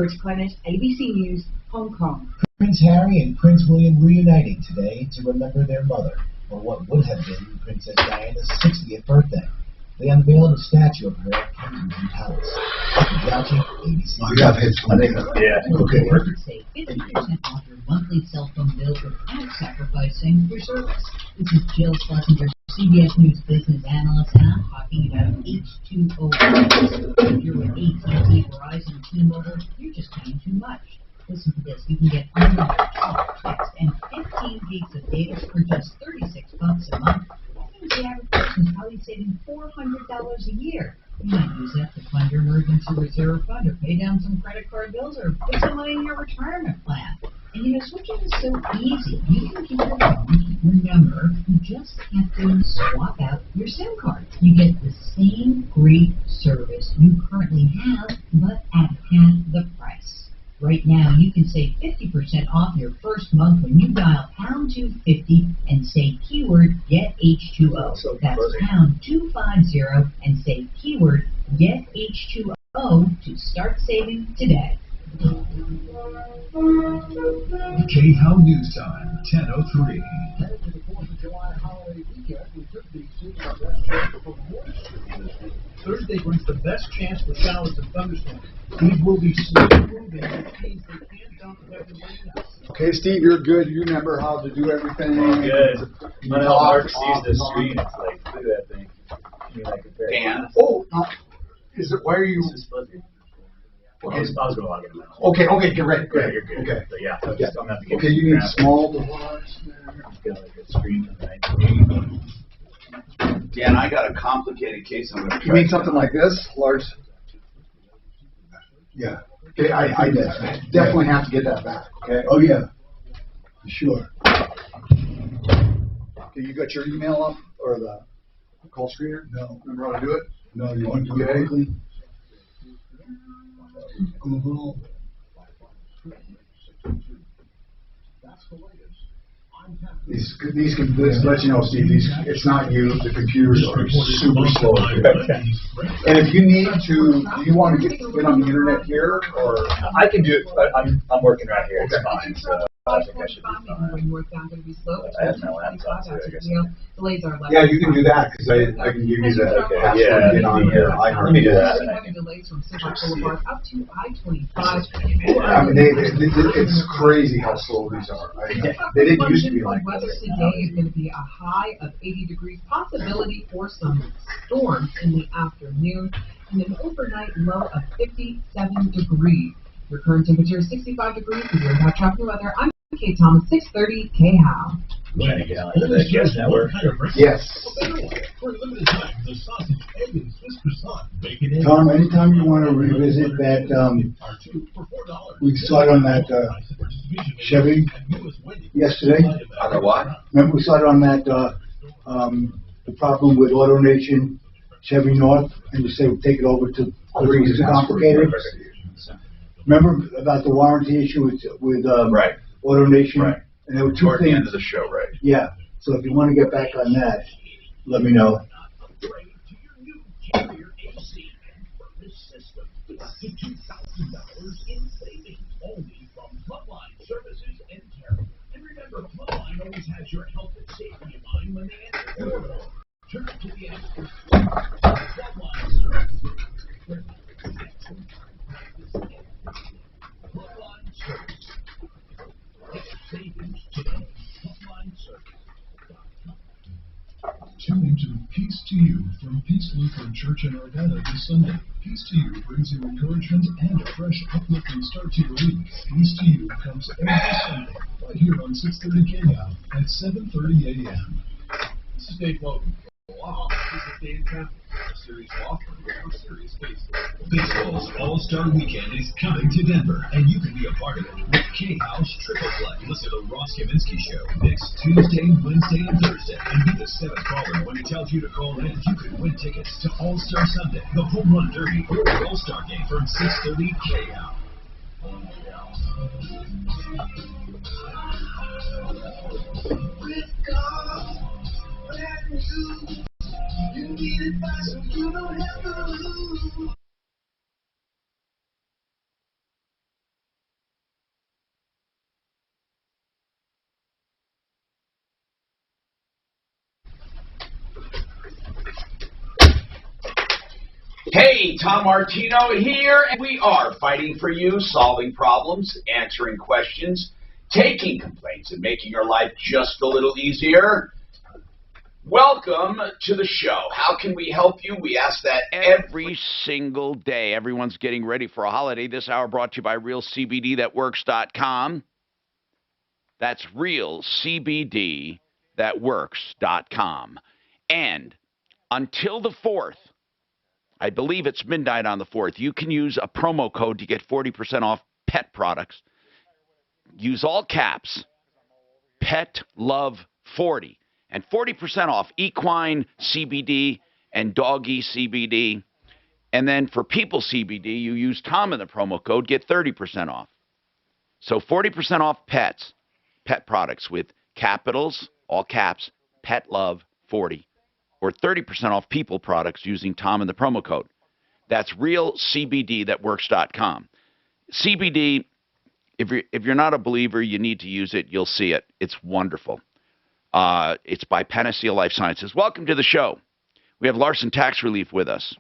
Chris Clement, ABC News, Hong Kong. Prince Harry and Prince William reuniting today to remember their mother, for what would have been Princess Diana's 60th birthday. They unveiled a statue of her at Kensington Palace. Watching ABC. Yeah. Okay. Save 50% off your monthly cell phone bill without sacrificing your service. This is Jill Schlesinger, CBS News business analyst, and I'm talking about H2O. If you're with AT&T, Verizon, T-Mobile, you're just paying too much. Listen to this. You can get unlimited talk, text, and 15 gigs of data for just $36 a month. That means the average person is probably saving $400 a year. You might use that to fund your emergency reserve fund, or pay down some credit card bills, or put some money in your retirement plan. And you know, switching is so easy. You can keep your phone, keep your number, you just have to swap out your SIM card. You get the same great service you currently have, but at half the price. Right now, you can save 50% off your first month when you dial #250 and say keyword GetH2O. That's #250 and say keyword GetH2O to start saving today. K-How News Time, 10:03. Headed to the 4th of July holiday weekend, we took the best chance for moisture. Thursday brings the best chance for showers and thunderstorms. These will be slow moving, which means they can't dump heavy rain. Okay, Steve, you're good. You remember how to do everything. Good. When Mark sees the screen, it's like, look at that thing. You like compare. Dan. Oh, is it? Why are you? Okay, I was going to log in now. Okay, get ready. Yeah, you're good. Okay. But yeah, I'm just, I'm not Okay, you need small device. I've got like a screen from the Dan, I got a complicated case. I'm going to. You mean something like this, large? Yeah. Okay, I definitely have to get that back. Okay. Oh, yeah. Sure. Okay, you got your email up or the call screener? No. Remember how to do it? No, you want to do it quickly? Google. These can let you know, Steve. It's not you. The computers are super slow. And if you need to, do you want to get on the internet here, or I can do it, but I'm working right here. It's fine. So I think I should be fine. I have my laptop too, I guess. yeah, you can do that because I can give you the password to get on here. Let me do that. I mean, it's crazy how slow these are. They didn't used to be like weather this. today is going to be a high of 80 degrees, possibility for some storms in the afternoon, and an overnight low of 57 degrees. Your current temperature is 65 degrees. If you're about traffic weather, I'm Kate Thomas, 630 K-How. Trying to get on to the guest network. Yes. For a limited time, the sausage, egg, and Swiss croissant, bacon, and Tom, anytime you want to revisit that, we saw it on that Chevy yesterday. On the what? Remember we saw it on that, the problem with AutoNation Chevy North, and you say we'll take it over to, it's too complicated. Remember about the warranty issue with Right. AutoNation? Right. And there were two Toward the things. end of the show, right? Yeah. So if you want to get back on that, let me know. in savings only from Frontline Services and Terra. And remember, Frontline always has your health and safety in mind when they answer your door. Turn to the experts. Frontline Services. Frontline Services. Savings today. Frontline Services. Tune into Peace to You from Peace Lutheran Church in Arvada this Sunday. Peace to You brings you encouragement and a fresh, uplifting start to your week. Peace to You comes every Sunday, right here on 630 KM at 7:30 a.m. This is Dave Logan. Wow, this is Dave Campbell, a series law firm for serious cases. Baseball's All-Star Weekend is coming to Denver, and you can be a part of it with K-House Triple Play. Listen to the Ross Kaminsky Show next Tuesday, Wednesday, and Thursday, and be the seventh caller when he tells you to call in. You can win tickets to All-Star Sunday, the Home Run Derby, or the All-Star Game from 6:30 K-House. You need advice, so you don't have to lose. Hey, Tom Martino here, and we are fighting for you, solving problems, answering questions, taking complaints, and making your life just a little easier. Welcome to the show. How can we help you? We ask that every single day. Everyone's getting ready for a holiday. This hour brought to you by realcbdthatworks.com. That's realcbdthatworks.com. And until the 4th, I believe it's midnight on the 4th, you can use a promo code to get 40% off pet products. Use all caps, Pet Love 40, and 40% off equine CBD and doggy CBD. And then for people CBD, you use Tom in the promo code, get 30% off. So 40% off pet products with capitals, all caps, Pet Love 40. Or 30% off people products using Tom in the promo code. That's realcbdthatworks.com. CBD, if you're not a believer, you need to use it. You'll see it. It's wonderful. It's by Panacea Life Sciences. Welcome to the show. We have Larson Tax Relief with us.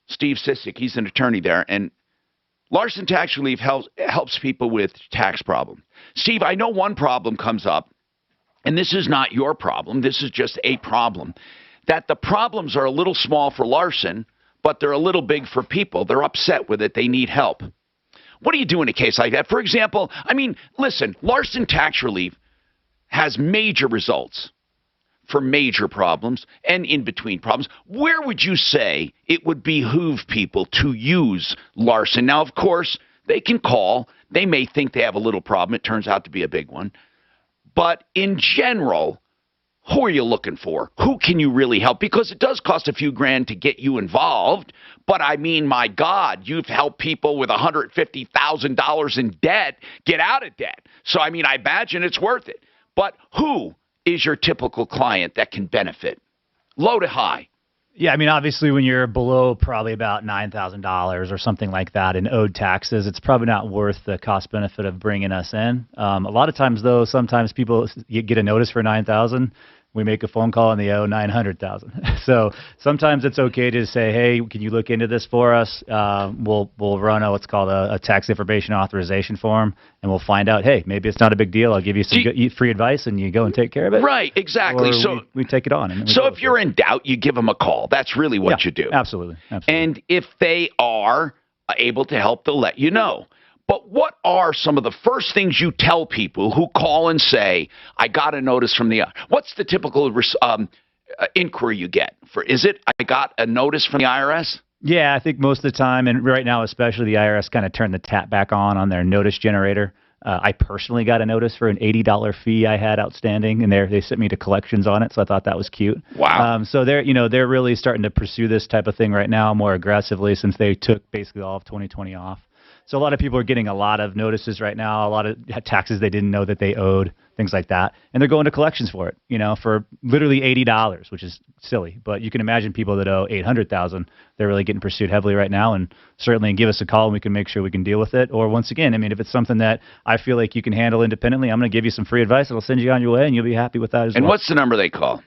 Steve Sissick, he's an attorney there. And Larson Tax Relief helps people with tax problems. Steve, I know one problem comes up. And this is not your problem. This is just a problem. That the problems are a little small for Larson, but they're a little big for people. They're upset with it. They need help. What do you do in a case like that? For example, listen, Larson Tax Relief has major results for major problems and in-between problems. Where would you say it would behoove people to use Larson? Now, of course, they can call. They may think they have a little problem. It turns out to be a big one. But in general, who are you looking for? Who can you really help? Because it does cost a few grand to get you involved. But my God, you've helped people with $150,000 in debt get out of debt. So, I imagine it's worth it. But who is your typical client that can benefit? Low to high. Yeah, obviously when you're below probably about $9,000 or something like that in owed taxes, it's probably not worth the cost benefit of bringing us in. A lot of times, though, sometimes people get a notice for $9,000. We make a phone call and they owe $900,000. So sometimes it's okay to say, hey, can you look into this for us? We'll run what's called a tax information authorization form, and we'll find out, hey, maybe it's not a be I'll give you some free advice, and you go and take care of it. Right, exactly. Or so we take it on. And so if you're in doubt, you give them a call. That's really what you do. Absolutely. And if they are able to help, they'll let you know. But what are some of the first things you tell people who call and say, I got a notice from the what's the typical inquiry you get? Is it, I got a notice from the IRS? Yeah, I think most of the time, and right now especially, the IRS kind of turned the tap back on their notice generator. I personally got a notice for an $80 fee I had outstanding, and they sent me to collections on it, so I thought that was cute. Wow. So they're really starting to pursue this type of thing right now more aggressively since they took basically all of 2020 off. So a lot of people are getting a lot of notices right now, a lot of taxes they didn't know that they owed, things like that. And they're going to collections for it, for literally $80, which is silly. But you can imagine people that owe $800,000, they're really getting pursued heavily right now. And certainly give us a call and we can make sure we can deal with it. Or once again, if it's something that I feel like you can handle independently, I'm going to give you some free advice and I'll send you on your way and you'll be happy with that as well. And what's the number they call?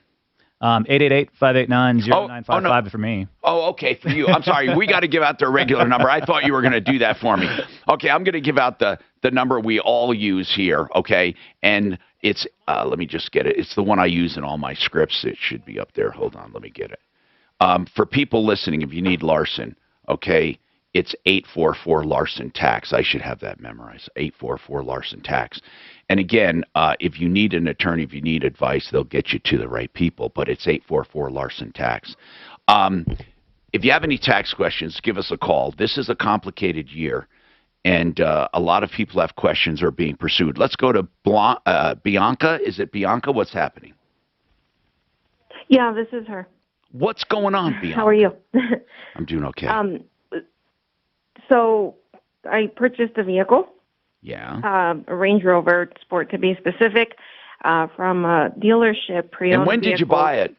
888-589-0955 for me. Oh, okay, for you. I'm sorry. We got to give out their regular number. I thought you were going to do that for me. Okay, I'm going to give out the number we all use here, okay? And it's, let me just get it. It's the one I use in all my scripts. It should be up there. Hold on, let me get it. For people listening, if you need Larson, okay, it's 844 Larson Tax. I should have that memorized. 844 Larson Tax. And again, if you need an attorney, if you need advice, they'll get you to the right people. But it's 844 Larson Tax. If you have any tax questions, give us a call. This is a complicated year, and a lot of people have questions or are being pursued. Let's go to Bianca. Is it Bianca? What's happening? Yeah, this is her. What's going on, Bianca? How are you? I'm doing okay. So I purchased a vehicle. Yeah. A Range Rover Sport to be specific, from a dealership. Pre-owned and when did you buy it?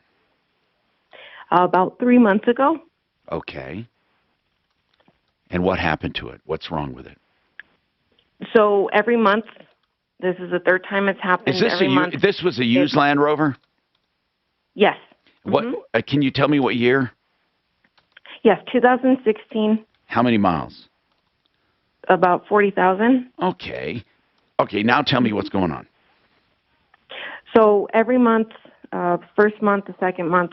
About 3 months ago. Okay. And what happened to it? What's wrong with it? So every month, this is the third time it's happened. Is this every month, this was a used Land Rover? Yes. What? Can you tell me what year? Yes, 2016, How many miles? about 40,000. Okay. Okay, now tell me what's going on. So every month, first month, the second month,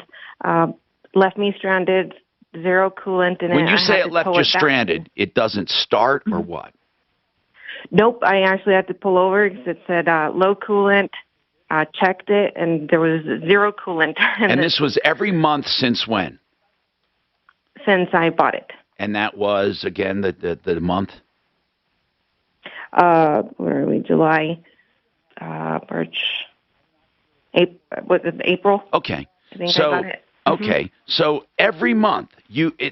left me stranded, zero coolant in it. When you I say had it to left tow you it back. stranded, it doesn't start or what? Nope, I actually had to pull over because it said low coolant. Checked it, and there was zero coolant. And this was every month since when? Since I bought it. And that was, again, the month? Where are we? July, March, April? Okay. I think I got it. Okay, so every month,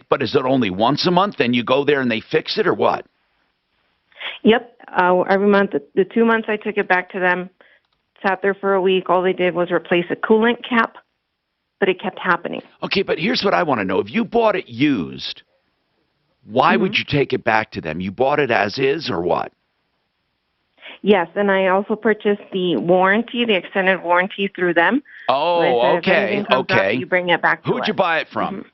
but is it only once a month, then you go there and they fix it, or what? Yep, every month. The 2 months I took it back to them, sat there for a week. All they did was replace a coolant cap, but it kept happening. Okay, but here's what I want to know. If you bought it used, why would you take it back to them? You bought it as is, or what? Yes, and I also purchased the warranty, the extended warranty through them. Oh, so I said, if okay, anything comes okay. up, you bring it back to Who'd us. you buy it from?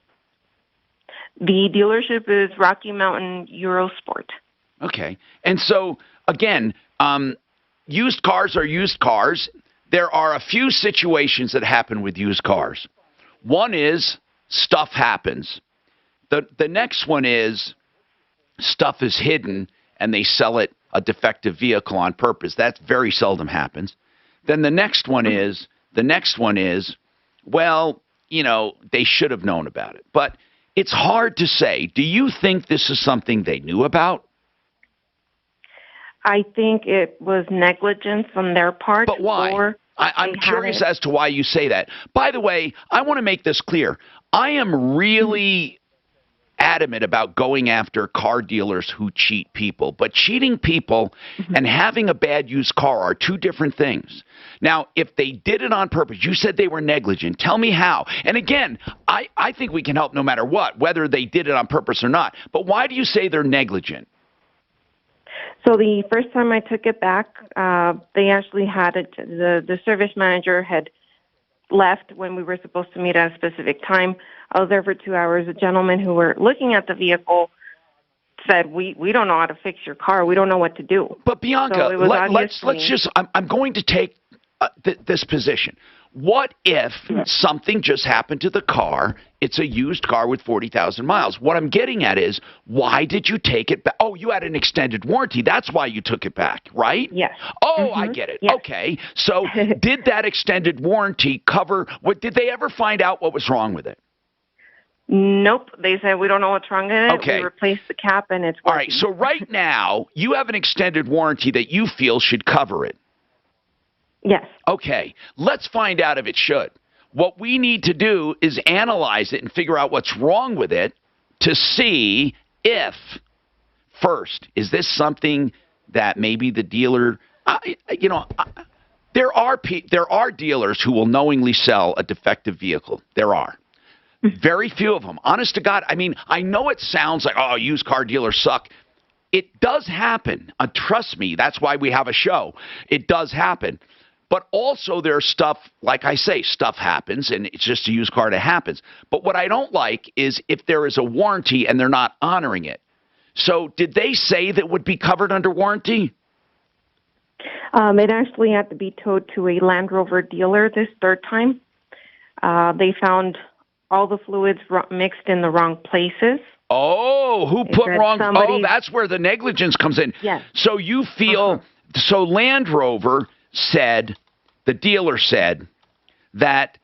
The dealership is Rocky Mountain Eurosport. Okay, and so, again, used cars are used cars. There are a few situations that happen with used cars. One is stuff happens. The next one is stuff is hidden and they sell it a defective vehicle on purpose. That very seldom happens. Then the next one is, well, you know, they should have known about it. But it's hard to say. Do you think this is something they knew about? I think it was negligence on their part. But why? Or I'm curious as to why you say that. By the way, I want to make this clear. I am really adamant about going after car dealers who cheat people. But cheating people and having a bad used car are two different things. Now, if they did it on purpose, you said they were negligent. Tell me how. And again, I think we can help no matter what, whether they did it on purpose or not. But why do you say they're negligent? So the first time I took it back, they actually had the service manager had left when we were supposed to meet at a specific time. I was there for 2 hours. A gentleman who were looking at the vehicle said, "We don't know how to fix your car. We don't know what to do." But Bianca, so let's just. I'm going to take this position. What if something just happened to the car? It's a used car with 40,000 miles. What I'm getting at is, why did you take it back? Oh, you had an extended warranty. That's why you took it back, right? Yes. Oh, I get it. Yes. Okay. So did that extended warranty cover, did they ever find out what was wrong with it? Nope. They said, we don't know what's wrong with it. Okay. We replaced the cap and it's working. All right. So right now, you have an extended warranty that you feel should cover it. Yes. Okay, let's find out if it should. What we need to do is analyze it and figure out what's wrong with it to see if, first, is this something that maybe the dealer, there are dealers who will knowingly sell a defective vehicle. There are. Very few of them. Honest to God, I mean, I know it sounds like, oh, used car dealers suck. It does happen. Trust me, that's why we have a show. It does happen. But also there's stuff, like I say, stuff happens, and it's just a used car that happens. But what I don't like is if there is a warranty and they're not honoring it. So did they say that would be covered under warranty? It actually had to be towed to a Land Rover dealer this third time. They found all the fluids mixed in the wrong places. Oh, who put wrong? Oh, that's where the negligence comes in. Yes. So you feel, so Land Rover said, the dealer said, that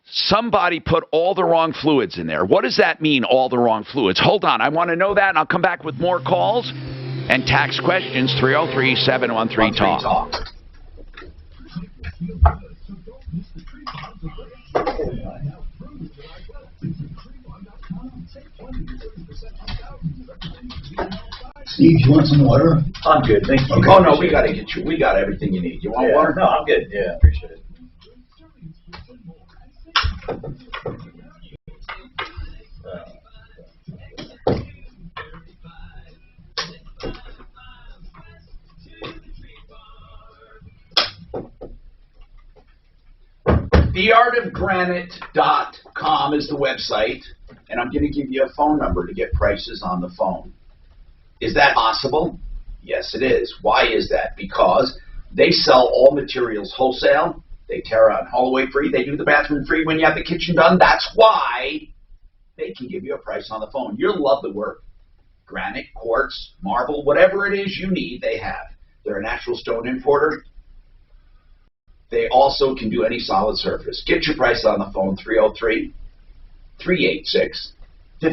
somebody put all the wrong fluids in there. What does that mean, all the wrong fluids? Hold on, I want to know that, and I'll come back with more calls and tax questions. 303-713-TALK. Steve, you want some water? I'm good, thank you. Okay. Oh, no, we got everything you need. You want water? No, I'm good. Yeah, appreciate it. TheArtofGranite.com is the website. and I'm going to give you a phone number to get prices on the phone. Is that possible? Yes, it is. Why is that? Because they sell all materials wholesale. They tear out hallway free. They do the bathroom free when you have the kitchen done. That's why they can give you a price on the phone. You'll love the work. Granite, quartz, marble, whatever it is you need, they have. They're a natural stone importer. They also can do any solid surface. Get your price on the phone, 303-386-5919. I'm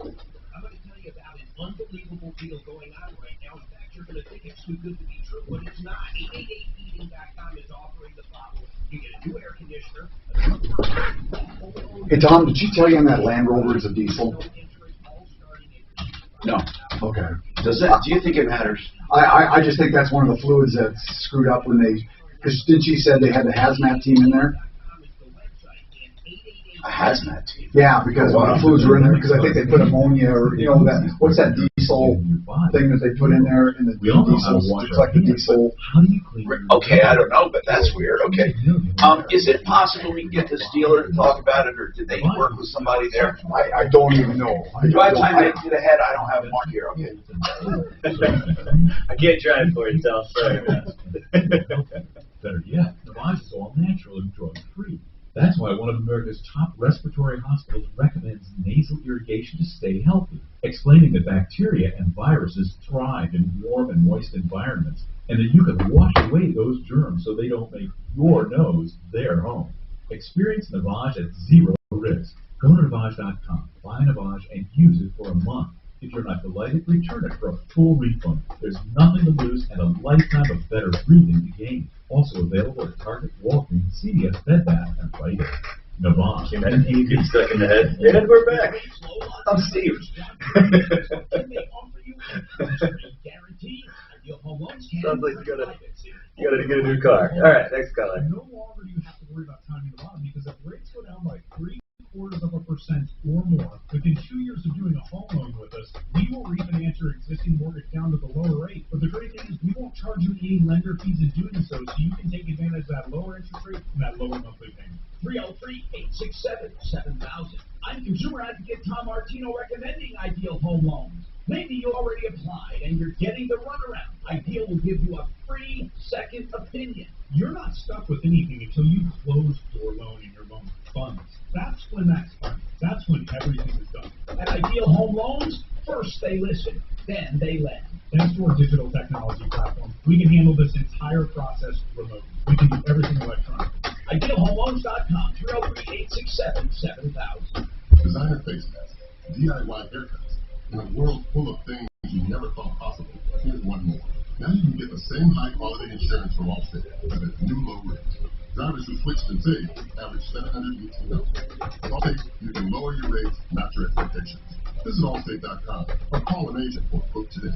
going to tell you about an unbelievable deal going on right now. In fact, you're going to think it's too good to be true, but it's not. 888heating.com is offering the following. You get a new air conditioner. Hey, Tom, did she tell you on that Land Rover it's a diesel? No. Okay. Do you think it matters? I just think that's one of the fluids that's screwed up when they, because didn't she said they had the hazmat team in there? A hazmat team? Yeah, because when the fluids were in there, because I think they put ammonia or, you know, that, what's that diesel thing that they put in there? And the diesel, it's like the diesel. Okay, I don't know, but that's weird. Okay. Is it possible we can get this dealer to talk about it, or did they work with somebody there? I don't even know. By the time I get ahead, I don't have one here, okay? I can't try it for you, Tom. Sorry, man. Better yet, Navage is all natural and drug-free. That's why one of America's top respiratory hospitals recommends nasal irrigation to stay healthy, explaining that bacteria and viruses thrive in warm and moist environments, and that you can wash away those germs so they don't make your nose their home. Experience Navage at zero risk. Go to Navage.com, buy Navage, and use it for a month. If you're not delighted, return it for a full refund. There's nothing to lose and a lifetime of better breathing to gain. Also available at Target, Walgreens, CVS, Bed Bath, and Rite Aid. Navage. You get stuck in the head. And we're back. I'm Steve. Sounds like you gotta get a new car. All right, next caller. No longer do you have to worry about timing the bottom, because if rates go down by 0.75% or more within 2 years of doing a home loan with us, we will refinance your existing mortgage down to the lower rate. But the great thing is we won't charge you any lender fees in doing so you can take advantage of that lower interest rate and that lower monthly payment. 303-867-7000. I'm consumer advocate Tom Martino recommending Ideal Home Loans. Maybe you already applied and you're getting the runaround. Ideal will give you a free second opinion. You're not stuck with anything until you close your loan and your loan funds. That's when that's fun. That's when everything is done. At Ideal Home Loans, first they listen, then they lend. Thanks to our digital technology platform, we can handle this entire process remotely. We can do everything electronically. IdealHomeLoans.com, 303-867-7000. Designer face masks, DIY haircuts, in a world full of things you never thought possible, here's one more. Now you can get the same high-quality insurance from Allstate at a new low rate. Drivers who switched and saved average $718. With Allstate, you can lower your rates, not your expectations. Visit Allstate.com or call an agent for a quote today.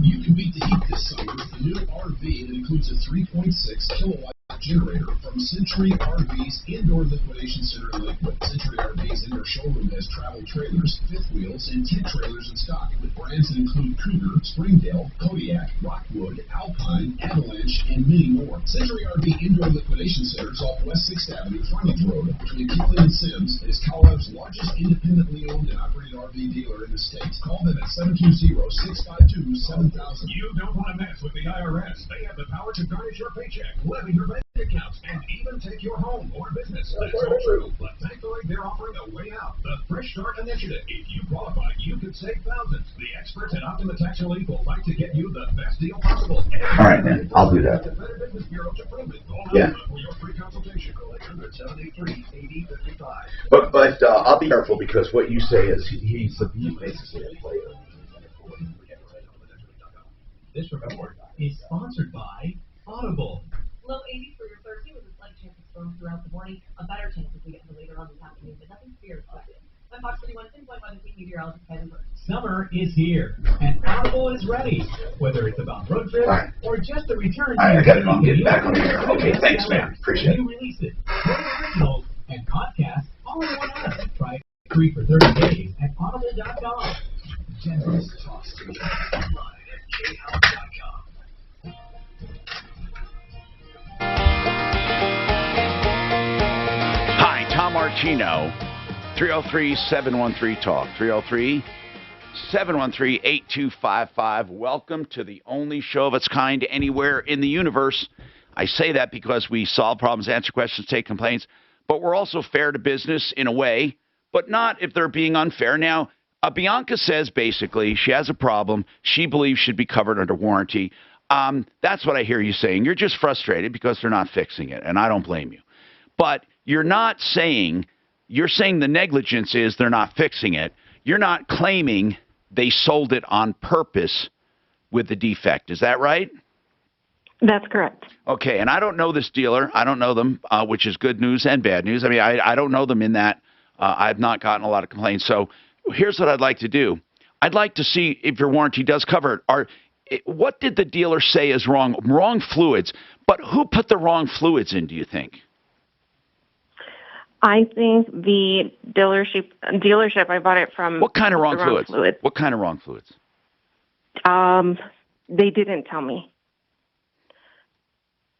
You can beat the heat this summer with the new RV that includes a 3.6 kilowatt generator from Century RV's Indoor Liquidation Center in Lakewood. Century RV's indoor showroom has travel trailers, fifth wheels, and tent trailers in stock with brands that include Cougar, Springdale, Kodiak, Rockwood, Alpine, Avalanche, and many more. Century RV Indoor Liquidation Center is off West 6th Avenue, Frontage Road, between Kelly and Sims. It is Colorado's largest independently owned and operated RV dealer in the state. Call them at 720-652-7000. You don't want to mess with the IRS. They have the power to garnish your paycheck, levy your bank accounts, and even take your home or business. That's all true. But thankfully, they're offering a way out. The Fresh Start Initiative. If you qualify, you could save thousands. The experts at Optima Tax Relief will fight to get you the best deal possible. All right, man. I'll do that. Yeah. For your free consultation, call 800-783-8055. But I'll be careful, because what you say is he's basically a player. This report is sponsored by Audible. Low 80s for your Thursday with a slight chance of storms throughout the morning. A better chance as we get into later on this afternoon, but nothing severe expected. I'm Fox 31 pinpoint by the team meteorologist Kevin Burns. Summer is here, and Audible is ready. Whether it's about road trips or just a return to I got it on. Get back on here. Okay, thanks, man. Appreciate it. New releases, originals, and podcasts all in one app. Try it free for 30 days at audible.com. Generous talks to you. Tom Martino, 303-713-TALK, 303-713-8255. Welcome to the only show of its kind anywhere in the universe. I say that because we solve problems, answer questions, take complaints, but we're also fair to business in a way, but not if they're being unfair. Now, Bianca says basically she has a problem she believes should be covered under warranty. That's what I hear you saying. You're just frustrated because they're not fixing it, and I don't blame you. But you're saying the negligence is they're not fixing it. You're not claiming they sold it on purpose with the defect. Is that right? That's correct. Okay, and I don't know this dealer. I don't know them, which is good news and bad news. I mean, I don't know them in that I've not gotten a lot of complaints. So here's what I'd like to do. I'd like to see if your warranty does cover it. What did the dealer say is wrong? Wrong fluids. But who put the wrong fluids in, do you think? I think the dealership I bought it from. What kind of wrong fluids? What kind of wrong fluids? They didn't tell me.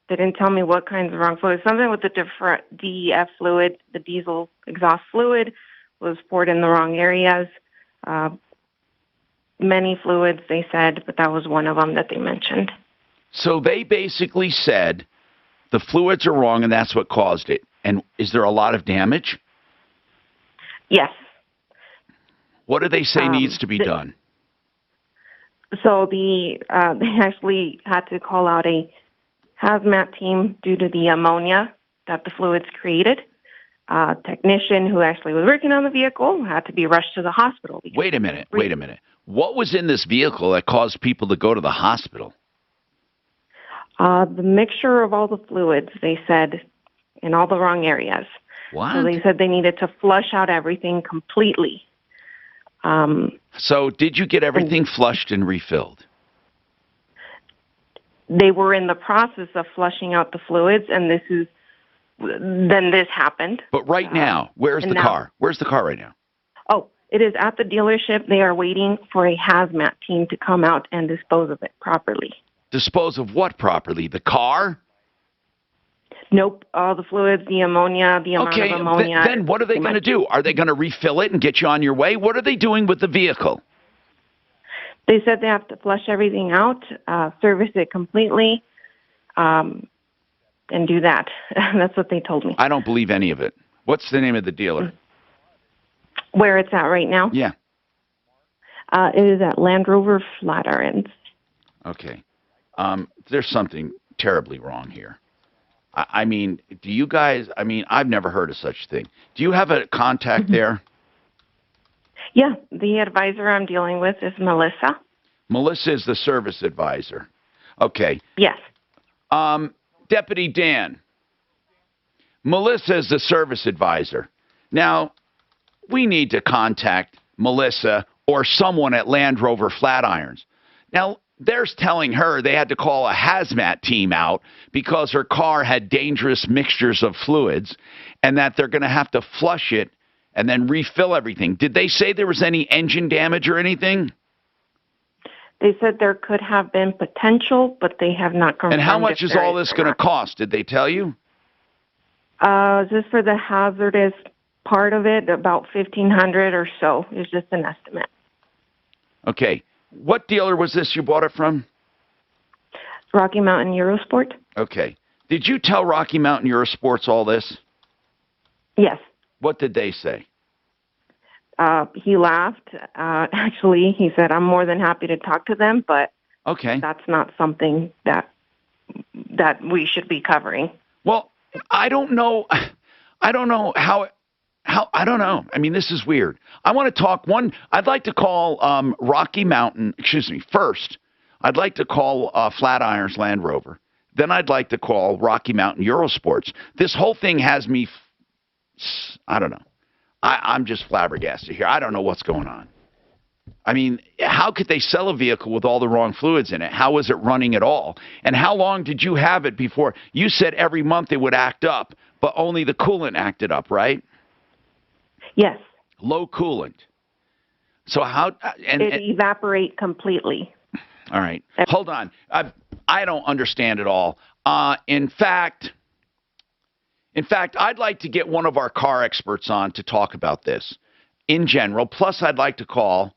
They didn't tell me what kinds of wrong fluids. Something with the different DEF fluid, the diesel exhaust fluid, was poured in the wrong areas. Many fluids, they said, but that was one of them that they mentioned. So they basically said the fluids are wrong and that's what caused it. And is there a lot of damage? Yes. What do they say needs to be done? So they actually had to call out a hazmat team due to the ammonia that the fluids created. Technician who actually was working on the vehicle had to be rushed to the hospital. Wait a minute. What was in this vehicle that caused people to go to the hospital? The mixture of all the fluids, they said, in all the wrong areas. What? So they said they needed to flush out everything completely. So did you get everything flushed and refilled? They were in the process of flushing out the fluids, and then this happened. But right now, where's the car? Where's the car right now? Oh, it is at the dealership. They are waiting for a hazmat team to come out and dispose of it properly. Dispose of what properly? The car? Nope. All the fluids, the ammonia, the amount of ammonia. Then what are they going to do? Are they going to refill it and get you on your way? What are they doing with the vehicle? They said they have to flush everything out, service it completely, and do that. That's what they told me. I don't believe any of it. What's the name of the dealer? Where it's at right now? Yeah. It is at Land Rover Flatirons. Okay. There's something terribly wrong here. I mean, do you guys, I've never heard of such a thing. Do you have a contact there? Yeah, the advisor I'm dealing with is Melissa. Melissa is the service advisor. Okay. Yes. Deputy Dan, Melissa is the service advisor. Now, we need to contact Melissa or someone at Land Rover Flatirons. Now, they're telling her they had to call a hazmat team out because her car had dangerous mixtures of fluids and that they're going to have to flush it and then refill everything. Did they say there was any engine damage or anything? They said there could have been potential, but they have not confirmed. And how much is all this going to cost? Did they tell you? Just for the hazardous part of it, about $1,500 or so is just an estimate. Okay. What dealer was this you bought it from? Rocky Mountain Eurosport. Okay. Did you tell Rocky Mountain Eurosports all this? Yes. What did they say? He laughed. Actually, he said, I'm more than happy to talk to them, but okay, that's not something that we should be covering. Well, I don't know how I don't know. I mean, this is weird. I want to talk I'd like to call Rocky Mountain, first. I'd like to call Flatirons Land Rover. Then I'd like to call Rocky Mountain Eurosports. This whole thing has me, I don't know. I'm just flabbergasted here. I don't know what's going on. I mean, how could they sell a vehicle with all the wrong fluids in it? How was it running at all? And how long did you have it before? You said every month it would act up, but only the coolant acted up, right? Yes. Low coolant. So how... It evaporate completely. All right. Hold on. I don't understand it all. In fact, In fact, I'd like to get one of our car experts on to talk about this in general. Plus, I'd like to call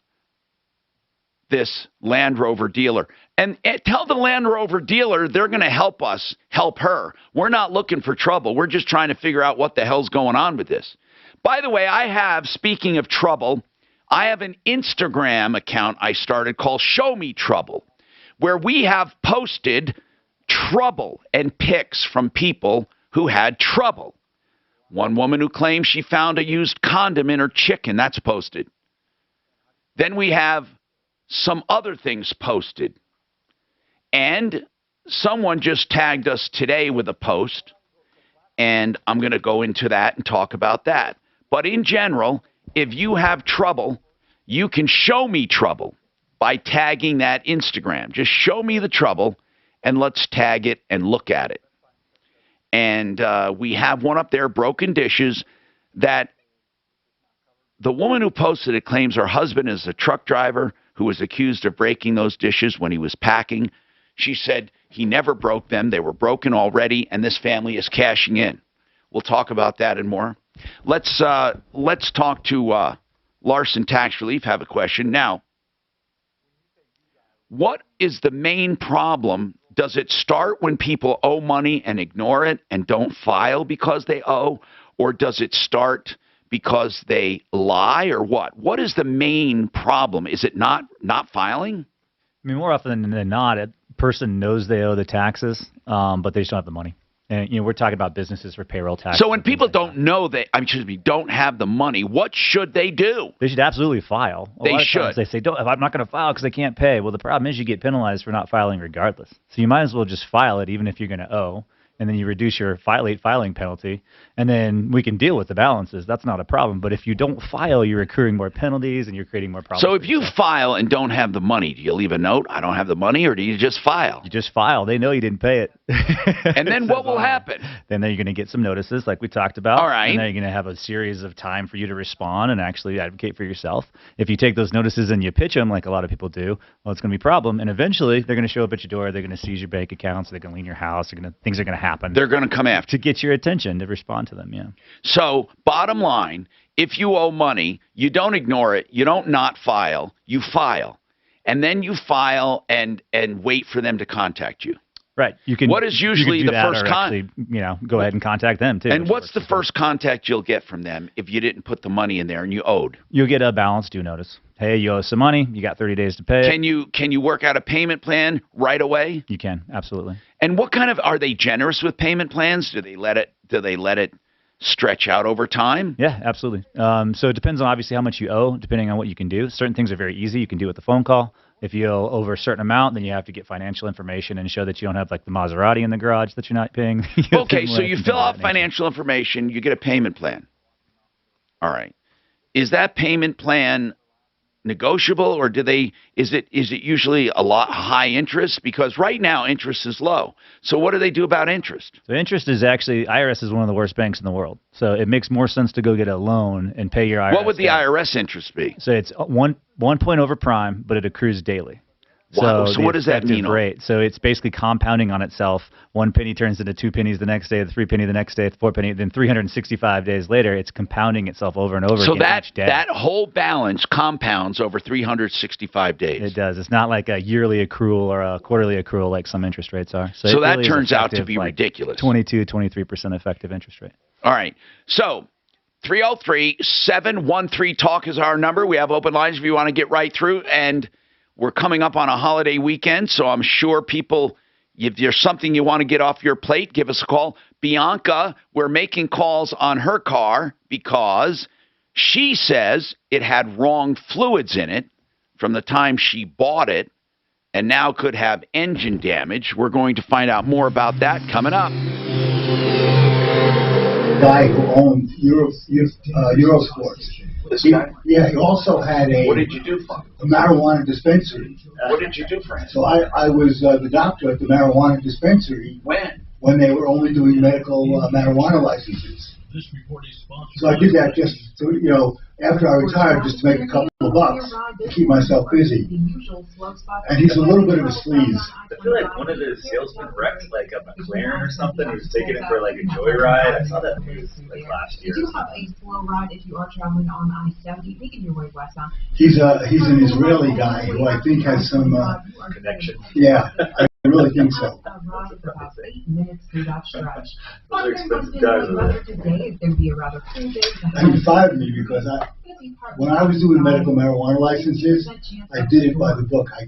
this Land Rover dealer and tell the Land Rover dealer they're going to help us help her. We're not looking for trouble. We're just trying to figure out what the hell's going on with this. By the way, speaking of trouble, I have an Instagram account I started called Show Me Trouble, where we have posted trouble and pics from people who had trouble. One woman who claims she found a used condom in her chicken, that's posted. Then we have some other things posted. And someone just tagged us today with a post, and I'm going to go into that and talk about that. But in general, if you have trouble, you can show me trouble by tagging that Instagram. Just show me the trouble, and let's tag it and look at it. And we have one up there, broken dishes, that the woman who posted it claims her husband is a truck driver who was accused of breaking those dishes when he was packing. She said he never broke them. They were broken already, and this family is cashing in. We'll talk about that and more. Let's talk to Larson Tax Relief. Have a question. Now, what is the main problem? Does it start when people owe money and ignore it and don't file because they owe? Or does it start because they lie, or what? What is the main problem? Is it not filing? I mean, more often than not, a person knows they owe the taxes, but they just don't have the money. And, we're talking about businesses for payroll taxes. So when people don't know don't have the money, what should they do? They should absolutely file. They should. They say, I'm not going to file because I can't pay. Well, the problem is you get penalized for not filing regardless. So you might as well just file it even if you're going to owe. And then you reduce your late filing penalty, and then we can deal with the balances. That's not a problem. But if you don't file, you're accruing more penalties, and you're creating more problems. So if you file and don't have the money, do you leave a note, I don't have the money, or do you just file? You just file. They know you didn't pay it. And then what will happen? Then you're going to get some notices like we talked about. All right. And then you're going to have a series of time for you to respond and actually advocate for yourself. If you take those notices and you pitch them like a lot of people do, well, it's going to be a problem. And eventually, they're going to show up at your door. They're going to seize your bank accounts. They're going to lien your house. Things are going to happen. They're going to come after to get your attention, to respond to them, yeah. So, bottom line, if you owe money, you don't ignore it, you don't not file, you file. And then you file and wait for them to contact you. Right. What is usually the first contact? Go ahead and contact them, too. And what's the first contact you'll get from them if you didn't put the money in there and you owed? You'll get a balance due notice. Hey, you owe some money. You got 30 days to pay it. Can you work out a payment plan right away? You can, absolutely. And what kind of, are they generous with payment plans? Do they let it stretch out over time? Yeah, absolutely. So it depends on obviously how much you owe, depending on what you can do. Certain things are very easy. You can do with a phone call. If you owe over a certain amount, then you have to get financial information and show that you don't have like the Maserati in the garage that you're not paying. Okay, so you fill out financial information, you get a payment plan. All right. Is that payment plan negotiable, or is it usually a lot high interest? Because right now interest is low. So what do they do about interest? So interest is actually, IRS is one of the worst banks in the world. So it makes more sense to go get a loan and pay your IRS. What would the IRS interest be? So it's 1 point over prime, but it accrues daily. Wow. So what does that mean? Rate. So it's basically compounding on itself. 1 penny turns into 2 pennies the next day, the 3 penny the next day, the 4 penny. Then 365 days later, it's compounding itself over and over again each day. So that whole balance compounds over 365 days. It does. It's not like a yearly accrual or a quarterly accrual like some interest rates are. So that really turns out to be ridiculous. 22-23% effective interest rate. All right. So 303-713-TALK is our number. We have open lines if you want to get right through. And we're coming up on a holiday weekend, so I'm sure people, if there's something you want to get off your plate, give us a call. Bianca, we're making calls on her car because she says it had wrong fluids in it from the time she bought it and now could have engine damage. We're going to find out more about that coming up. Guy who owned Eurosports. He also had a What did you do for him? a marijuana dispensary. What did you do for him? So I was the doctor at the marijuana dispensary. When? when they were only doing medical marijuana licenses. So I did that just to, you know, after I retired, just to make a couple of bucks to keep myself busy. And he's a little bit of a sleaze. I feel like one of the salesmen wrecked like a McLaren or something. He was taking it for like a joyride. I saw that news like last year. You do have a slow ride if you are traveling on I-70, making your way westbound. He's an Israeli guy who I think has some connection. Yeah, I really think so. About 8 minutes through that stretch. Those are expensive guys. Today is going to be a rather cool day. And he fired me because when I was doing medical marijuana licenses, I did it by the book. I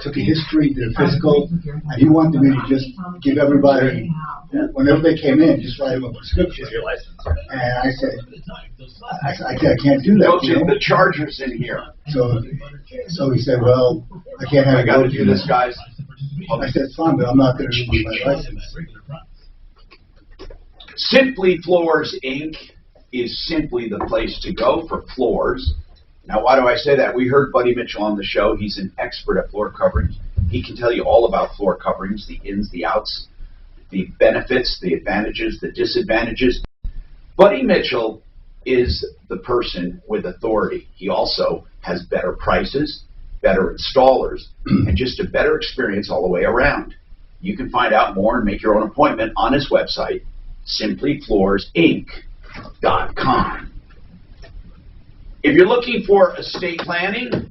took a history, did a physical, and he wanted me to just give everybody, whenever they came in, just write them a prescription. And I said, I can't do that. You know? The charger's in here. So he said, well, I can't have I got to do this, guys. I said, fine, but I'm not going to renew my license. Simply Floors, Inc. is simply the place to go for floors. Now, why do I say that? We heard Buddy Mitchell on the show. He's an expert at floor coverings. He can tell you all about floor coverings, the ins, the outs, the benefits, the advantages, the disadvantages. Buddy Mitchell is the person with authority. He also has better prices, better installers, and just a better experience all the way around. You can find out more and make your own appointment on his website, simplyfloorsinc.com. If you're looking for estate planning,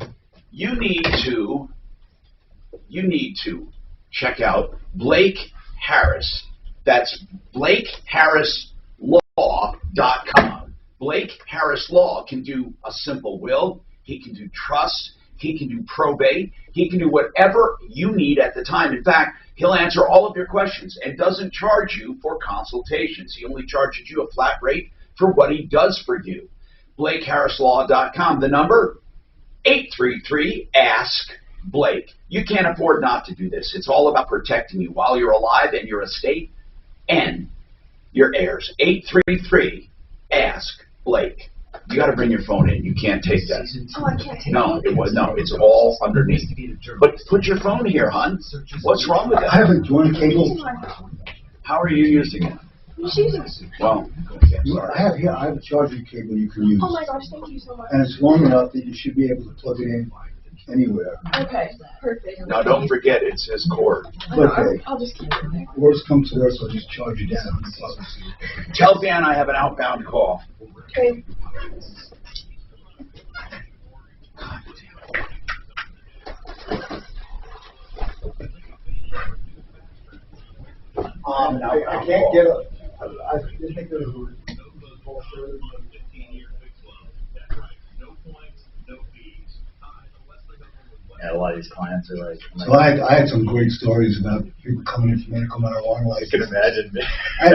you need to check out Blake Harris. That's BlakeHarrisLaw.com. Blake Harris Law can do a simple will. He can do trust. He can do probate. He can do whatever you need at the time. In fact, he'll answer all of your questions and doesn't charge you for consultations. He only charges you a flat rate for what he does for you. BlakeHarrisLaw.com. The number, 833-ASK-BLAKE. You can't afford not to do this. It's all about protecting you while you're alive and your estate and your heirs. 833-ASK-BLAKE. You got to bring your phone in. You can't take that. Oh, I can't take No, it's all underneath. But put your phone here, hon. What's wrong with that? I have a joint cable. How are you using it? Well, I have a charging cable you can use. Oh my gosh, thank you so much. And it's long enough that you should be able to plug it in anywhere. Okay, perfect. now don't forget it says cord. Okay. I'll just keep it there. Worst comes to worst, I'll just charge you down. Tell Dan I have an outbound call. Okay. I can't get a. I think there's a. Yeah, a lot of these clients are like. So I had some great stories about people coming in for medical marijuana license. I can imagine. I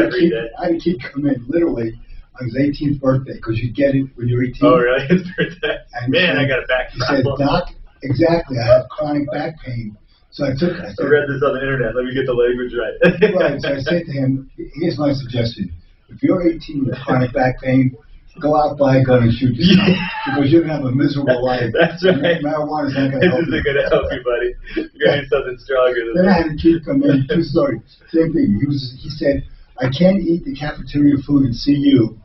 had a kid come in literally on his 18th birthday because you get it when you're 18. Oh, really? His birthday. And Man, I got a back He said, Doc, exactly, I have chronic back pain. So I said, I read this on the internet. Let me get the language right. Right. So I said to him, here's my suggestion. If you're 18 with chronic back pain, go out, buy a gun, and shoot yourself. Because you're going to have a miserable life. That's right. Marijuana's not going to help you. This isn't going to help you, buddy. You're going to need something stronger than Then that. I had a kid come in, true story, same thing. He said, I can't eat the cafeteria food and see you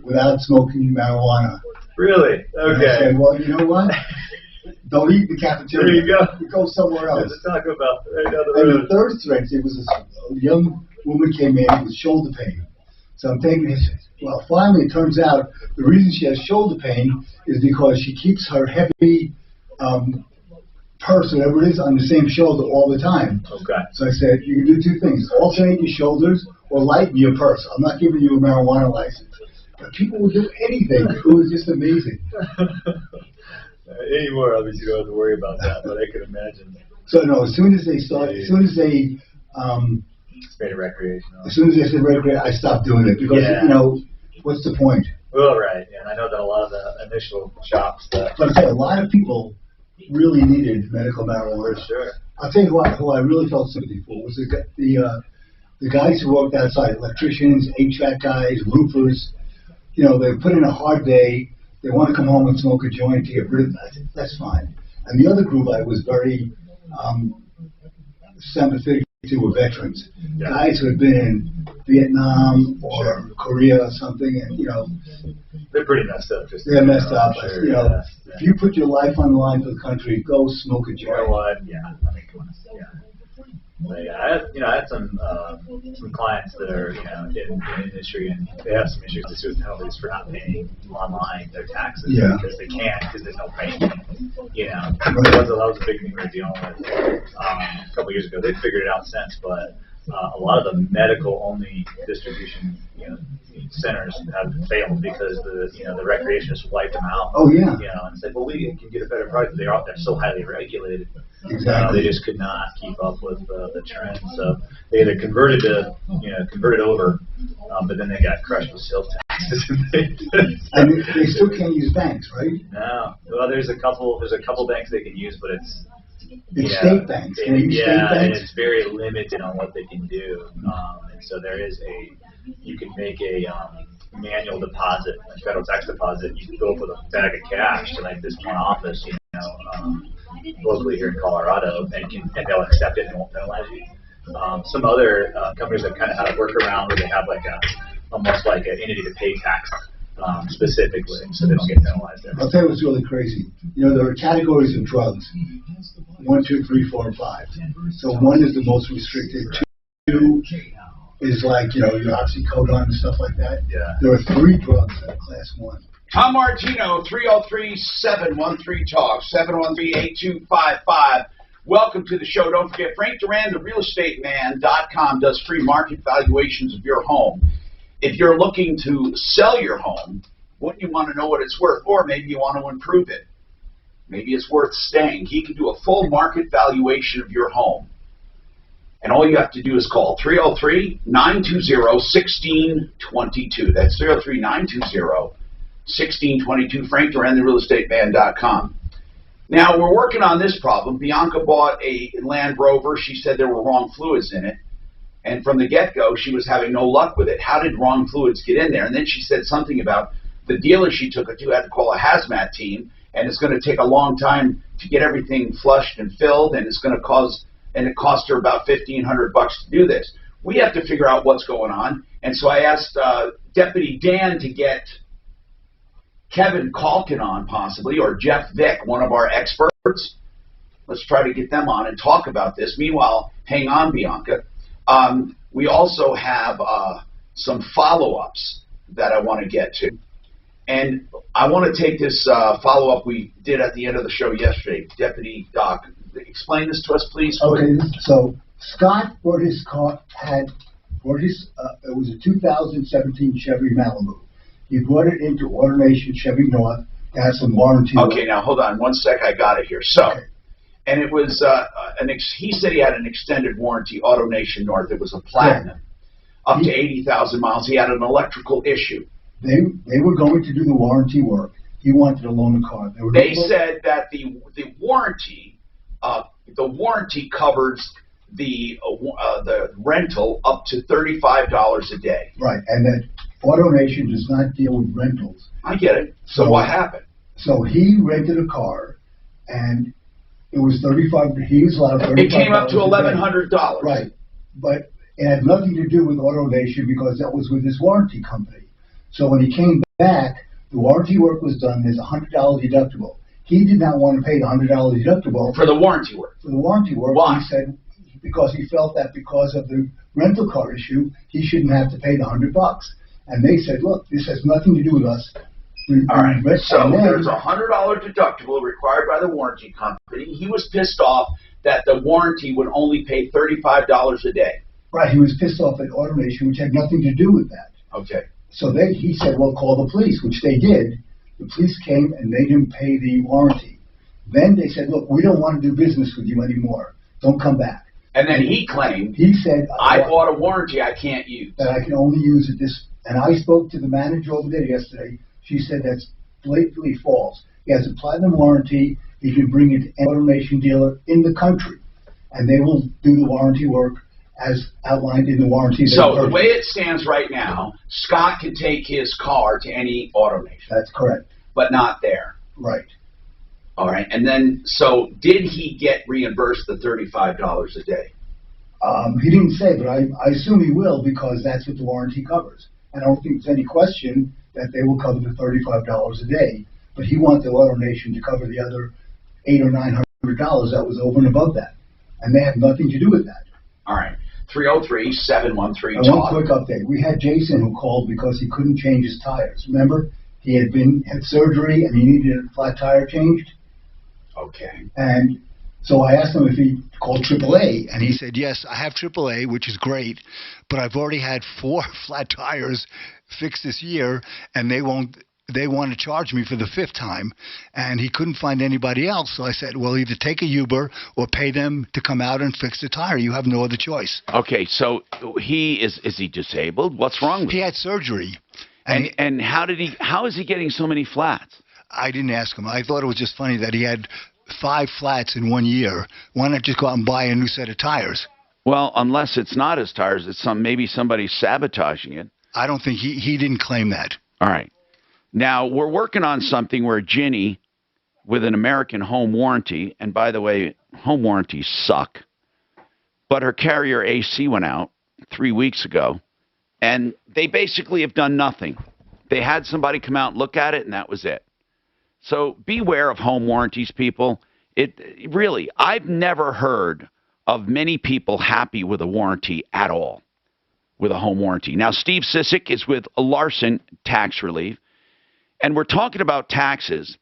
without smoking marijuana. Really? And I Okay. said, well, you know what? Don't eat the cafeteria. There you go. You go somewhere else. Let's talk about right down the And road. the third threat, it was a young woman came in with shoulder pain. So I'm thinking, well, finally it turns out the reason she has shoulder pain is because she keeps her heavy purse, whatever it is, on the same shoulder all the time. Okay. So I said, you can do two things. Alternate your shoulders or lighten your purse. I'm not giving you a marijuana license. But people will do anything. It was just amazing. Anymore, obviously, you don't have to worry about that, but I can imagine. So no, as soon as they start, as soon as they Made it recreational. As soon as they said recreate, I stopped doing it because, Yeah. you know, what's the point? Well, right, yeah, and I know that a lot of the initial shops that. But I tell you, a lot of people really needed medical marijuana. Sure. I'll tell you who I really felt sympathy for was the guys who worked outside, electricians, HVAC guys, roofers. You know, they put in a hard day. They want to come home and smoke a joint to get rid of that. That's fine. And the other group I was very sympathetic to were veterans, guys who had been in Vietnam or Korea or something, and they're pretty messed up. They're messed up. Sure, if you put your life on the line for the country, go smoke a joint. You know what? Yeah, I mean, yeah. But yeah, I had some clients that are in the industry, and they have some issues with penalties for not paying online their taxes because they can't, because there's no payment. That was a big thing we were dealing with a couple years ago. They've figured it out since, but a lot of the medical only distribution centers have failed because the recreationists wiped them out. Oh yeah. And said, well, we can get a better price. They're so highly regulated. Exactly. They just could not keep up with the trend. So they either converted over, but then they got crushed with sales taxes. And they still can't use banks, right? No. Well, there's a couple banks they can use, but it's state banks. Can you use state banks? And it's very limited on what they can do. And so you can make a manual deposit, a federal tax deposit. You go with a bag of cash to like this one office, locally here in Colorado, and they'll accept it and won't penalize you. Some other companies have kind of had a workaround where they have almost like an entity to pay tax specifically, so they don't get penalized there. I'll tell you what's really crazy. There are categories of drugs: 1, 2, 3, 4, and 5. So 1 is the most restricted. 2 is like your oxycodone and stuff like that. Yeah. There are 3 drugs that are class 1. Tom Martino, 303-713-TALK, 713-8255. Welcome to the show. Don't forget, Frank Duran, the realestateman.com, does free market valuations of your home. If you're looking to sell your home, wouldn't you want to know what it's worth? Or maybe you want to improve it. Maybe it's worth staying. He can do a full market valuation of your home. And all you have to do is call 303-920-1622. That's 303-920-1622. Frank Duran, the realestateman.com. Now, we're working on this problem. Bianca bought a Land Rover. She said there were wrong fluids in it. And from the get-go, she was having no luck with it. How did wrong fluids get in there? And then she said something about the dealer she took it to had to call a hazmat team, and it's going to take a long time to get everything flushed and filled, and it's going to cost her about $1,500 to do this. We have to figure out what's going on. And so I asked Deputy Dan to get Kevin Calkin on, possibly, or Jeff Vick, one of our experts. Let's try to get them on and talk about this. Meanwhile, hang on, Bianca. We also have some follow-ups that I want to get to. And I want to take this follow-up we did at the end of the show yesterday. Deputy Doc, explain this to us, please. Okay, so Scott bought his car, it was a 2017 Chevy Malibu. He brought it into AutoNation Chevy North. It has some warranty. Okay, now hold on one sec. I got it here. So, okay. And it was he said he had an extended warranty, AutoNation North. It was a platinum, up to 80,000 miles. He had an electrical issue. They were going to do the warranty work. He wanted to loan the car. They said that the warranty covers the rental up to $35 a day. Right, and that AutoNation does not deal with rentals. I get it. So what happened? So he rented a car, and it was $35. He was allowed $35. It came up to $1,100. Right, but it had nothing to do with AutoNation because that was with his warranty company. So when he came back, the warranty work was done. There's a $100 deductible. He did not want to pay the $100 deductible for the warranty work. For the warranty work, why? He said because he felt that because of the rental car issue, he shouldn't have to pay the $100. And they said, look, this has nothing to do with us. All right. So there's a $100 deductible required by the warranty company. He was pissed off that the warranty would only pay $35 a day. Right. He was pissed off at AutoNation, which had nothing to do with that. Okay. So he said, well, call the police, which they did. The police came and they didn't pay the warranty. Then they said, look, we don't want to do business with you anymore. Don't come back. And then he claimed, he said, I bought a warranty I can't use. That I can only use at this. And I spoke to the manager over there yesterday. She said that's blatantly false. He has a platinum warranty. He can bring it to any AutoNation dealer in the country, and they will do the warranty work as outlined in the warranty. So the way it stands right now, Scott can take his car to any AutoNation. That's correct. But not there. Right. All right. And then, so did he get reimbursed the $35 a day? He didn't say, but I assume he will because that's what the warranty covers. And I don't think there's any question that they will cover the $35 a day. But he wants the Auto Nation to cover the other $800 or $900 that was over and above that, and they have nothing to do with that. All right. 303-713 One talk. quick update. We had Jason who called because he couldn't change his tires. Remember, he had surgery and he needed a flat tire changed. Okay. And so I asked him if he called AAA, and he said, yes, I have AAA, which is great, but I've already had 4 flat tires fixed this year, and they want to charge me for the 5th time, and he couldn't find anybody else. So I said, well, either take a Uber or pay them to come out and fix the tire. You have no other choice. Okay, so is he disabled? What's wrong with him? He had surgery. And how is he getting so many flats? I didn't ask him. I thought it was just funny that he had 5 flats in 1 year. Why not just go out and buy a new set of tires? Well, unless it's not his tires, it's maybe somebody's sabotaging it. I don't think he didn't claim that. All right. Now, we're working on something where Ginny, with an American home warranty, and by the way, home warranties suck, but her carrier AC went out 3 weeks ago, and they basically have done nothing. They had somebody come out and look at it, and that was it. So beware of home warranties, people. Really, I've never heard of many people happy with a warranty at all, with a home warranty. Now, Steve Sissick is with Larson Tax Relief. And we're talking about taxes.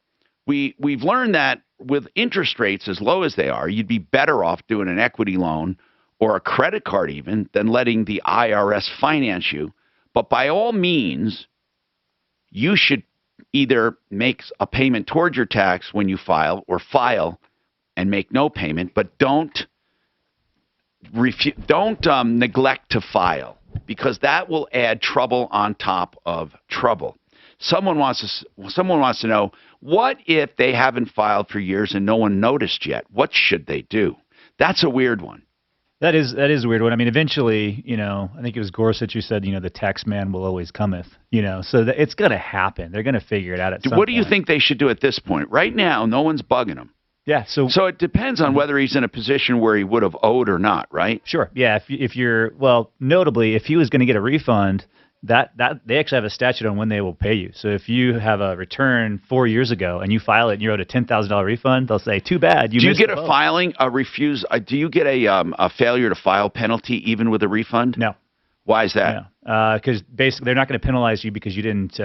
We've learned that with interest rates as low as they are, you'd be better off doing an equity loan or a credit card even than letting the IRS finance you. But by all means, you should either make a payment toward your tax when you file or file and make no payment, but don't neglect to file, because that will add trouble on top of trouble. Someone wants to know, what if they haven't filed for years and no one noticed yet? What should they do? That's a weird one. That is a weird one. I mean, eventually, I think it was Gorsuch who said, the tax man will always cometh, so it's going to happen. They're going to figure it out at some point. What do you think they should do at this point? Right now, no one's bugging him. Yeah. So it depends on whether he's in a position where he would have owed or not, right? Sure. Yeah. If you're, notably, if he was going to get a refund, that they actually have a statute on when they will pay you. So if you have a return 4 years ago and you file it and you're owed a $10,000 refund, they'll say, too bad. Do you get a filing, a refuse? Do you get a failure to file penalty even with a refund? No. Why is that? Because basically they're not going to penalize you because you didn't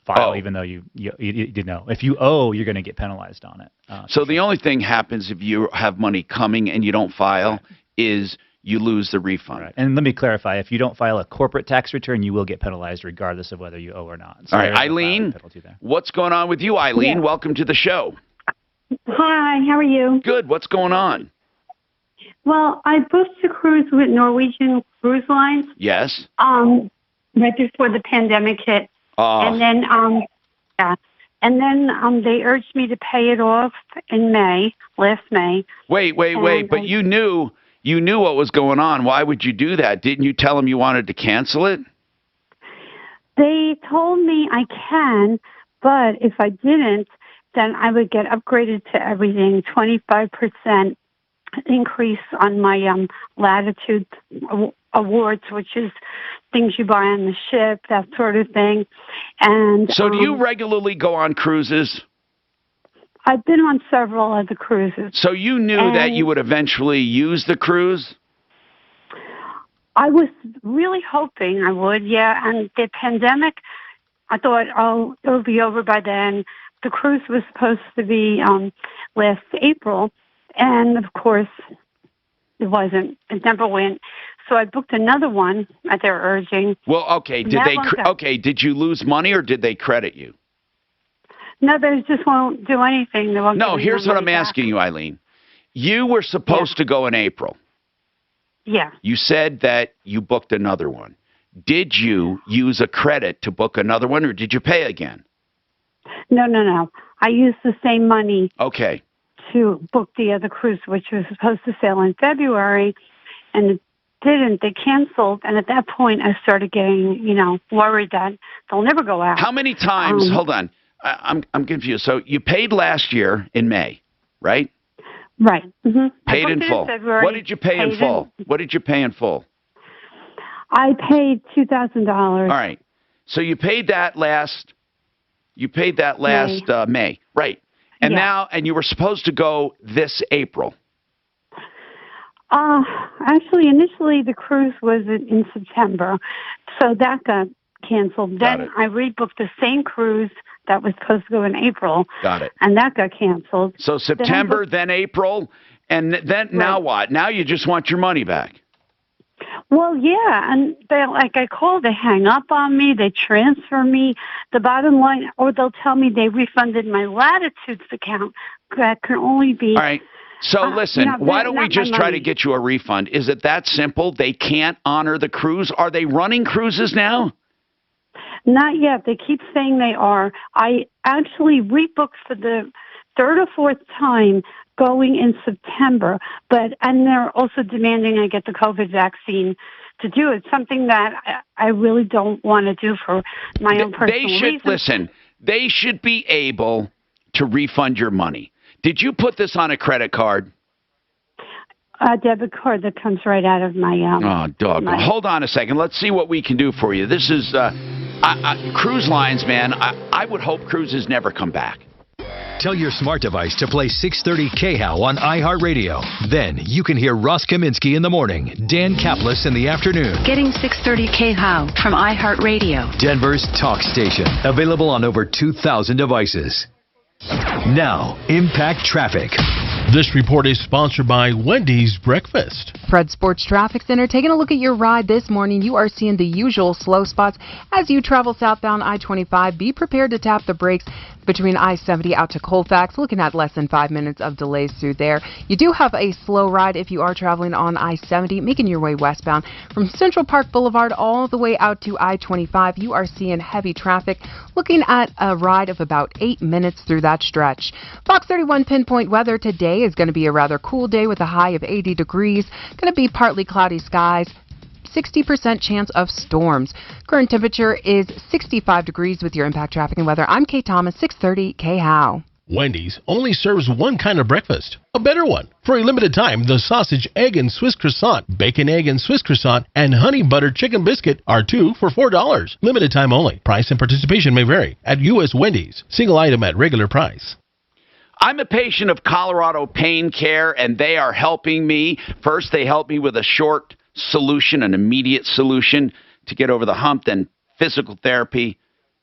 file, even though you didn't know. If you owe, you're going to get penalized on it. So the only thing happens if you have money coming and you don't file is you lose the refund. Right. And let me clarify, if you don't file a corporate tax return, you will get penalized regardless of whether you owe or not. So all right, Eileen, what's going on with you, Eileen? Yeah. Welcome to the show. Hi, how are you? Good. What's going on? Well, I booked a cruise with Norwegian Cruise Lines. Yes. Right before the pandemic hit. And then, they urged me to pay it off in last May. Wait, but you knew what was going on. Why would you do that? Didn't you tell them you wanted to cancel it? They told me I can, but if I didn't, then I would get upgraded to everything, 25% increase on my Latitude awards, which is things you buy on the ship, that sort of thing. And so do you regularly go on cruises? I've been on several of the cruises. So you knew that you would eventually use the cruise? I was really hoping I would, yeah. And the pandemic, I thought, it'll be over by then. The cruise was supposed to be last April, and of course, it wasn't. It never went. So I booked another one at their urging. Well, okay. Did you lose money or did they credit you? No, they just won't do anything. No, here's what I'm asking you, Eileen. You were supposed to go in April. Yeah. You said that you booked another one. Did you use a credit to book another one, or did you pay again? No. I used the same money. Okay. To book the other cruise, which was supposed to sail in February, and it didn't. They canceled, and at that point, I started getting, worried that they'll never go out. How many times? Hold on. I'm confused. So you paid last year in May, right? Right. Mm-hmm. Paid in full. What did you pay in full? What did you pay in full? I paid $2,000. All right. So you paid that last. May, right? And and you were supposed to go this April. Actually, initially the cruise was in September, so that got canceled. Then I rebooked the same cruise that was supposed to go in April. Got it. And that got canceled. So September, then April, and then now what? Now you just want your money back. Well, yeah, and I call, they hang up on me, they transfer me. The bottom line, or they'll tell me they refunded my Latitudes account. That can only be. All right. So listen, why don't we just try to get you a refund? Is it that simple? They can't honor the cruise? Are they running cruises now? Not yet. They keep saying they are. I actually rebooked for the third or fourth time going in September, and they're also demanding I get the COVID vaccine to do it, something that I really don't want to do for my own personal reasons. Listen, they should be able to refund your money. Did you put this on a credit card? A debit card that comes right out of my... Hold on a second. Let's see what we can do for you. This is cruise lines, man. I would hope cruises never come back. Tell your smart device to play 630 KHOW on iHeartRadio. Then you can hear Ross Kaminsky in the morning, Dan Kaplis in the afternoon. Getting 630 KHOW from iHeartRadio. Denver's talk station. Available on over 2,000 devices. Now, Impact Traffic. This report is sponsored by Wendy's Breakfast. Fred Sports Traffic Center, taking a look at your ride this morning. You are seeing the usual slow spots as you travel southbound I-25. Be prepared to tap the brakes between I-70 out to Colfax. Looking at less than 5 minutes of delays through there. You do have a slow ride if you are traveling on I-70, making your way westbound. From Central Park Boulevard all the way out to I-25, you are seeing heavy traffic. Looking at a ride of about 8 minutes through that stretch. Fox 31 pinpoint weather today is going to be a rather cool day with a high of 80 degrees. Going to be partly cloudy skies. 60% chance of storms. Current temperature is 65 degrees with your Impact Traffic and Weather. I'm Kate Thomas, 630 KHOW. Wendy's only serves one kind of breakfast, a better one. For a limited time, the sausage, egg, and Swiss croissant, bacon, egg, and Swiss croissant, and honey butter chicken biscuit are 2 for $4. Limited time only. Price and participation may vary at U.S. Wendy's. Single item at regular price. I'm a patient of Colorado Pain Care, and they are helping me. First, they help me with a short solution, an immediate solution to get over the hump, then physical therapy,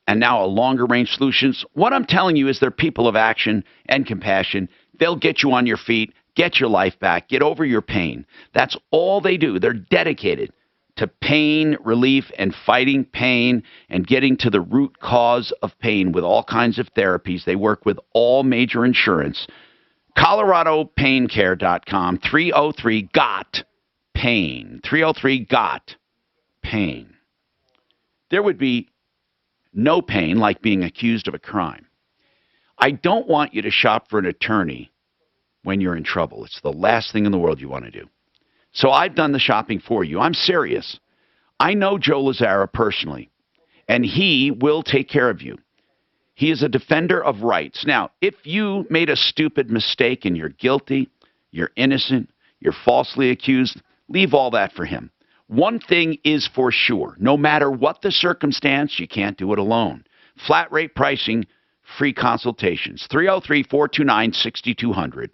and now a longer range solutions. What I'm telling you is they're people of action and compassion. They'll get you on your feet, get your life back, get over your pain. That's all they do. They're dedicated to pain relief and fighting pain and getting to the root cause of pain with all kinds of therapies. They work with all major insurance. ColoradoPainCare.com, 303-GOT-PAIN, 303-GOT-PAIN. There would be no pain like being accused of a crime. I don't want you to shop for an attorney when you're in trouble. It's the last thing in the world you want to do. So I've done the shopping for you. I'm serious. I know Joe Lazzara personally, and he will take care of you. He is a defender of rights. Now, if you made a stupid mistake and you're guilty, you're innocent, you're falsely accused, leave all that for him. One thing is for sure. No matter what the circumstance, you can't do it alone. Flat rate pricing, free consultations. 303-429-6200.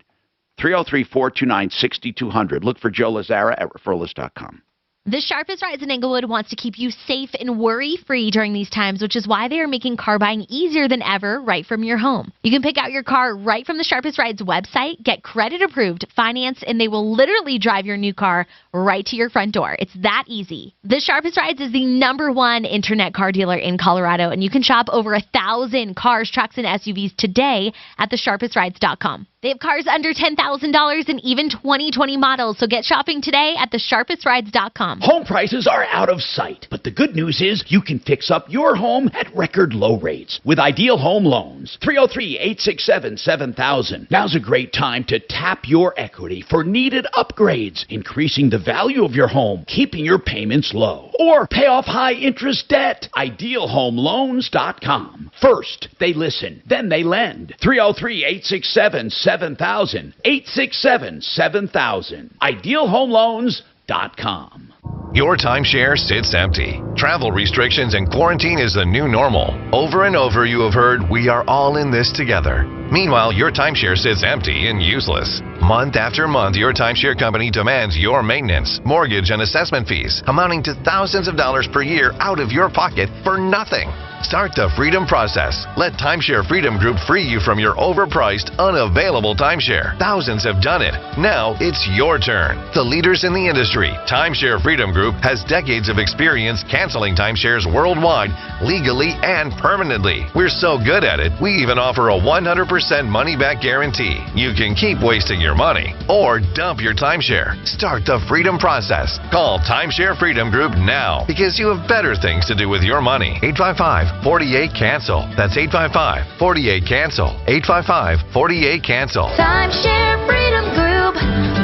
303-429-6200. Look for Joe Lazzara at referrals.com. The Sharpest Rides in Englewood wants to keep you safe and worry-free during these times, which is why they are making car buying easier than ever right from your home. You can pick out your car right from the Sharpest Rides website, get credit approved, finance, and they will literally drive your new car right to your front door. It's that easy. The Sharpest Rides is the #1 internet car dealer in Colorado, and you can shop over 1,000 cars, trucks, and SUVs today at thesharpestrides.com. They have cars under $10,000 and even 2020 models, so get shopping today at thesharpestrides.com. Home prices are out of sight, but the good news is you can fix up your home at record low rates with Ideal Home Loans. 303-867-7000. Now's a great time to tap your equity for needed upgrades, increasing the value of your home, keeping your payments low, or pay off high-interest debt. IdealHomeLoans.com. First, they listen, then they lend. 303-867-7000. 7000. 867-7000. IdealHomeLoans.com. Your timeshare sits empty. Travel restrictions and quarantine is the new normal. Over and over you have heard, we are all in this together. Meanwhile, your timeshare sits empty and useless. Month after month, your timeshare company demands your maintenance, mortgage, and assessment fees, amounting to thousands of dollars per year out of your pocket for nothing. Start the freedom process. Let Timeshare Freedom Group free you from your overpriced, unavailable timeshare. Thousands have done it. Now it's your turn. The leaders in the industry, Timeshare Freedom Group, has decades of experience canceling timeshares worldwide, legally and permanently. We're so good at it, we even offer a 100% money-back guarantee. You can keep wasting your money or dump your timeshare. Start the freedom process. Call Timeshare Freedom Group now because you have better things to do with your money. 855-48-CANCEL. That's 855-48-CANCEL. 855-48-CANCEL. Timeshare Freedom Group,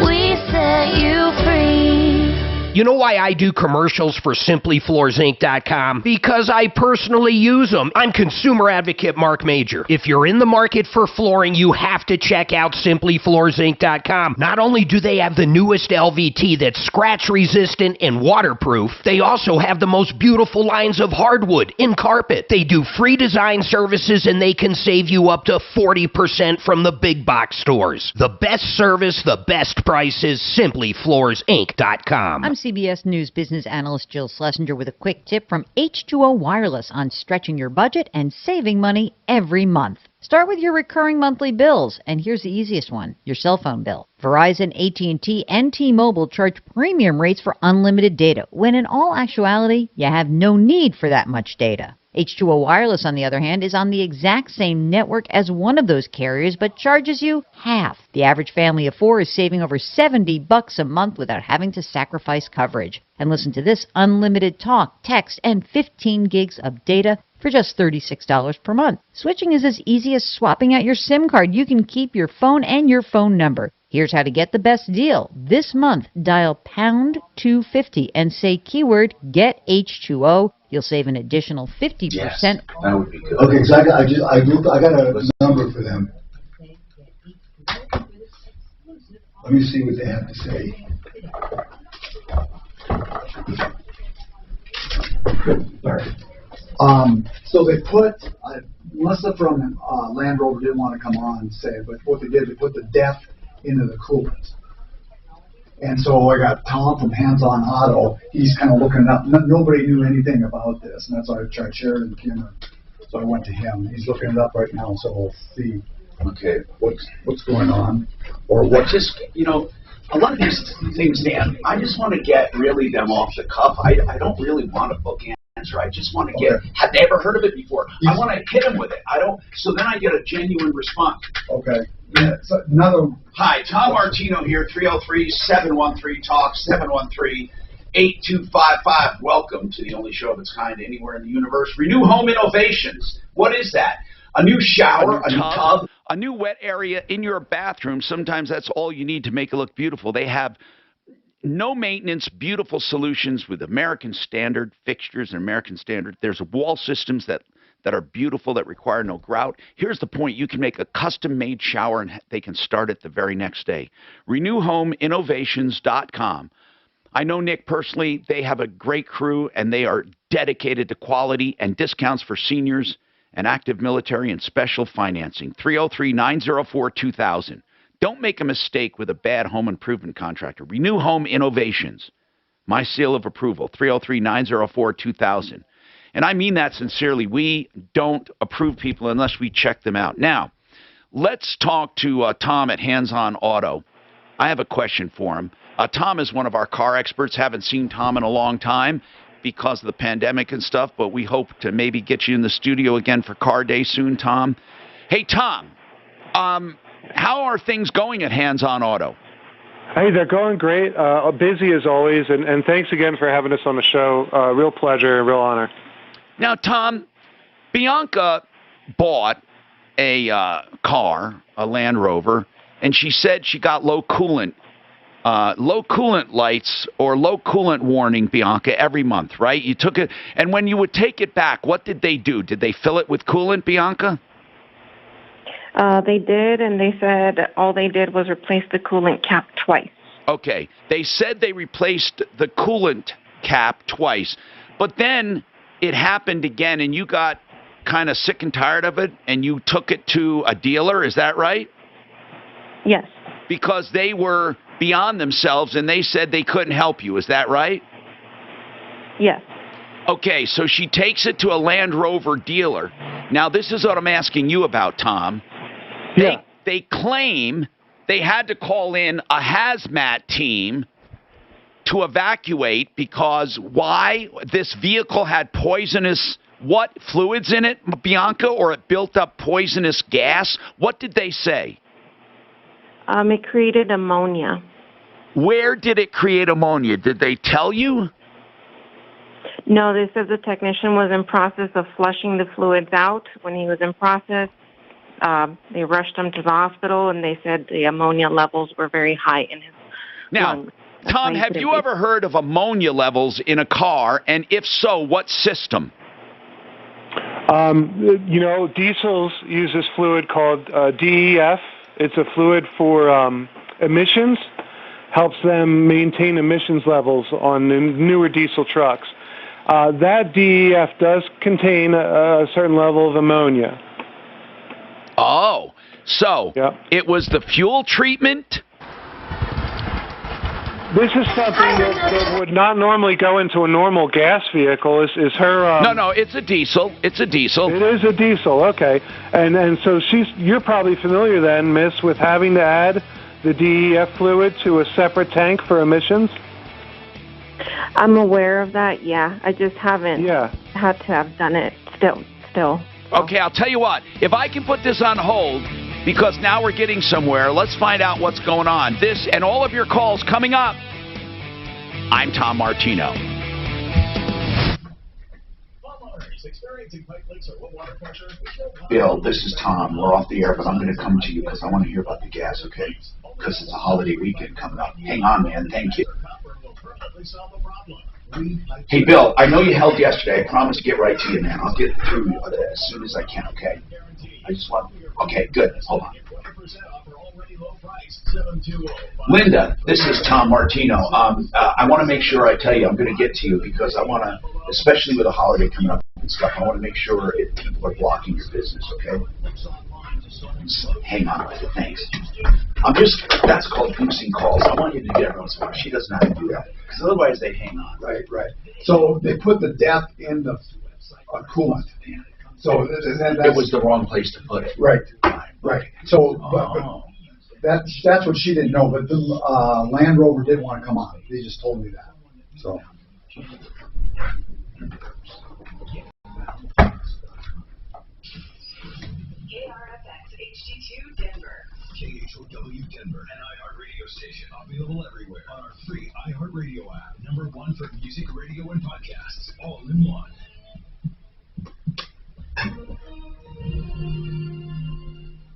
we set you free. You know why I do commercials for SimplyFloorsInc.com? Because I personally use them. I'm consumer advocate Mark Major. If you're in the market for flooring, you have to check out SimplyFloorsInc.com. Not only do they have the newest LVT that's scratch resistant and waterproof, they also have the most beautiful lines of hardwood in carpet. They do free design services and they can save you up to 40% from the big box stores. The best service, the best prices, SimplyFloorsInc.com. I'm CBS News business analyst Jill Schlesinger with a quick tip from H2O Wireless on stretching your budget and saving money every month. Start with your recurring monthly bills, and here's the easiest one, your cell phone bill. Verizon, AT&T, and T-Mobile charge premium rates for unlimited data, when in all actuality, you have no need for that much data. H2O Wireless, on the other hand, is on the exact same network as one of those carriers, but charges you half. The average family of four is saving over $70 a month without having to sacrifice coverage. And listen to this, unlimited talk, text, and 15 gigs of data for just $36 per month. Switching is as easy as swapping out your SIM card. You can keep your phone and your phone number. Here's how to get the best deal. This month, dial pound 250 and say keyword get H2O. You'll save an additional 50%. Yes, that would be good. Okay, so I got a number for them. Let me see what they have to say. All right. So they put, Melissa from Land Rover didn't want to come on and say it, but what they did, they put the depth into the coolant. And so I got Tom from Hands On Auto. He's kind of looking it up. Nobody knew anything about this, and that's why I tried sharing with Kim. So I went to him. He's looking it up right now, so we'll see. Okay, what's going on, or what? Just a lot of these things, Dan. I just want to get really them off the cuff. I don't really want to book answer. I just want to get. Have they ever heard of it before? I want to hit them with it. I don't. So then I get a genuine response. Okay. Yeah. So another. Hi, Tom Martino here. 303-713-TALK 713-8255. Welcome to the only show of its kind anywhere in the universe. Renew Home Innovations. What is that? A new shower, a new tub, a new wet area in your bathroom. Sometimes that's all you need to make it look beautiful. They have no maintenance, beautiful solutions with American standard fixtures and American standard. There's wall systems that are beautiful, that require no grout. Here's the point. You can make a custom-made shower, and they can start it the very next day. RenewHomeInnovations.com. I know Nick personally. They have a great crew, and they are dedicated to quality and discounts for seniors and active military and special financing. 303-904-2000. Don't make a mistake with a bad home improvement contractor. Renew Home Innovations. My seal of approval, 303-904-2000. And I mean that sincerely. We don't approve people unless we check them out. Now, let's talk to Tom at Hands On Auto. I have a question for him. Tom is one of our car experts. Haven't seen Tom in a long time because of the pandemic and stuff, but we hope to maybe get you in the studio again for Car Day soon, Tom. Hey, Tom, how are things going at Hands On Auto? Hey, they're going great. Busy as always, and thanks again for having us on the show. Real pleasure, real honor. Now, Tom, Bianca bought a car, a Land Rover, and she said she got low coolant lights or low coolant warning, Bianca, every month, right? You took it, and when you would take it back, what did they do? Did they fill it with coolant, Bianca? They did, and they said all they did was replace the coolant cap twice. Okay. They said they replaced the coolant cap twice, but then it happened again, and you got kind of sick and tired of it, and you took it to a dealer. Is that right? Yes. Because they were beyond themselves, and they said they couldn't help you. Is that right? Yes. Okay, so she takes it to a Land Rover dealer. Now, this is what I'm asking you about, Tom. Yeah. They claim they had to call in a hazmat team to evacuate because why? This vehicle had poisonous, what, fluids in it, Bianca, or it built up poisonous gas? What did they say? It created ammonia. Where did it create ammonia? Did they tell you? No, they said the technician was in process of flushing the fluids out. When he was in process, they rushed him to the hospital, and they said the ammonia levels were very high in his lungs. Tom, have you ever heard of ammonia levels in a car? And if so, what system? Diesels use this fluid called DEF. It's a fluid for emissions, helps them maintain emissions levels on the newer diesel trucks. That DEF does contain a certain level of ammonia. Oh, so it was the fuel treatment? This is something that would not normally go into a normal gas vehicle. Is her? No, it's a diesel. It's a diesel. It is a diesel. Okay, and so you're probably familiar then, Miss, with having to add the DEF fluid to a separate tank for emissions. I'm aware of that. Yeah, I just haven't had to have done it. Still. Okay, I'll tell you what. If I can put this on hold, because now we're getting somewhere, let's find out what's going on. This and all of your calls coming up. I'm Tom Martino. Bill, this is Tom. We're off the air, but I'm going to come to you because I want to hear about the gas, okay? Because it's a holiday weekend coming up. Hang on, man. Thank you. Hey, Bill, I know you held yesterday. I promise to get right to you, man. I'll get through as soon as I can, okay? I just want... Okay, good. Hold on. Linda, this is Tom Martino. I want to make sure I tell you I'm going to get to you because I want to, especially with a holiday coming up and stuff, I want to make sure if people are blocking your business, okay? So, hang on with it. Thanks. That's called goosing calls. I want you to get everyone's phone. She doesn't have to do that because otherwise they hang on. Right. So they put the DEF in the coolant. So it was the wrong place to put it. Right. So but that's what she didn't know. But the Land Rover did want to come on. They just told me that. So. HD2 Denver. KHOW Denver, an iHeart radio station, available everywhere on our free iHeartRadio app. #1 for music, radio, and podcasts, all in one.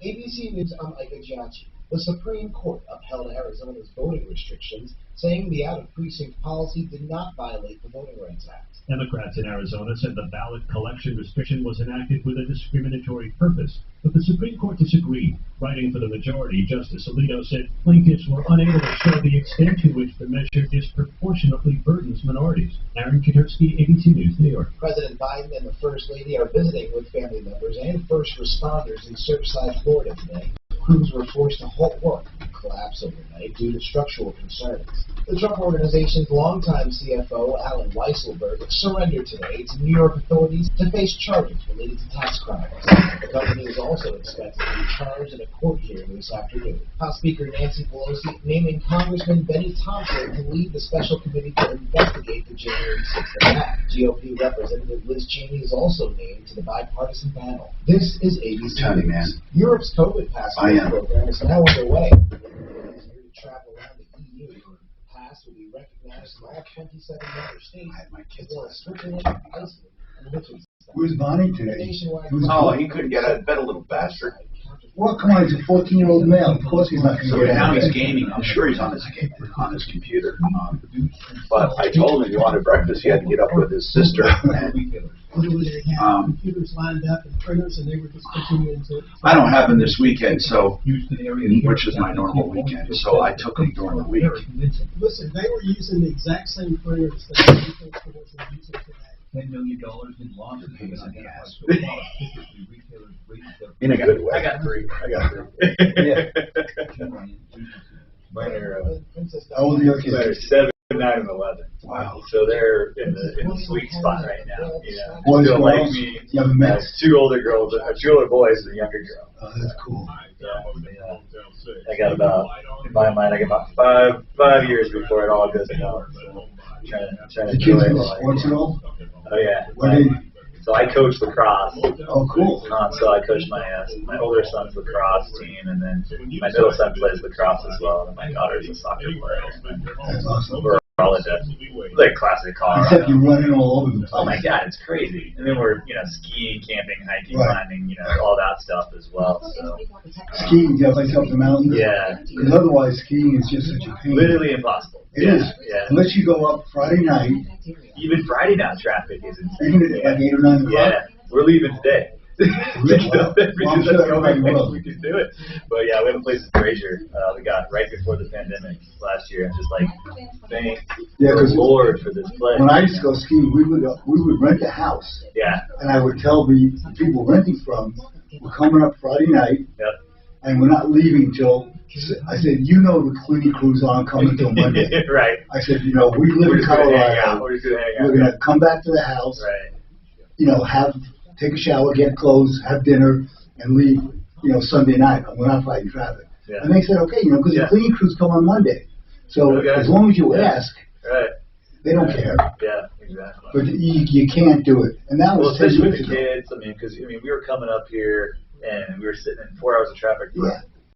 ABC News, I'm Ike Giacchi. The Supreme Court upheld Arizona's voting restrictions, saying the out-of-precinct policy did not violate the Voting Rights Act. Democrats in Arizona said the ballot collection restriction was enacted with a discriminatory purpose, but the Supreme Court disagreed. Writing for the majority, Justice Alito said plaintiffs were unable to show the extent to which the measure disproportionately burdens minorities. Aaron Katersky, ABC News, New York. President Biden and the First Lady are visiting with family members and first responders in Surfside, Florida today. Crews were forced to halt work and collapse overnight due to structural concerns. The Trump Organization's longtime CFO, Alan Weisselberg, surrendered today to New York authorities to face charges related to tax crimes. The company is also expected to be charged in a court hearing this afternoon. House Speaker Nancy Pelosi naming Congressman Benny Thompson to lead the special committee to investigate the January 6th attack. GOP Representative Liz Cheney is also named to the bipartisan panel. This is ABC News. Europe's COVID passport program is now underway. It is here to travel around the EU. The pass will be recognized in all 27 member states, as well as Switzerland, Iceland, and Liechtenstein. Where's Bonnie today? Oh, he couldn't get out of bed a little faster. Well, come on, he's a 14-year-old male. Of course he's not going to So get now out of he's it. gaming. I'm sure he's on his computer. But I told him if he wanted breakfast, he had to get up with his sister. Computers lined up and printers, and they were just continuing to. I don't have him this weekend, so which is my normal weekend. So I took him during the week. Listen, they were using the exact same printers that the retail stores are using today. $10 million in losses. In a good way. I got three. Mine are, How old are your kids? 7, 9, and 11. Wow. So they're in the sweet spot right now. You know, Boys, still like girls? me. You have a mix? 2 older girls, 2 older boys, and a younger girl. Oh, that's cool. I got about, in my mind, I got about 5 years before it all goes down. So trying to The enjoy kids it. play sports at all? Oh yeah. What do you? So I coach lacrosse. Oh, cool. So I coach my older son's lacrosse team, and then my middle son plays lacrosse as well, and my daughter's a soccer player. That's awesome. We're all into like classic Colorado. Except you're running all over the place. Oh my God, it's crazy. And then we're skiing, camping, hiking, Right. climbing, all that stuff as well. So Skiing, do you have to up the mountains? yeah, Because otherwise, skiing is just such a pain. literally impossible. It is. Yeah. Unless you go up Friday night, Even Friday night traffic is insane. even at like 8 or 9 o'clock. Yeah, we're leaving today. Well, I'm sure everybody will. We can do it. But yeah, we have a place in Fraser. We got right before the pandemic last year, and just like, thank Yeah, the 'cause Lord for this place. When I used to go skiing, we would rent a house, Yeah. and I would tell the people renting from, we're coming up Friday night, Yep. and we're not leaving till, I said, the cleaning crews aren't coming till Monday. Right. I said, we live We're in just gonna hang out. Colorado. We're just gonna hang out. We're going to come back to the house, Right. Take a shower, get clothes, have dinner, and leave, Sunday night. We're not fighting traffic. Yeah. And they said, okay, because Yeah. the cleaning crews come on Monday. So Okay. as long as you ask, Right. they don't care. Yeah, exactly. But you can't do it. And that Well, was 10 especially with years the ago. kids. Because we were coming up here and we were sitting in 4 hours of traffic for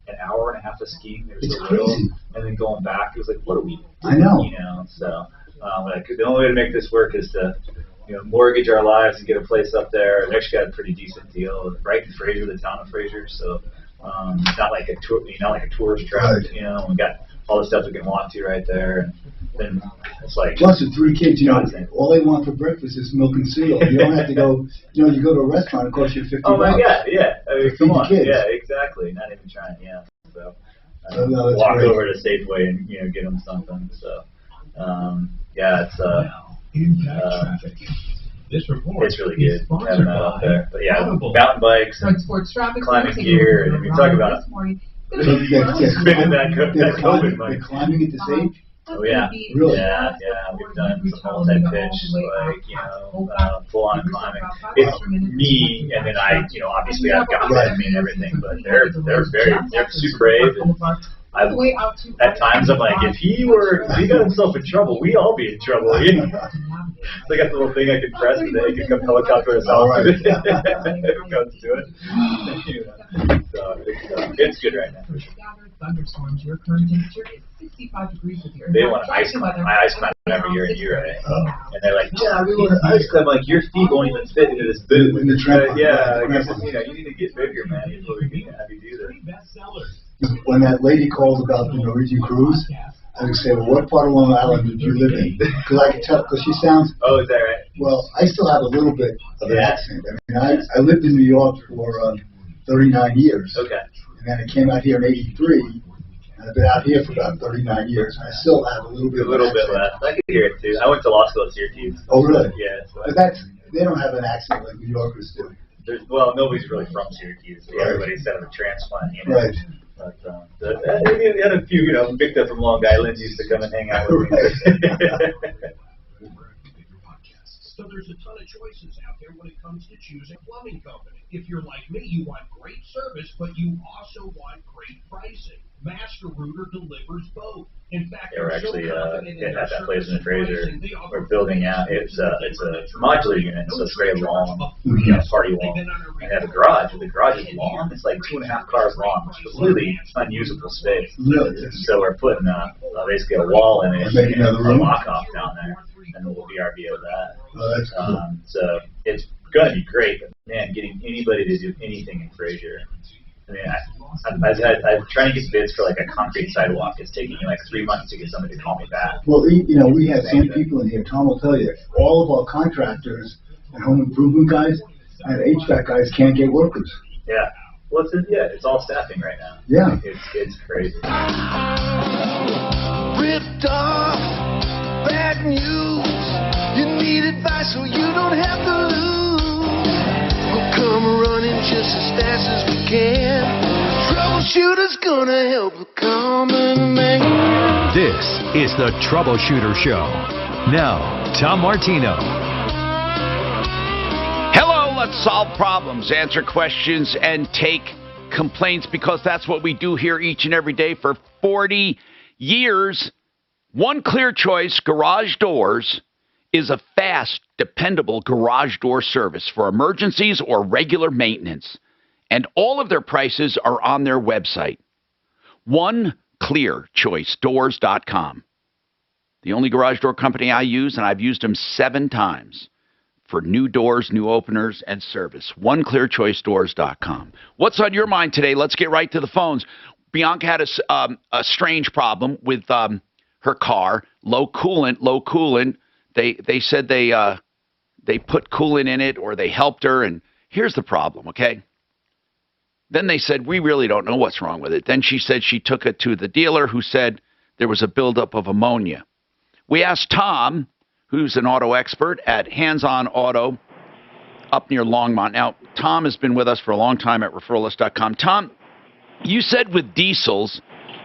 an hour and a half of skiing. They were It's so little. crazy. And then going back, it was like, what are we doing? I know. So the only way to make this work is to mortgage our lives and get a place up there. And we actually got a pretty decent deal right in Fraser, the town of Fraser. So not like a tourist trap. Right. We got all the stuff we can walk to right there. And then it's like Plus the 3 kids, all they want for breakfast is milk and cereal. You don't have to go, you go to a restaurant, it costs you $50. oh my God, yeah. I mean, To come feed the on, kids. yeah, exactly. Not even trying, yeah. So No, that's walk great. over to Safeway and get them something. So yeah, it's it's really good having that out there. But yeah, mountain bikes, and climbing gear, and we talk about spinning that COVID money. They're climbing at this age? Oh yeah, Really? yeah. We've done some multi-pitch, full on climbing. It's me, and then I, obviously I've got me and everything, but they're super brave. And at times I'm like, if he got himself in trouble, we'd all be in trouble. So I got the little thing I can press, and then he can come helicopter us out. Goes to it. So it's good right now. Thunderstorms. Your current temperature is 65 degrees with your They want an ice climb. I ice climb every year in Europe, and they're like, yeah, we want an ice climb. Like, your feet won't even fit into this boot. In the trampoline. Yeah, I guess you need to get bigger, man, before we can have you do this. When that lady called about the Norwegian cruise, I would say, well, what part of Long Island did you live in? Because I could tell, because she sounds... Oh, is that right? Well, I still have a little bit of an accent. I lived in New York for 39 years. Okay. And then I came out here in 83, and I've been out here for about 39 years, and I still have a little bit of an accent. left. I could hear it, too. I went to law school at Syracuse. Oh, really? Yeah. So But they don't have an accent like New Yorkers do. Nobody's really from Syracuse. Right. Everybody's out of a transplant, Right. But we had a few, picked up from Long Island, used to come and hang out with me. So there's a ton of choices out there when it comes to choosing a plumbing company. If you're like me, you want great service, but you also want great pricing. Master Router delivers both. In fact, We're actually at that place in Fraser. We're building out. It's a modular unit, so it's very long, party wall. And they have a garage. The garage is long. It's like 2.5 cars long. It's completely unusable space. Really? So we're putting basically a wall in it, Make another a room? lock-off down there, and then we'll VRBO that. Oh, that's cool. So it's going to be great, but man, getting anybody to do anything in Fraser I mean, I'm trying to get bids for like a concrete sidewalk. It's taking me like 3 months to get somebody to call me back. Well, we have some people in here, Tom will tell you, all of our contractors and home improvement guys and HVAC guys can't get workers. Yeah. Well, it's all staffing right now. Yeah. It's crazy. Ripped off, bad news. You need advice so you don't have to lose. We'll come running just as fast as we can. Troubleshooter's gonna help the common man. This is the Troubleshooter Show. Now, Tom Martino. Hello, let's solve problems, answer questions, and take complaints, because that's what we do here each and every day for 40 years. One clear choice, Garage Doors, is a fast, dependable garage door service for emergencies or regular maintenance. And all of their prices are on their website. OneClearChoiceDoors.com. The only garage door company I use, and I've used them 7 times for new doors, new openers, and service. OneClearChoiceDoors.com. What's on your mind today? Let's get right to the phones. Bianca had a strange problem with her car. Low coolant. They said they put coolant in it, or they helped her, and here's the problem, okay? Then they said, we really don't know what's wrong with it. Then she said she took it to the dealer, who said there was a buildup of ammonia. We asked Tom, who's an auto expert at Hands On Auto up near Longmont. Now, Tom has been with us for a long time at referrals.com. Tom, you said with diesels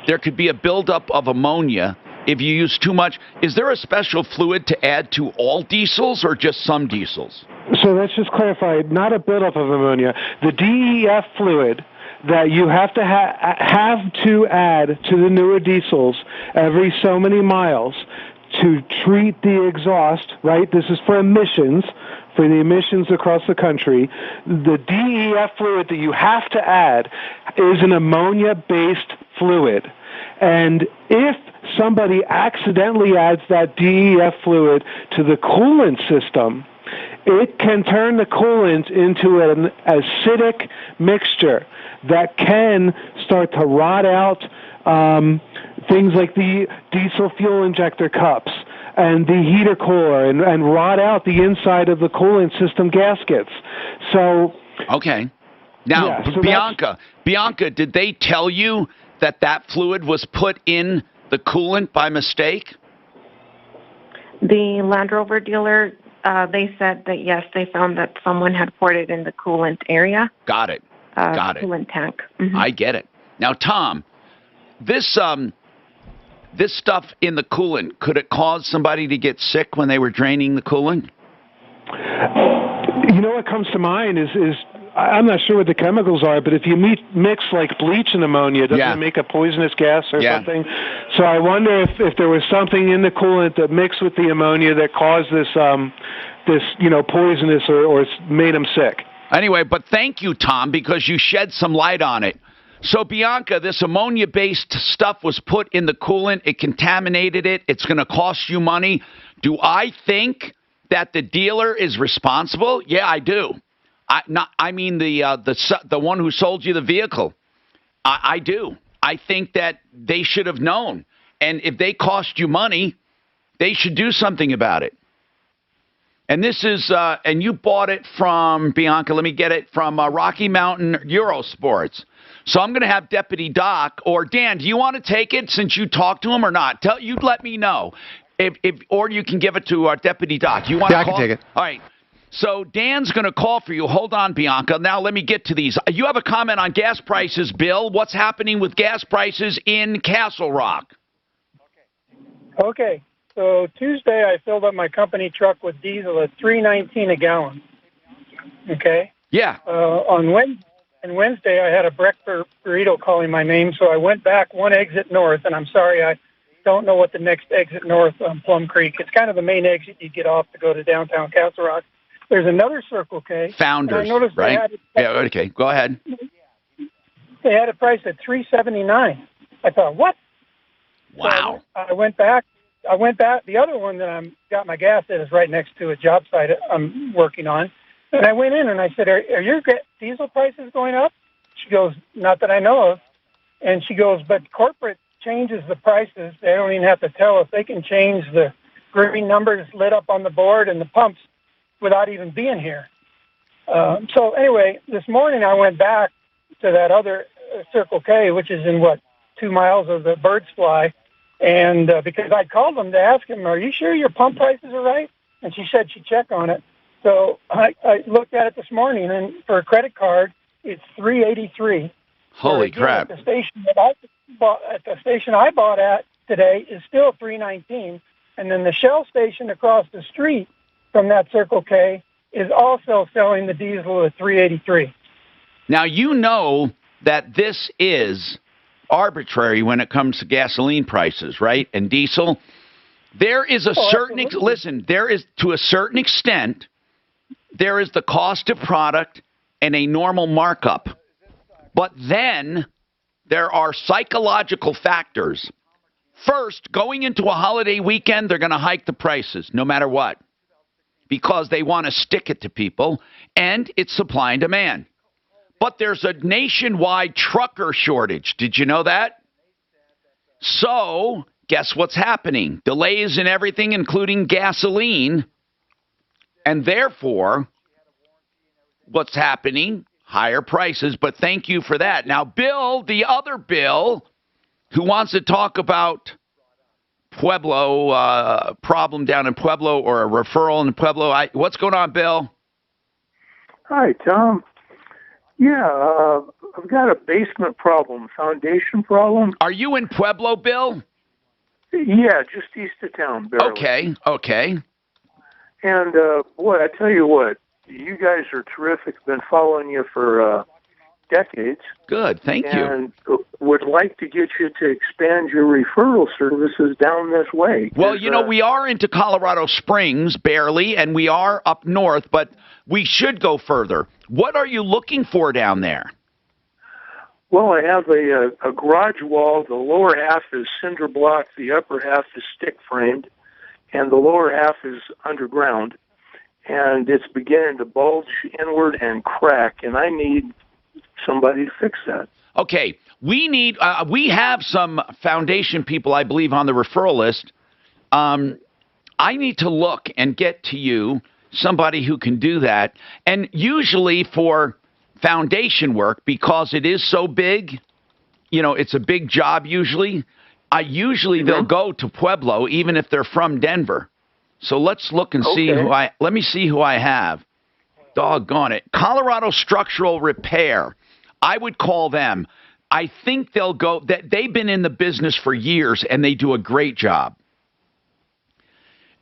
there could be a buildup of ammonia if you use too much. Is there a special fluid to add to all diesels or just some diesels? So let's just clarify, not a buildup of ammonia. The DEF fluid that you have to have to add to the newer diesels every so many miles to treat the exhaust, right? This is for emissions, for the emissions across the country. The DEF fluid that you have to add is an ammonia-based fluid. And if somebody accidentally adds that DEF fluid to the coolant system, it can turn the coolant into an acidic mixture that can start to rot out things like the diesel fuel injector cups and the heater cooler, and rot out the inside of the coolant system gaskets. So, okay. Now, yeah, so Bianca, did they tell you that fluid was put in the coolant by mistake? The Land Rover dealer, they said that, yes, they found that someone had poured it in the coolant area. Got it. Coolant tank. Mm-hmm. I get it. Now, Tom, this stuff in the coolant, could it cause somebody to get sick when they were draining the coolant? You know what comes to mind is I'm not sure what the chemicals are, but if you mix like bleach and ammonia, doesn't it make a poisonous gas or something? So I wonder if there was something in the coolant that mixed with the ammonia that caused this poisonous or made them sick. Anyway, but thank you, Tom, because you shed some light on it. So, Bianca, this ammonia-based stuff was put in the coolant. It contaminated it. It's going to cost you money. Do I think that the dealer is responsible? Yeah, I do. I mean the one who sold you the vehicle. I do. I think that they should have known. And if they cost you money, they should do something about it. And this is, and you bought it from, Bianca, let me get it, from Rocky Mountain Eurosports. So I'm going to have Deputy Doc, or Dan, do you want to take it since you talked to him or not? You let me know. Or you can give it to Deputy Doc. You want to call? I can take it. All right. So Dan's going to call for you. Hold on, Bianca. Now let me get to these. You have a comment on gas prices, Bill. What's happening with gas prices in Castle Rock? Okay. So Tuesday I filled up my company truck with diesel at $3.19 a gallon. Okay? Yeah. On Wednesday I had a breakfast burrito calling my name, so I went back one exit north, and I'm sorry, I don't know what the next exit north on Plum Creek. It's kind of the main exit you get off to go to downtown Castle Rock. There's another Circle K. Founders, right? Okay, go ahead. They had it priced at $3.79. I thought, what? Wow. So I went back. The other one that I got my gas at is right next to a job site I'm working on. And I went in and I said, are your diesel prices going up? She goes, not that I know of. And she goes, but corporate changes the prices. They don't even have to tell us. They can change the green numbers lit up on the board and the pumps without even being here. So anyway, this morning I went back to that other Circle K, which is in 2 miles of the Bird's Fly, and because I called them to ask him, are you sure your pump prices are right? And she said she'd check on it. So I looked at it this morning, and for a credit card, it's $3.83. Holy crap! At the station I bought at today is still $3.19, and then the Shell station across the street from that Circle K is also selling the diesel at $3.83. Now you know that this is arbitrary when it comes to gasoline prices, right? And diesel. There is a there is, to a certain extent, there is the cost of product and a normal markup. But then there are psychological factors. First, going into a holiday weekend, they're going to hike the prices no matter what, because they want to stick it to people, and it's supply and demand. But there's a nationwide trucker shortage. Did you know that? So guess what's happening? Delays in everything, including gasoline. And therefore, what's happening? Higher prices. But thank you for that. Now, Bill, the other Bill, who wants to talk about Pueblo, problem down in Pueblo, or a referral in Pueblo. What's going on, Bill? Hi, Tom. Yeah, I've got a basement problem, foundation problem. Are you in Pueblo, Bill? Yeah, just east of town, barely. Okay. And, boy, I tell you what, you guys are terrific. Been following you for decades. Good, thank you. And would like to get you to expand your referral services down this way. Well, we are into Colorado Springs, barely, and we are up north, but we should go further. What are you looking for down there? Well, I have a garage wall. The lower half is cinder block. The upper half is stick framed. And the lower half is underground. And it's beginning to bulge inward and crack. And I need somebody to fix that. Okay. We have some foundation people, I believe, on the referral list. I need to look and get to you somebody who can do that. And usually for foundation work, because it is so big, it's a big job usually. They'll go to Pueblo, even if they're from Denver. So let's look and see let me see who I have. Doggone it. Colorado Structural Repair. I would call them. I think they'll go, they've been in the business for years and they do a great job.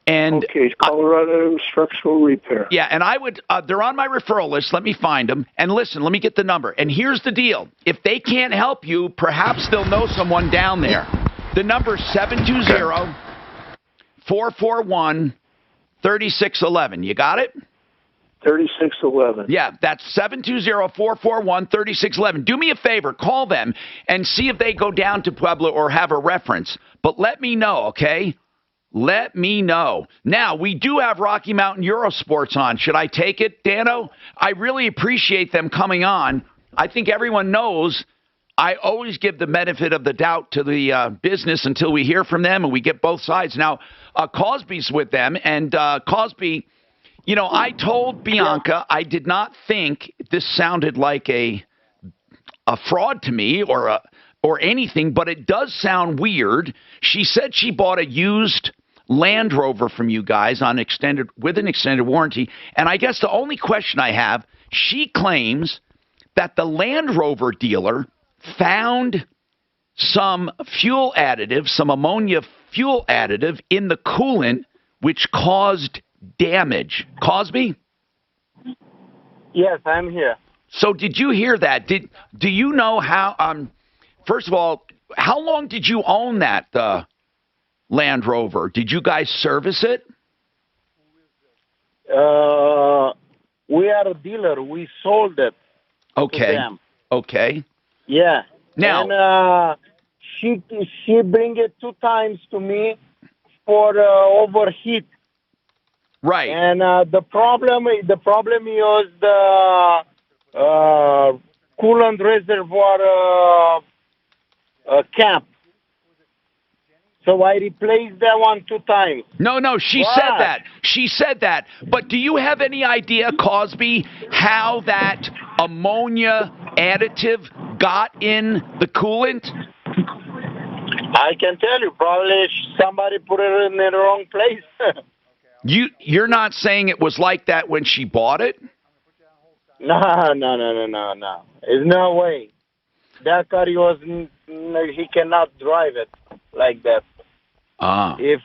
And Colorado Structural Repair. Yeah, and I would, they're on my referral list. Let me find them. And listen, let me get the number. And here's the deal. If they can't help you, perhaps they'll know someone down there. The number is 720-441-3611. You got it? 3611. Yeah, that's 720-441-3611. Do me a favor, call them and see if they go down to Pueblo or have a reference. But let me know, okay? Let me know. Now, we do have Rocky Mountain Eurosports on. Should I take it, Dano? I really appreciate them coming on. I think everyone knows I always give the benefit of the doubt to the business until we hear from them and we get both sides. Now, Cosby's with them, and Cosby, I told Bianca I did not think this sounded like a fraud to me or anything, but it does sound weird. She said she bought a used Land Rover from you guys with an extended warranty. And I guess the only question I have, she claims that the Land Rover dealer found some fuel additive, some ammonia fuel additive in the coolant, which caused damage. Cosby? Yes, I'm here. So did you hear that? Do you know how, first of all, how long did you own that Land Rover? Did you guys service it? We are a dealer. We sold it to them. Okay. Yeah. Now, and she bring it 2 times to me for overheat. Right. And the problem is the coolant reservoir cap. So I replaced that one 2 times. No, she said that. She said that. But do you have any idea, Cosby, how that ammonia additive got in the coolant? I can tell you, probably somebody put it in the wrong place. You're not saying it was like that when she bought it? No. There's no way. That car, he cannot drive it like that. If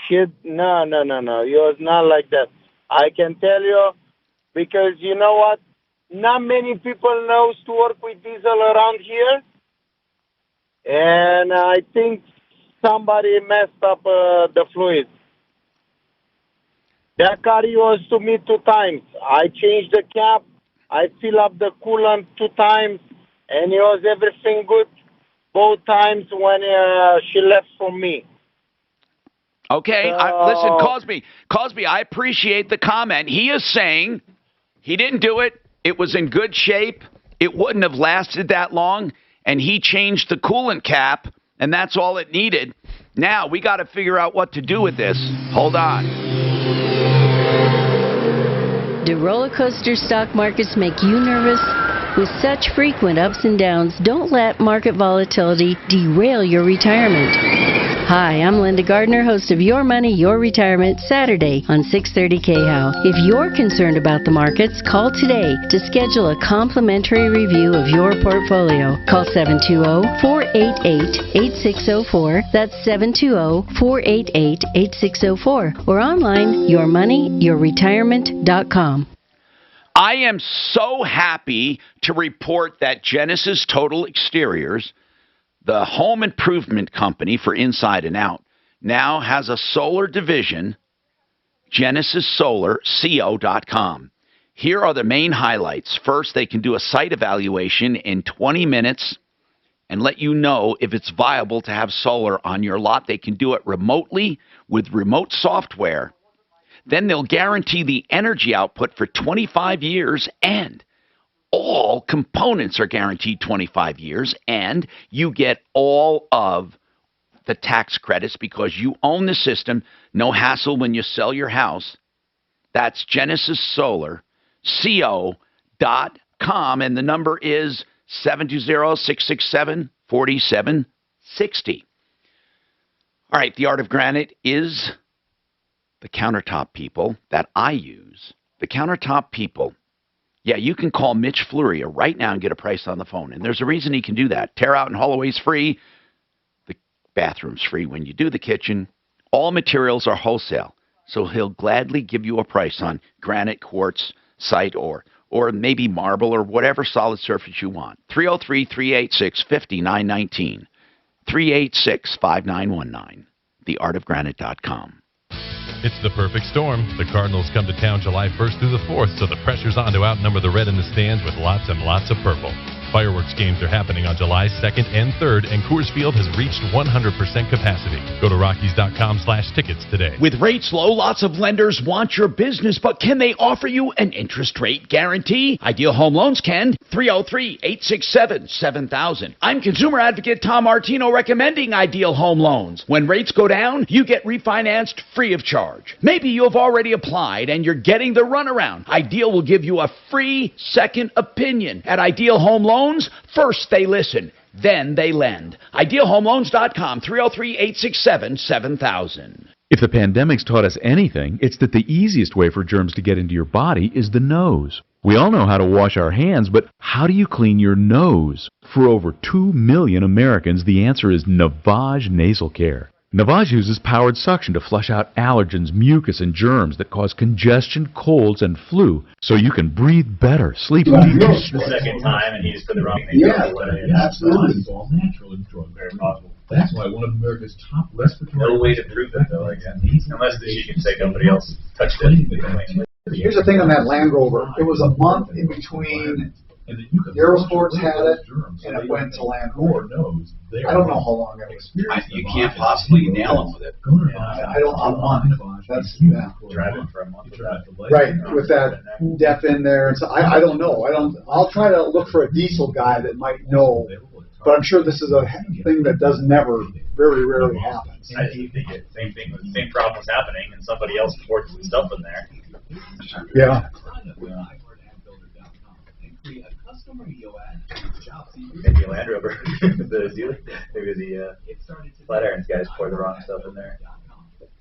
she, no. It was not like that. I can tell you, because you know what? Not many people knows to work with diesel around here. And I think somebody messed up the fluid. That car was to me 2 times. I changed the cap. I fill up the coolant 2 times. And it was everything good both times when she left from me. Okay, listen, Cosby, I appreciate the comment. He is saying he didn't do it. It was in good shape. It wouldn't have lasted that long. And he changed the coolant cap, and that's all it needed. Now, we got to figure out what to do with this. Hold on. Do roller coaster stock markets make you nervous? With such frequent ups and downs, don't let market volatility derail your retirement. Hi, I'm Linda Gardner, host of Your Money, Your Retirement, Saturday on 630 KHOW. If you're concerned about the markets, call today to schedule a complimentary review of your portfolio. Call 720-488-8604. That's 720-488-8604. Or online, yourmoneyyourretirement.com. I am so happy to report that Genesis Total Exteriors, the home improvement company for inside and out, now has a solar division, GenesisSolarCO.com. Here are the main highlights. First, they can do a site evaluation in 20 minutes and let you know if it's viable to have solar on your lot. They can do it remotely with remote software. Then they'll guarantee the energy output for 25 years, and all components are guaranteed 25 years, and you get all of the tax credits because you own the system. No hassle when you sell your house. That's GenesisSolarCO.com, and the number is 720-667-4760. All right, the Art of Granite is the countertop people that I use. The countertop people. Yeah, you can call Mitch Fluria right now and get a price on the phone. And there's a reason he can do that. Tear out and haul away is free. The bathroom's free when you do the kitchen. All materials are wholesale. So he'll gladly give you a price on granite, quartz, site, or maybe marble or whatever solid surface you want. 303-386-5919. 386-5919. TheArtOfGranite.com. It's the perfect storm. The Cardinals come to town July 1st through the 4th, so the pressure's on to outnumber the red in the stands with lots and lots of purple. Fireworks games are happening on July 2nd and 3rd, and Coors Field has reached 100% capacity. Go to Rockies.com/tickets today. With rates low, lots of lenders want your business, but can they offer you an interest rate guarantee? Ideal Home Loans can. 303-867-7000. I'm consumer advocate Tom Martino recommending Ideal Home Loans. When rates go down, you get refinanced free of charge. Maybe you have already applied and you're getting the runaround. Ideal will give you a free second opinion. At Ideal Home Loans, first they listen, then they lend. IdealHomeLoans.com, 303-867-7000. If the pandemic's taught us anything, it's that the easiest way for germs to get into your body is the nose. We all know how to wash our hands, but how do you clean your nose? For over 2 million Americans, the answer is Navage Nasal Care. Navage uses powered suction to flush out allergens, mucus, and germs that cause congestion, colds, and flu, so you can breathe better, sleep better. The second time, and he just put the wrong thing. Yeah, absolutely. It's all natural and strong. Very possible. That's why one of America's top respiratory... No way to prove that, though, I guess. Unless she can say nobody else touched it. Here's the thing on that Land Rover. It was a month in between Aerosports had it, and it went to Land Rover. I don't know how long it was. You can't possibly nail them with it. I don't, a month. That's, yeah. Driving for a month with that. Right, with that depth in there, and so I don't know. I'll try to look for a diesel guy that might know, but I'm sure this is a thing that very rarely happens. I think it, same thing, the same problem was happening, and somebody else poured some stuff in there. Yeah. Maybe a Land Rover, the dealer, maybe the flat irons guys poured the wrong stuff in there.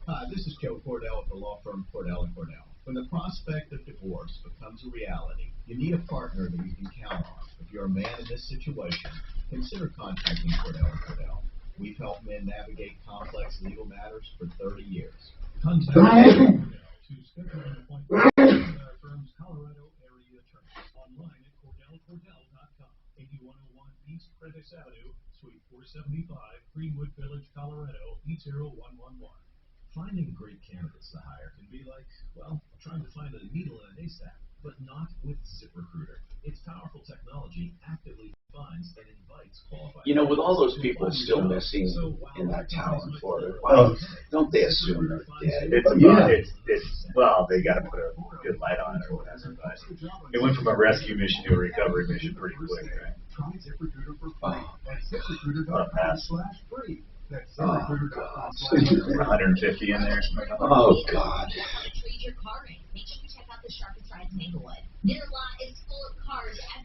Hi, this is Joe Cordell at the law firm Cordell & Cordell. When the prospect of divorce becomes a reality, you need a partner that you can count on. If you're a man in this situation, consider contacting Cordell & Cordell. We've helped men navigate complex legal matters for 30 years. Contact Cordell to schedule an appointment with our firm's Colorado area attorney online at CordellCordell.com. 8101 East Prentice Avenue, Suite 475, Greenwood Village, Colorado, 80111. Finding great candidates to hire can be like, well, trying to find a needle in a haystack, but not with ZipRecruiter. Its powerful technology actively finds and invites qualified. You know, with all those people still missing in that town in Florida, well, don't they assume they're dead? Well, they got to put a good light on it or whatever. But it went from a rescue mission to a recovery mission pretty quick, right? Try ZipRecruiter for free at ZipRecruiter.com/free. That's ZipRecruiter.com/free. 150 in there. Oh, God.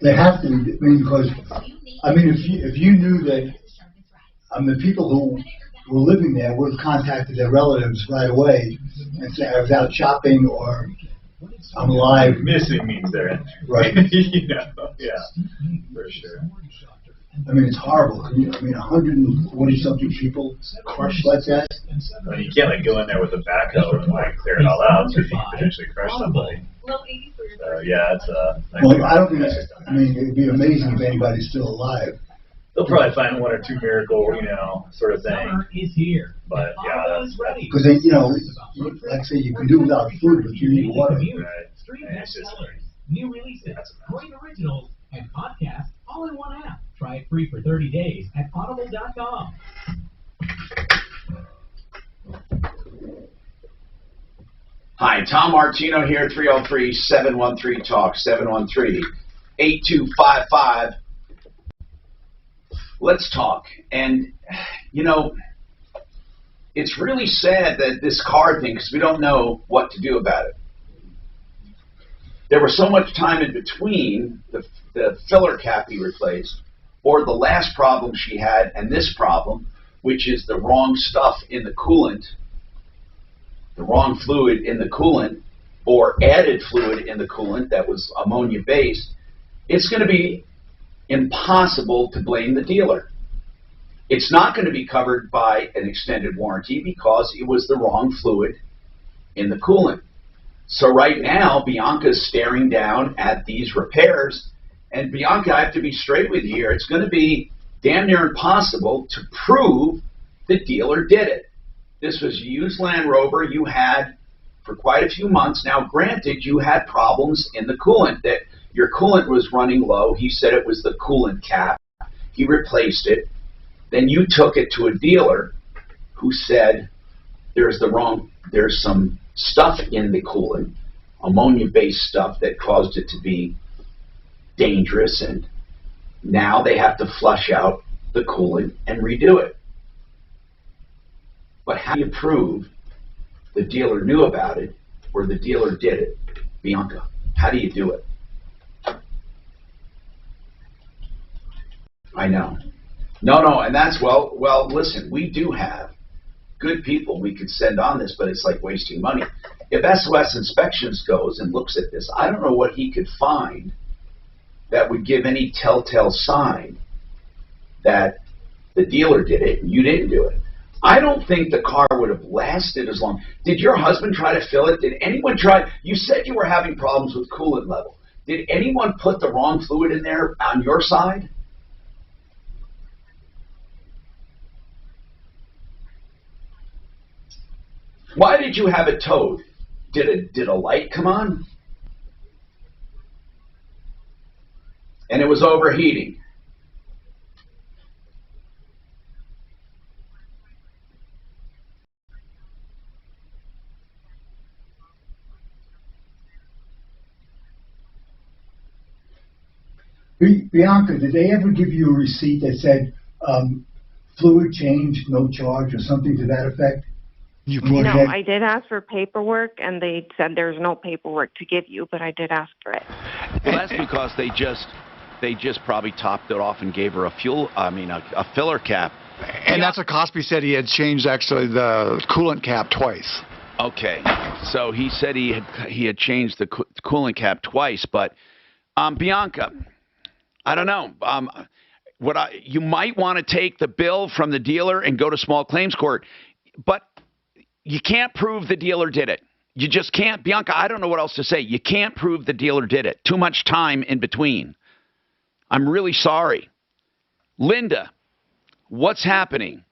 They have to be, because, if you knew that, the people who were living there would have contacted their relatives right away and said, I was out shopping, or I'm alive. Missing means they're in there. Right. Yeah, for sure. It's horrible. 140-something people crushed like that. I mean, you can't go in there with a backhoe and clear it all out, so you can potentially crush somebody. So yeah, it's Well, I don't think. It'd be amazing if anybody's still alive. They'll probably find one or two miracle, sort of thing. Is here. But yeah, Because like I say, you can do without food, but you need water. Right. Stream bestsellers, new releases, great originals, and podcasts all in one app. Try it free for 30 days at audible.com. Hi, Tom Martino here, 303-713-TALK, 713-8255. Let's talk. And, it's really sad that this card thing, because we don't know what to do about it. There was so much time in between the filler cap he replaced, or the last problem she had, and this problem, which is the wrong stuff in the coolant, the wrong fluid in the coolant, or added fluid in the coolant that was ammonia-based. It's going to be impossible to blame the dealer. It's not going to be covered by an extended warranty because it was the wrong fluid in the coolant. So right now, Bianca's staring down at these repairs. And Bianca, I have to be straight with you here. It's going to be damn near impossible to prove the dealer did it. This was a used Land Rover you had for quite a few months. Now, granted, you had problems in the coolant, that your coolant was running low. He said it was the coolant cap. He replaced it. Then you took it to a dealer who said there's some stuff in the coolant, ammonia-based stuff that caused it to be dangerous, and now they have to flush out the coolant and redo it. But how do you prove the dealer knew about it or the dealer did it? Bianca, how do you do it? I know. No, and that's, well, listen, we do have good people we could send on this, but it's like wasting money. If SOS Inspections goes and looks at this, I don't know what he could find that would give any telltale sign that the dealer did it and you didn't do it. I don't think the car would have lasted as long. Did your husband try to fill it? Did anyone try? You said you were having problems with coolant level. Did anyone put the wrong fluid in there on your side? Why did you have it towed? Did a light come on? and it was overheating. Bianca, did they ever give you a receipt that said fluid change, no charge, or something to that effect? No, I did ask for paperwork, and they said there's no paperwork to give you, but I did ask for it. Well, that's because they just probably topped it off and gave her a filler cap. And that's what Cosby said. He had changed actually the coolant cap twice. Okay, so he said he had changed the coolant cap twice, but Bianca, I don't know. You might want to take the bill from the dealer and go to small claims court, but you can't prove the dealer did it. You just can't. Bianca, I don't know what else to say. You can't prove the dealer did it. Too much time in between. I'm really sorry. Linda, what's happening?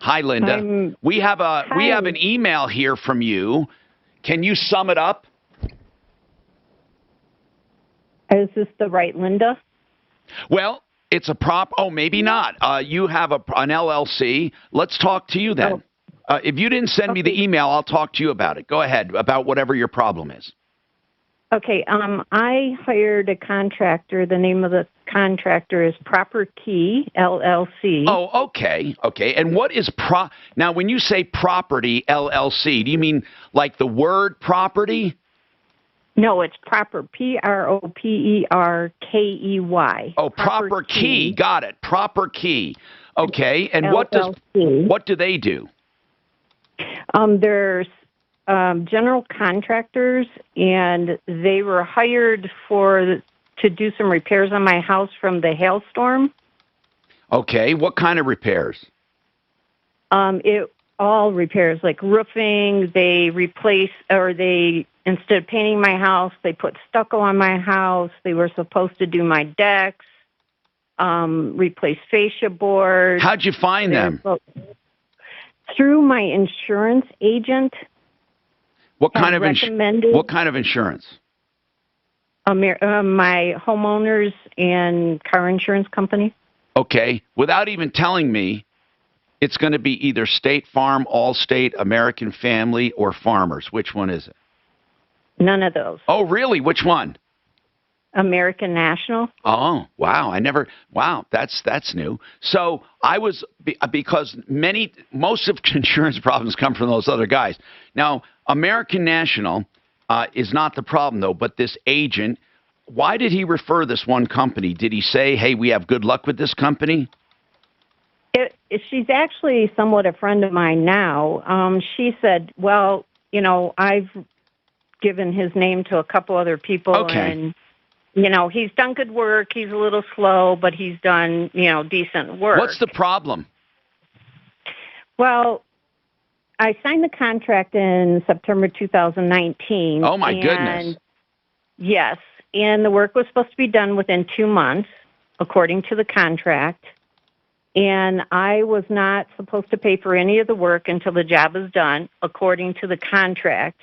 Hi, Linda. We have an email here from you. Can you sum it up? Is this the right Linda? Well, it's a maybe not. You have an LLC. Let's talk to you then. If you didn't send me the email, I'll talk to you about it. Go ahead, about whatever your problem is. Okay, I hired a contractor. The name of the contractor is Proper Key, LLC. Oh, okay. And what is Now, when you say property, LLC, do you mean like the word property? No, it's Proper, PROPERKEY. Oh, Proper Key. Got it. Proper Key. Okay, and what do they do? They're general contractors, and they were hired to do some repairs on my house from the hailstorm. Okay, what kind of repairs? All repairs, like roofing. They instead of painting my house, they put stucco on my house. They were supposed to do my decks, replace fascia boards. How'd you find them? Through my insurance agent. What kind of insurance? My homeowners and car insurance company. Okay. Without even telling me, it's going to be either State Farm, Allstate, American Family, or Farmers. Which one is it? None of those. Oh, really? Which one? American National. Oh, wow. Wow, that's new. So because most of insurance problems come from those other guys. Now, American National is not the problem, though, but this agent, why did he refer this one company? Did he say, hey, we have good luck with this company? She's actually somewhat a friend of mine now. She said, well, I've given his name to a couple other people. Okay. And, he's done good work. He's a little slow, but he's done, decent work. What's the problem? Well, I signed the contract in September 2019. Oh, my goodness. Yes. And the work was supposed to be done within 2 months, according to the contract. And I was not supposed to pay for any of the work until the job is done, according to the contract.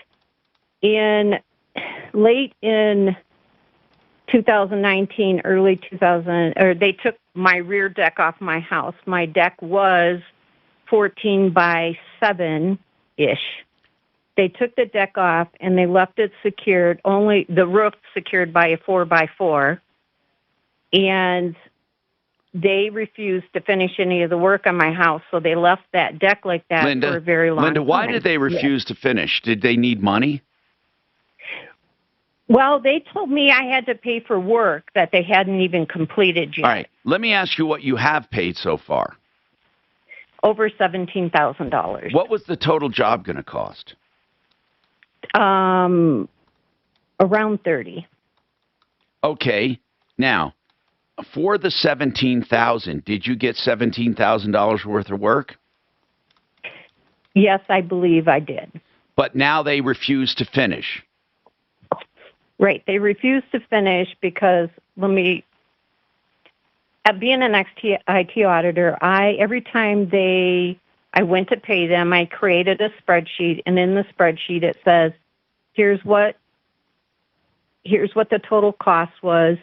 Late in 2019, early 2000, they took my rear deck off my house. My deck was 14 by 7-ish. They took the deck off and they left it secured, only the roof secured by a 4x4. And they refused to finish any of the work on my house, so they left that deck like that for a very long time. Linda, why did they refuse to finish? Did they need money? Well, they told me I had to pay for work that they hadn't even completed yet. All right. Let me ask you what you have paid so far. Over $17,000. What was the total job going to cost? Around 30. Okay. Now, for the $17,000, did you get $17,000 worth of work? Yes, I believe I did. But now they refuse to finish. Right. They refused to finish because, being an IT auditor, every time I went to pay them, I created a spreadsheet, and in the spreadsheet it says, here's what here's what the total cost was,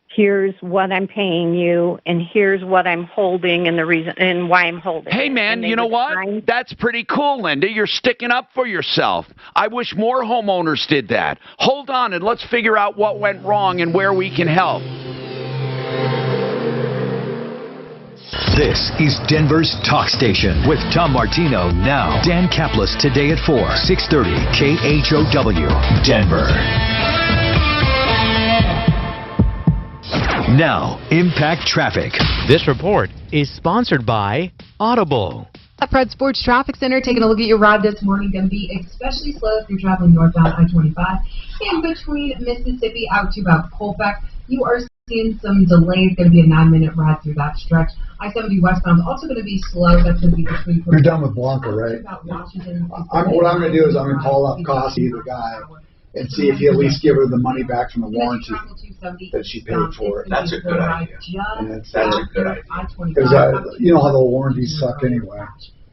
here's what I'm paying you, and here's what I'm holding and the reason and why I'm holding. Hey, man, you know what? That's pretty cool, Linda. You're sticking up for yourself. I wish more homeowners did that. Hold on, and let's figure out what went wrong and where we can help. This is Denver's Talk Station with Tom Martino now. Dan Kaplis today at 4, 630 KHOW, Denver. Now, Impact Traffic. This report is sponsored by Audible. At Fred Sports Traffic Center, taking a look at your ride this morning, going to be especially slow if you're traveling northbound I-25. In between Mississippi out to about Colfax, you are seeing some delays. Going to be a 9-minute ride through that stretch. I-70 westbound is also going to be slow. That's going to be between. You're done with Blanca, right? What I'm going to do is I'm going to call up Costi, the guy, and see if he at least give her the money back from the warranty that she paid for it. That's a good idea. That's a good idea. Because you know how the warranties suck anyway.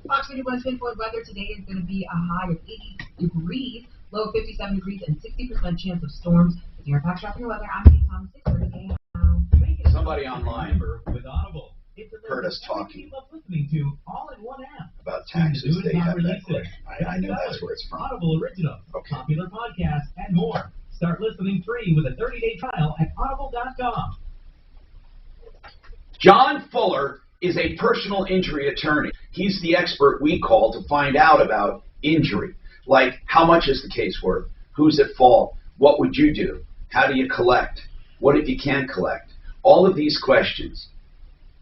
Fox 31's pinpoint weather today is going to be a high of 80 degrees, low of 57 degrees, and 60% chance of storms. With your Impact Traffic Weather, I'm Tom 6:30 a.m. Somebody online with Audible. heard us talking Listening to all in one app. about taxes. They have that question. I know that's where it's from. Audible Original, popular podcasts, and more. Start listening free with a 30-day trial at audible.com. John Fuller is a personal injury attorney. He's the expert we call to find out about injury. Like, how much is the case worth? Who's at fault? What would you do? How do you collect? What if you can't collect? All of these questions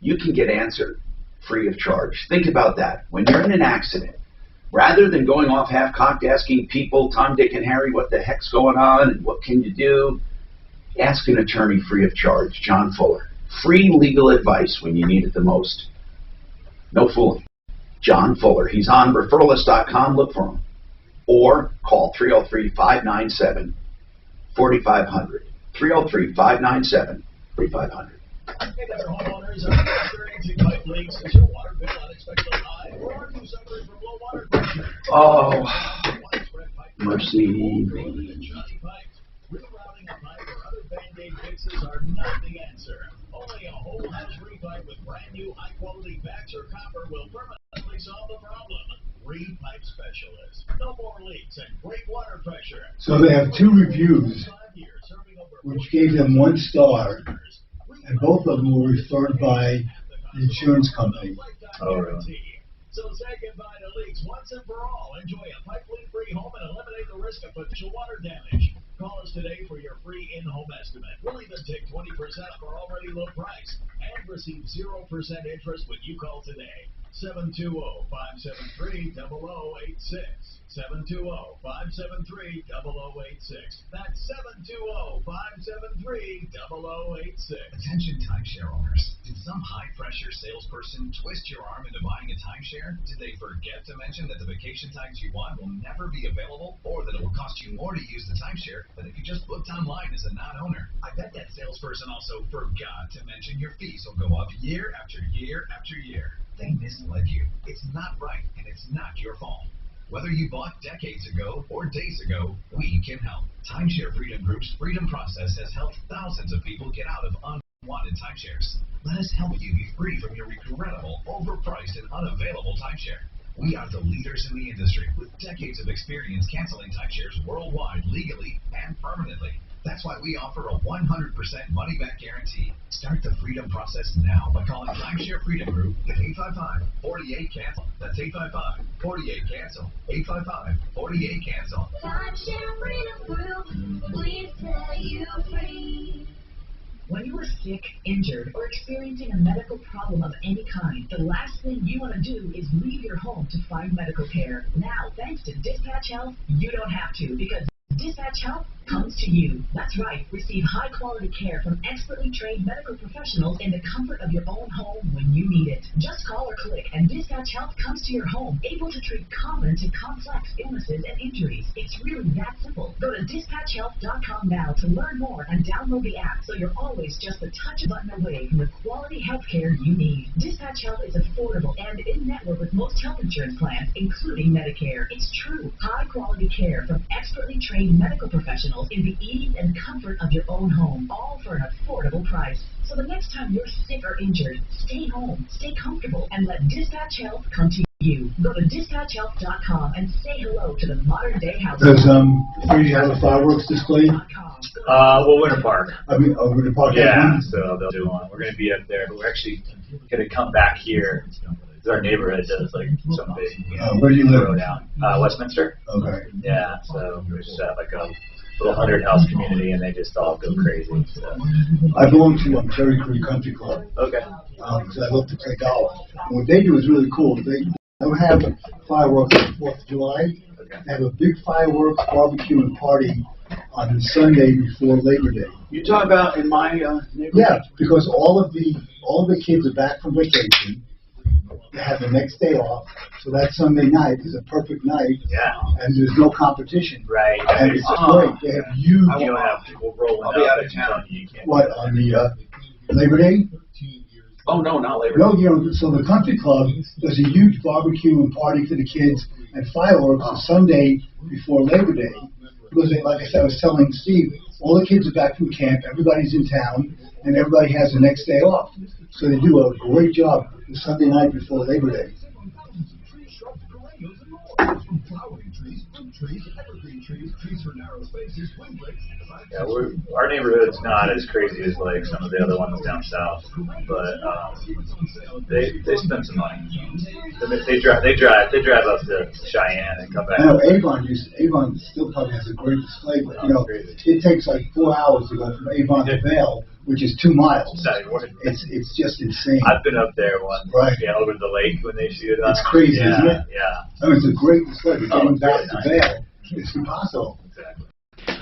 you can get answered free of charge. Think about that. When you're in an accident, rather than going off half-cocked asking people, Tom, Dick, and Harry, what the heck's going on and what can you do, ask an attorney free of charge. John Fuller. Free legal advice when you need it the most. No fooling. John Fuller. He's on referrals.com. Look for him. Or call 303-597-4500. 303-597-4500. Hey there, homeowners. Are you experiencing pipe leaks? Is your water bill unexpectedly high? Or are you suffering from low water pressure? Oh, mercy. Rerouting a pipe or other Band-Aid fixes are not the answer. Only a whole house repipe with brand new high-quality backs or copper will permanently solve the problem. Repipe Specialist. No more leaks and great water pressure. So they have 2 reviews, which gave them 1 star, and both of them were referred by the insurance company. Oh, really? So say goodbye to leaks once and for all. Enjoy a pipe leak-free home and eliminate the risk of potential water damage. Call us today for your free in-home estimate. We'll even take 20% off our already low price and receive 0% interest when you call today. 720-573-0086. 720-573-0086. That's 720-573-0086. Attention timeshare owners. Did some high-pressure salesperson twist your arm into buying a timeshare? Did they forget to mention that the vacation times you want will never be available, or that it will cost you more to use the timeshare than if you just booked online as a non-owner? I bet that salesperson also forgot to mention your fees will go up year after year after year. They misled you. It's not right, and it's not your fault. Whether you bought decades ago or days ago, we can help. Timeshare Freedom Group's Freedom Process has helped thousands of people get out of unwanted timeshares. Let us help you be free from your regrettable, overpriced, and unavailable timeshare. We are the leaders in the industry with decades of experience canceling timeshares worldwide, legally and permanently. That's why we offer a 100% money-back guarantee. Start the Freedom Process now by calling Timeshare Freedom Group at 855-48-CANCEL. That's 855-48-CANCEL. 855-48-CANCEL. Timeshare Freedom Group, please tell you free. When you are sick, injured, or experiencing a medical problem of any kind, the last thing you want to do is leave your home to find medical care. Now, thanks to Dispatch Health, you don't have to, because Dispatch Health comes to you. That's right. Receive high-quality care from expertly trained medical professionals in the comfort of your own home when you need it. Just call or click, and Dispatch Health comes to your home, able to treat common to complex illnesses and injuries. It's really that simple. Go to dispatchhealth.com now to learn more and download the app so you're always just a touch of a button away from the quality health care you need. Dispatch Health is affordable and in-network with most health insurance plans, including Medicare. It's true. High-quality care from expertly trained medical professionals professionals in the ease and comfort of your own home, all for an affordable price. So the next time you're sick or injured, stay home, stay comfortable, and let Dispatch Health come to you. Go to dispatchhealth.com and say hello to the modern day house. Does Free have a fireworks display? Well, Winter Park. Winter Park. Yeah, so they'll do one. We're going to be up there, but we're actually going to come back here. Our neighborhood does like some big. Where do you live? Down. Westminster. Okay. Yeah, so we just have like a little 100-house community, and they just all go crazy. So. I belong to Cherry Creek Country Club. Okay. Because I love to play golf. And what they do is really cool. They don't have fireworks on the 4th of July. Okay. They have a big fireworks barbecue and party on the Sunday before Labor Day. You talk about in my neighborhood? Yeah, because all of the kids are back from vacation. They have the next day off, so that Sunday night is a perfect night. Yeah. And there's no competition. Right. And it's great. They have huge. I won't have people rolling I'll be out of town. What, on the Labor Day? Oh, no, not Labor No, Day. so the country club does a huge barbecue and party for the kids and fireworks the Sunday before Labor Day. Because, like I said, I was telling Steve, all the kids are back from camp, everybody's in town, and everybody has the next day off. So they do a great job the Sunday night before Labor Day. Yeah, our neighborhood's not as crazy as like some of the other ones down south, but they spend some money. They drive up to Cheyenne and come back. I know Avon still probably has a great display, but it takes like 4 hours to go from Avon to Vail, which is 2 miles. It's just insane. I've been up there once, right? Yeah, over the lake when they shoot it up. It's crazy, isn't it? Yeah. I mean, it's a great display. But getting back to Vail, it's impossible. Exactly.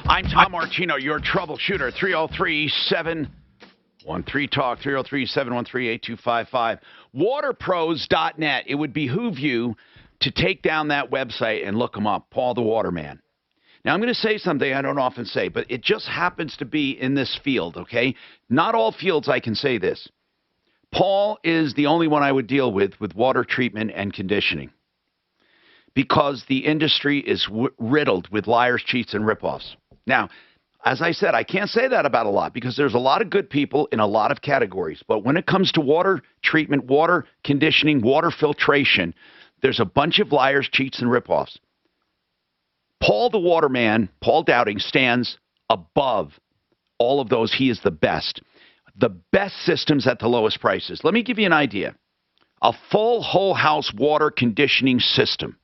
I'm Tom Martino, your troubleshooter. 303-713-TALK, 303-713-8255. Waterpros.net. It would behoove you to take down that website and look them up. Paul the Waterman. Now, I'm going to say something I don't often say, but it just happens to be in this field, okay? Not all fields I can say this. Paul is the only one I would deal with water treatment and conditioning because the industry is riddled with liars, cheats, and ripoffs. Now, as I said, I can't say that about a lot because there's a lot of good people in a lot of categories. But when it comes to water treatment, water conditioning, water filtration, there's a bunch of liars, cheats, and ripoffs. Paul the Waterman, Paul Dowding, stands above all of those. He is the best. The best systems at the lowest prices. Let me give you an idea. A full whole house water conditioning system.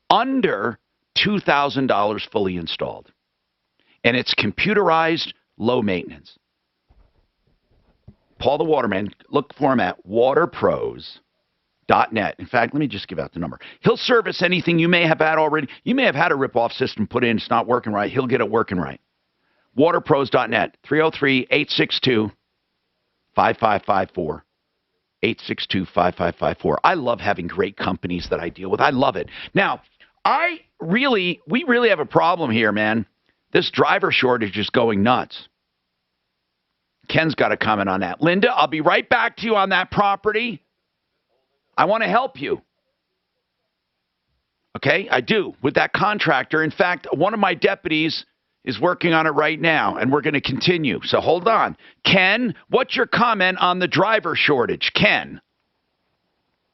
Under $2,000 fully installed. And it's computerized, low maintenance. Paul the Waterman, look for him at waterpros.net. In fact, let me just give out the number. He'll service anything you may have had already. You may have had a rip-off system put in. It's not working right. He'll get it working right. Waterpros.net, 303-862-5554. 862-5554. I love having great companies that I deal with. I love it. Now, we really have a problem here, man. This driver shortage is going nuts. Ken's got a comment on that. Linda, I'll be right back to you on that property. I want to help you. Okay, I do, with that contractor. In fact, one of my deputies is working on it right now, and we're going to continue. So hold on. Ken, what's your comment on the driver shortage? Ken.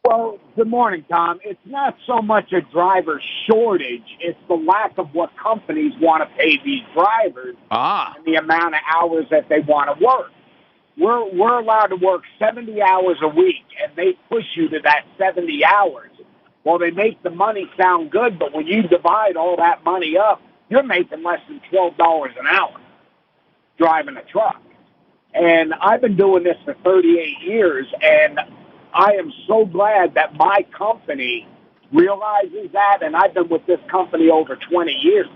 Well, good morning, Tom. It's not so much a driver shortage. It's the lack of what companies want to pay these drivers and the amount of hours that they want to work. We're allowed to work 70 hours a week, and they push you to that 70 hours. Well, they make the money sound good, but when you divide all that money up, you're making less than $12 an hour driving a truck. And I've been doing this for 38 years, and I am so glad that my company realizes that, and I've been with this company over 20 years.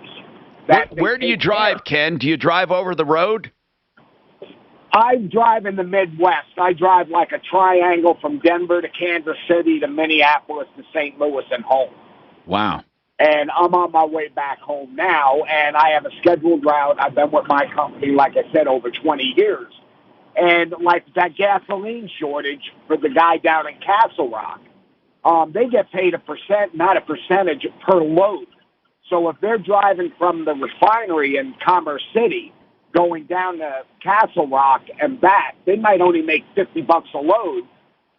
Where do you drive, Ken? Do you drive over the road? I drive in the Midwest. I drive like a triangle from Denver to Kansas City to Minneapolis to St. Louis and home. Wow. And I'm on my way back home now, and I have a scheduled route. I've been with my company, like I said, over 20 years. And like that gasoline shortage for the guy down in Castle Rock, they get paid a percent, not a percentage, per load. So if they're driving from the refinery in Commerce City, going down to Castle Rock and back, they might only make $50 a load,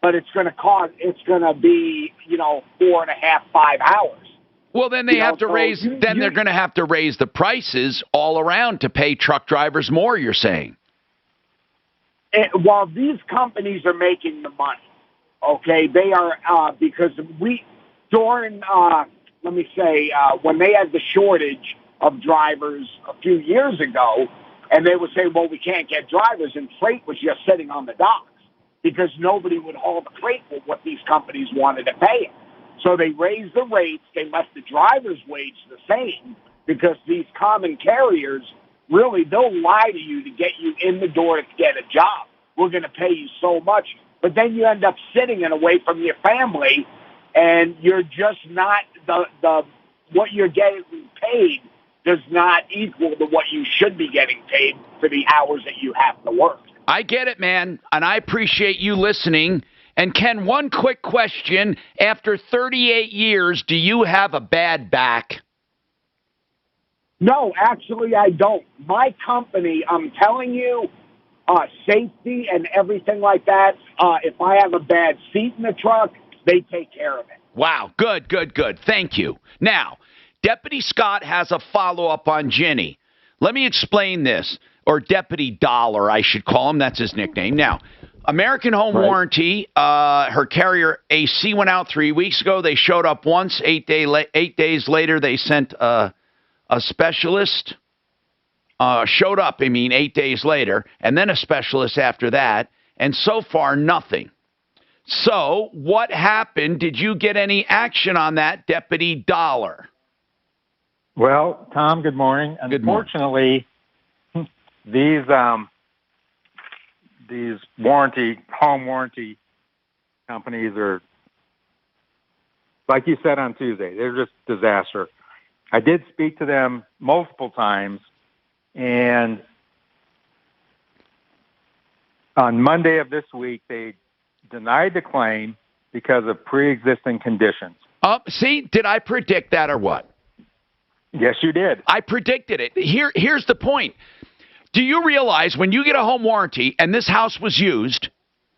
but it's going to be, 4.5, 5 hours. Well, then they have to raise. Then they're going to have to raise the prices all around to pay truck drivers more. You're saying? Well, these companies are making the money. Okay, they are because during when they had the shortage of drivers a few years ago, and they would say, well, we can't get drivers, and freight was just sitting on the docks because nobody would haul the freight for what these companies wanted to pay it. So they raised the rates. They left the driver's wage the same because these common carriers, really, they'll lie to you to get you in the door to get a job. We're going to pay you so much. But then you end up sitting and away from your family, and you're just not what you're getting paid does not equal to what you should be getting paid for the hours that you have to work. I get it, man, and I appreciate you listening. And Ken, one quick question. After 38 years, do you have a bad back? No, actually, I don't. My company, I'm telling you, safety and everything like that, if I have a bad seat in the truck, they take care of it. Wow, good. Thank you. Now, Deputy Scott has a follow-up on Ginny. Let me explain this, or Deputy Dollar, I should call him. That's his nickname. Now, American Home Warranty, her carrier AC went out 3 weeks ago. They showed up once. 8 days later, they sent a specialist. Showed up, 8 days later, and then a specialist after that, and so far, nothing. So, what happened? Did you get any action on that, Deputy Dollar? Well, Tom, good morning. Unfortunately, these home warranty companies are, like you said on Tuesday, they're just disaster. I did speak to them multiple times, and on Monday of this week, they denied the claim because of pre-existing conditions. See, did I predict that or what? Yes, you did. I predicted it. Here's the point. Do you realize when you get a home warranty, and this house was used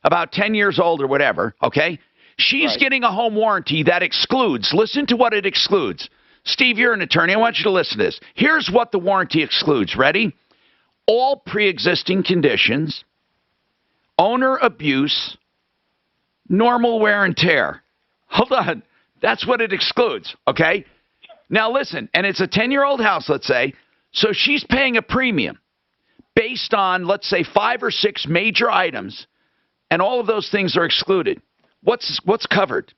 about 10 years old or whatever, okay? She's getting a home warranty that excludes. Listen to what it excludes. Steve, you're an attorney. I want you to listen to this. Here's what the warranty excludes. Ready? All pre-existing conditions, owner abuse, normal wear and tear. Hold on. That's what it excludes, okay? Now listen, and it's a 10-year-old house, let's say, so she's paying a premium based on, let's say, 5 or 6 major items, and all of those things are excluded. What's covered?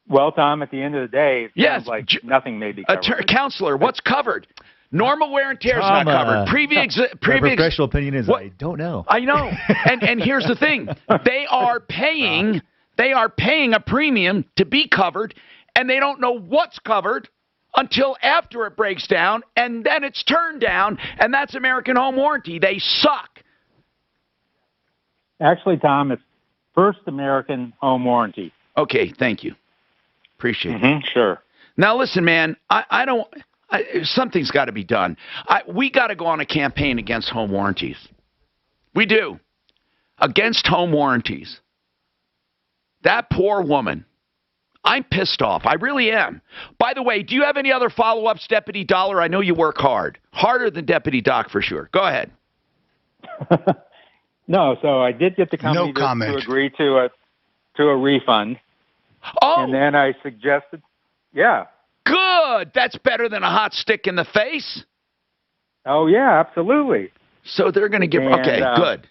Well, Tom, at the end of the day, it sounds like nothing may be covered. Counselor, what's covered? Normal wear and tear is not covered. My professional opinion is I don't know. I know. And here's the thing. They are paying a premium to be covered, and they don't know what's covered until after it breaks down, and then it's turned down, and that's American Home Warranty. They suck. Actually, Tom, it's First American Home Warranty. Okay, thank you. Appreciate it. Sure. Now, listen, man, something's got to be done. We got to go on a campaign against home warranties. We do. Against home warranties. That poor woman. I'm pissed off. I really am. By the way, do you have any other follow-ups, Deputy Dollar? I know you work hard. Harder than Deputy Doc for sure. Go ahead. No, so I did get the company to agree to a refund. Oh. And then I suggested, Good. That's better than a hot stick in the face. Oh, yeah, absolutely. So they're going to give good.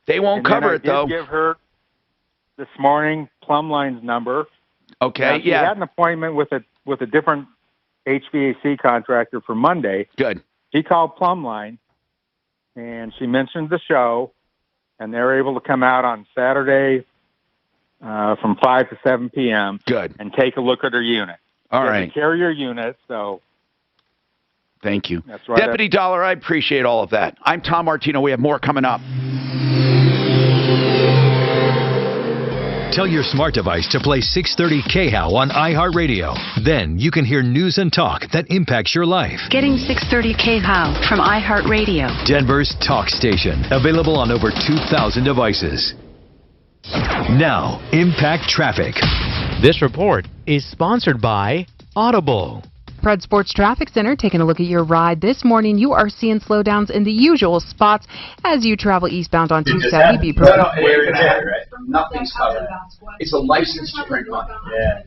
They won't cover it, though. I did give her this morning Plumline's number. Okay, She had an appointment with a different HVAC contractor for Monday. Good. She called Plumline, and she mentioned the show, and they were able to come out on Saturday from 5 to 7 p.m. Good. And take a look at her unit. All right. Carrier unit, so. Thank you. That's right. Deputy Dollar, I appreciate all of that. I'm Tom Martino. We have more coming up. Tell your smart device to play 630 KHOW on iHeartRadio. Then you can hear news and talk that impacts your life. Getting 630 KHOW from iHeartRadio. Denver's talk station. Available on over 2,000 devices. Now, Impact Traffic. This report is sponsored by Audible. Fred Sports Traffic Center taking a look at your ride this morning. You are seeing slowdowns in the usual spots as you travel eastbound on 270. Nothing's covered. It's a license to print money. Yeah.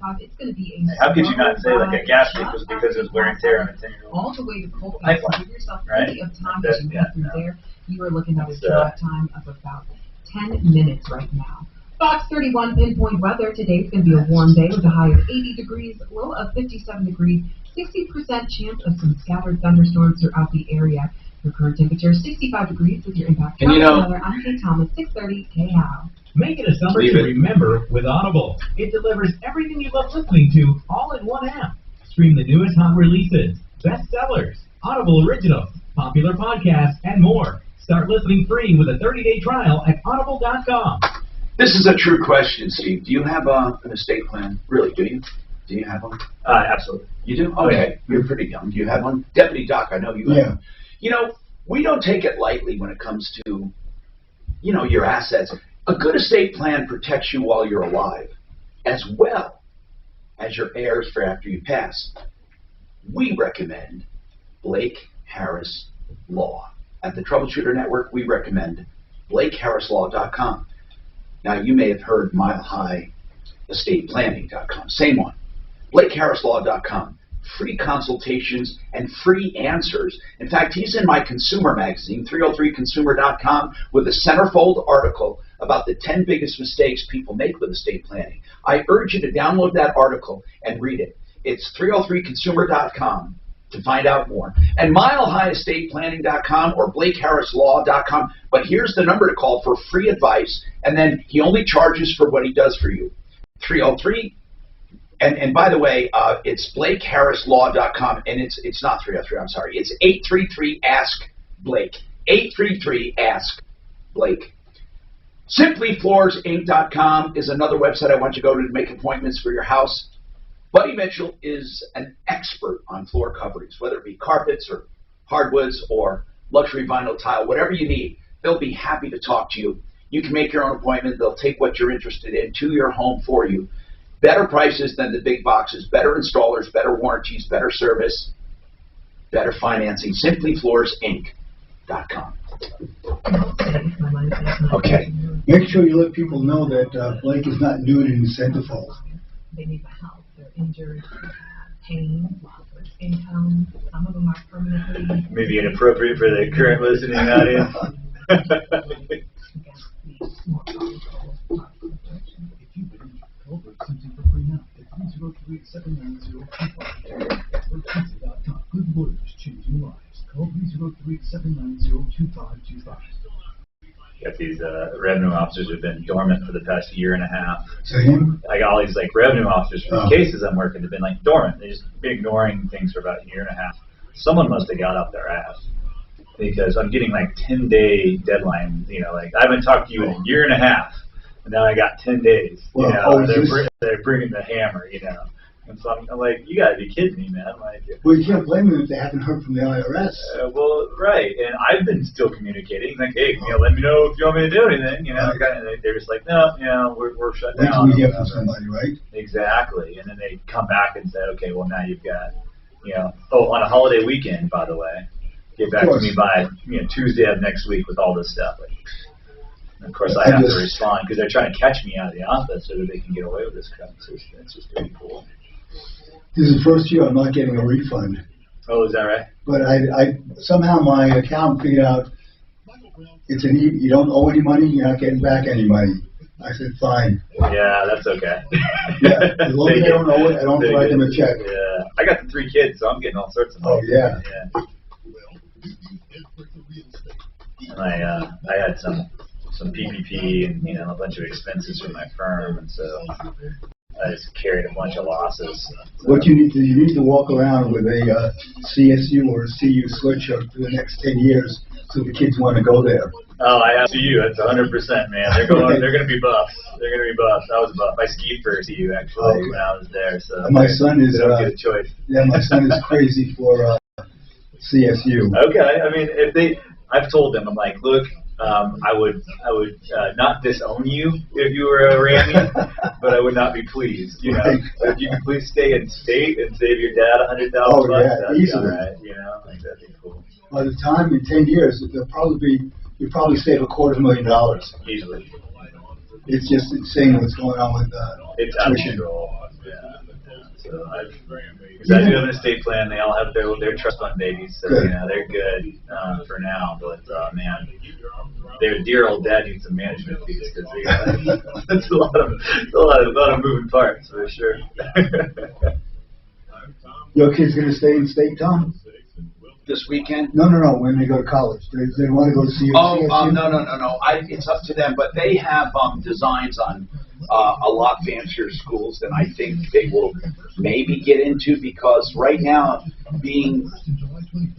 How could you not say like a gas leak was because it was wear and tear on a 10-year-old? All the way to Colfax. Give yourself plenty of time as you get through there. You are looking at a drive time of about 10 minutes right now. Fox 31 pinpoint weather. Today's going to be a warm day with a high of 80 degrees, low of 57 degrees, 60% chance of some scattered thunderstorms throughout the area. Your current temperature is 65 degrees with your impact weather. I'm Kate Thomas, 630 KHOW. Make it a summer to remember with Audible. It delivers everything you love listening to all in one app. Stream the newest hot releases, bestsellers, Audible originals, popular podcasts, and more. Start listening free with a 30-day trial at audible.com. This is a true question, Steve. Do you have an estate plan? Really, do you? Do you have one? Absolutely. You do? Okay. You're pretty young. Do you have one? Deputy Doc, I know you have one. You know, we don't take it lightly when it comes to, you know, your assets. A good estate plan protects you while you're alive, as well as your heirs for after you pass. We recommend Blake Harris Law. At the Troubleshooter Network, we recommend BlakeHarrisLaw.com. Now, you may have heard MileHighEstatePlanning.com. Same one. BlakeHarrisLaw.com. Free consultations and free answers. In fact, he's in my consumer magazine, 303consumer.com, with a centerfold article about the 10 biggest mistakes people make with estate planning. I urge you to download that article and read it. It's 303consumer.com to find out more. And MileHighEstatePlanning.com or BlakeHarrisLaw.com. But here's the number to call for free advice, and then he only charges for what he does for you. 303. And by the way, it's BlakeHarrisLaw.com, and it's not 303. I'm sorry. It's 833-ASK-BLAKE. 833-ASK-BLAKE. SimplyFloorsInc.com is another website I want you to go to make appointments for your house. Buddy Mitchell is an expert on floor coverings, whether it be carpets or hardwoods or luxury vinyl tile, whatever you need. They'll be happy to talk to you. You can make your own appointment. They'll take what you're interested in to your home for you. Better prices than the big boxes, better installers, better warranties, better service, better financing. SimplyFloorsInc.com. Okay. Make sure you let people know that Blake is not doing it in the centerfold. They need the help. They're injured, pain, loss of income. Some of them are permanently. Maybe inappropriate for the current listening audience. Good lawyers changing lives. Call 303-790-2525. Got these revenue officers who've been dormant for the past year and a half. Same. I got all these like revenue officers for the cases I'm working have been like dormant. They just been ignoring things for about a year and a half. Someone must have got up their ass because I'm getting like 10-day deadline. You know, like I haven't talked to you in a year and a half, and now I got 10 days. Well, they're bringing the hammer. You know. And so I'm like, you gotta be kidding me, man. Like, well, you can't blame them if they haven't heard from the IRS. Well, right. And I've been still communicating, like, hey, you know, let me know if you want me to do anything. You know, and they're just like, no, you know, we're shut down. Wait till we hear from somebody, right? Exactly. And then they come back and say, okay, well, now you've got, you know, on a holiday weekend, by the way, get back to me by, you know, Tuesday of next week with all this stuff. Like, and of course, I have to respond because they're trying to catch me out of the office so that they can get away with this crap. So it's just pretty cool. This is the first year I'm not getting a refund. Oh, is that right? But I somehow my account figured out you don't owe any money, you're not getting back any money. I said, fine. Yeah, that's okay. Yeah, as long as I don't owe it, I don't write them a check. Yeah, I got the 3 kids, so I'm getting all sorts of money. Oh, yeah. And I had some PPP and, you know, a bunch of expenses for my firm, and so I just carried a bunch of losses. So. What you need to walk around with a CSU or a CU sweatshirt for the next 10 years so the kids want to go there. Oh, I asked you. That's 100%, man. They're going to be buffs. They're going to be buffs. I was a buff. I skied for CU actually when I was there. So and my son is. They don't get a choice. Yeah, my son is crazy for CSU. Okay, I mean, I've told them, I'm like, look, I would not disown you if you were a Rammy, but I would not be pleased. You know, so if you could please stay in state and save your dad $100,000, that'd be all right. You know, like that'd be cool. By the time in 10 years, you'll probably save $250,000 easily. It's just insane what's going on with it's tuition. Yeah. So I do have an estate plan. They all have their trust fund babies, so you know they're good for now. But man, their dear old dad needs some management fees because that's a lot of moving parts for sure. Your kid's gonna stay in state, Tom? This weekend? No. When they go to college, they want to go to CSU. No. It's up to them, but they have designs on a lot fancier schools than I think they will maybe get into, because right now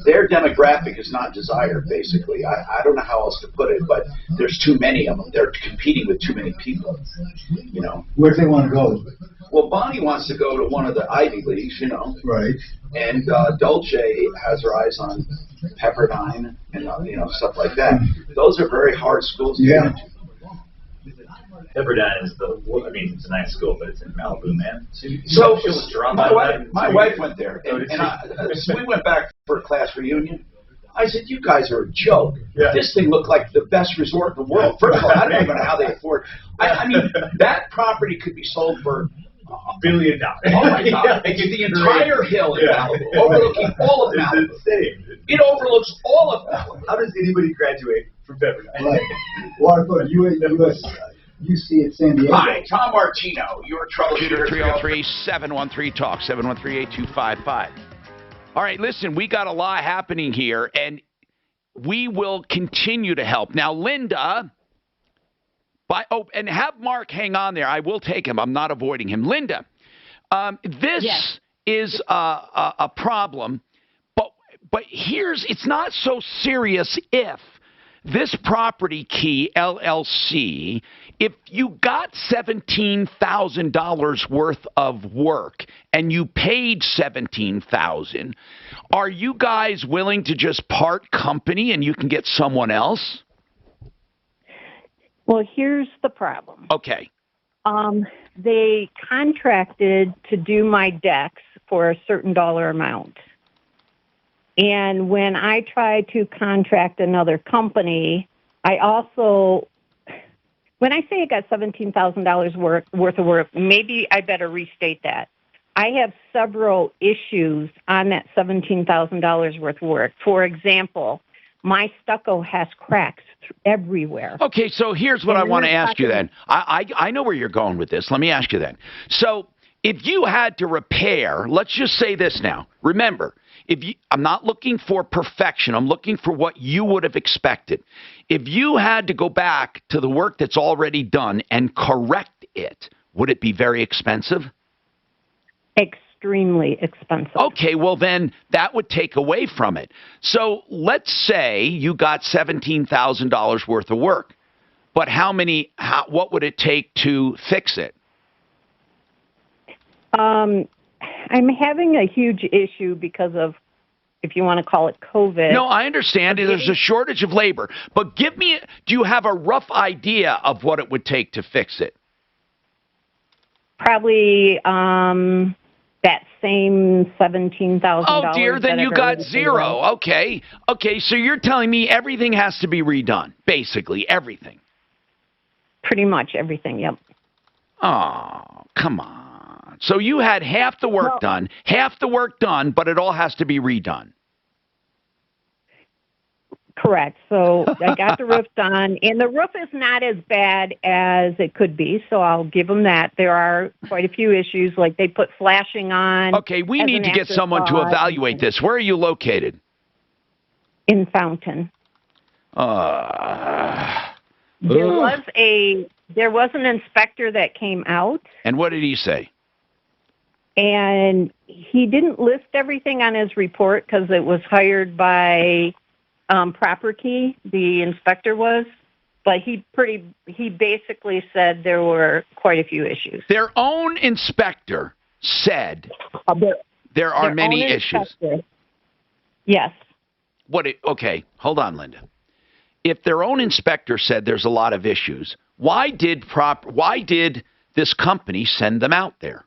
their demographic is not desired, basically. I don't know how else to put it, but there's too many of them. They're competing with too many people, you know. Where do they want to go? Well, Bonnie wants to go to one of the Ivy Leagues, you know. Right. And Dulce has her eyes on Pepperdine and stuff like that. Those are very hard schools to get into. Pepperdine is it's a nice school, but it's in Malibu, man. So my wife went there, and so we went back for a class reunion. I said, you guys are a joke. Yeah. This thing looked like the best resort in the world. First of all, I don't even know how they afford. I mean, that property could be sold for $1 billion. Oh my God! It's the entire hill in Malibu, overlooking all of Malibu. It's insane. It overlooks all of Malibu. How does anybody graduate from Pepperdine? Right. Waterford, UC at San Diego. Hi, Tom Martino, your troubleshooter. 303-713-TALK, 713-8255. All right, listen, we got a lot happening here, and we will continue to help. Now, Linda, and have Mark hang on there. I will take him. I'm not avoiding him. Linda, this is a problem, but it's not so serious if this Property Key LLC, if you got $17,000 worth of work and you paid $17,000, are you guys willing to just part company and you can get someone else? Well, here's the problem. Okay. They contracted to do my decks for a certain dollar amount. And when I tried to contract another company, when I say I got $17,000 worth of work, maybe I better restate that. I have several issues on that $17,000 worth of work. For example, my stucco has cracks everywhere. Okay, so here's what I want to ask you then. I know where you're going with this. Let me ask you then. So if you had to repair, let's just say this now. Remember, I'm not looking for perfection. I'm looking for what you would have expected. If you had to go back to the work that's already done and correct it, would it be very expensive? Extremely expensive. Okay, well then that would take away from it. So let's say you got $17,000 worth of work, but what would it take to fix it? I'm having a huge issue because of, if you want to call it COVID. No, I understand. There's a shortage of labor. But do you have a rough idea of what it would take to fix it? Probably that same $17,000. Oh, dear, then you got zero. Okay, so you're telling me everything has to be redone, basically everything. Pretty much everything, yep. Oh, come on. So you had half the work done, but it all has to be redone. Correct. So I got the roof done, and the roof is not as bad as it could be, so I'll give them that. There are quite a few issues, like they put flashing on. Okay, we need to get someone to evaluate this. Where are you located? In Fountain. There was an inspector that came out. And what did he say? And he didn't list everything on his report because it was hired by proper key, the inspector was, but he basically said there were quite a few issues. Their own inspector said there are many issues. Yes. Okay, hold on, Linda. If their own inspector said there's a lot of issues, why did this company send them out there?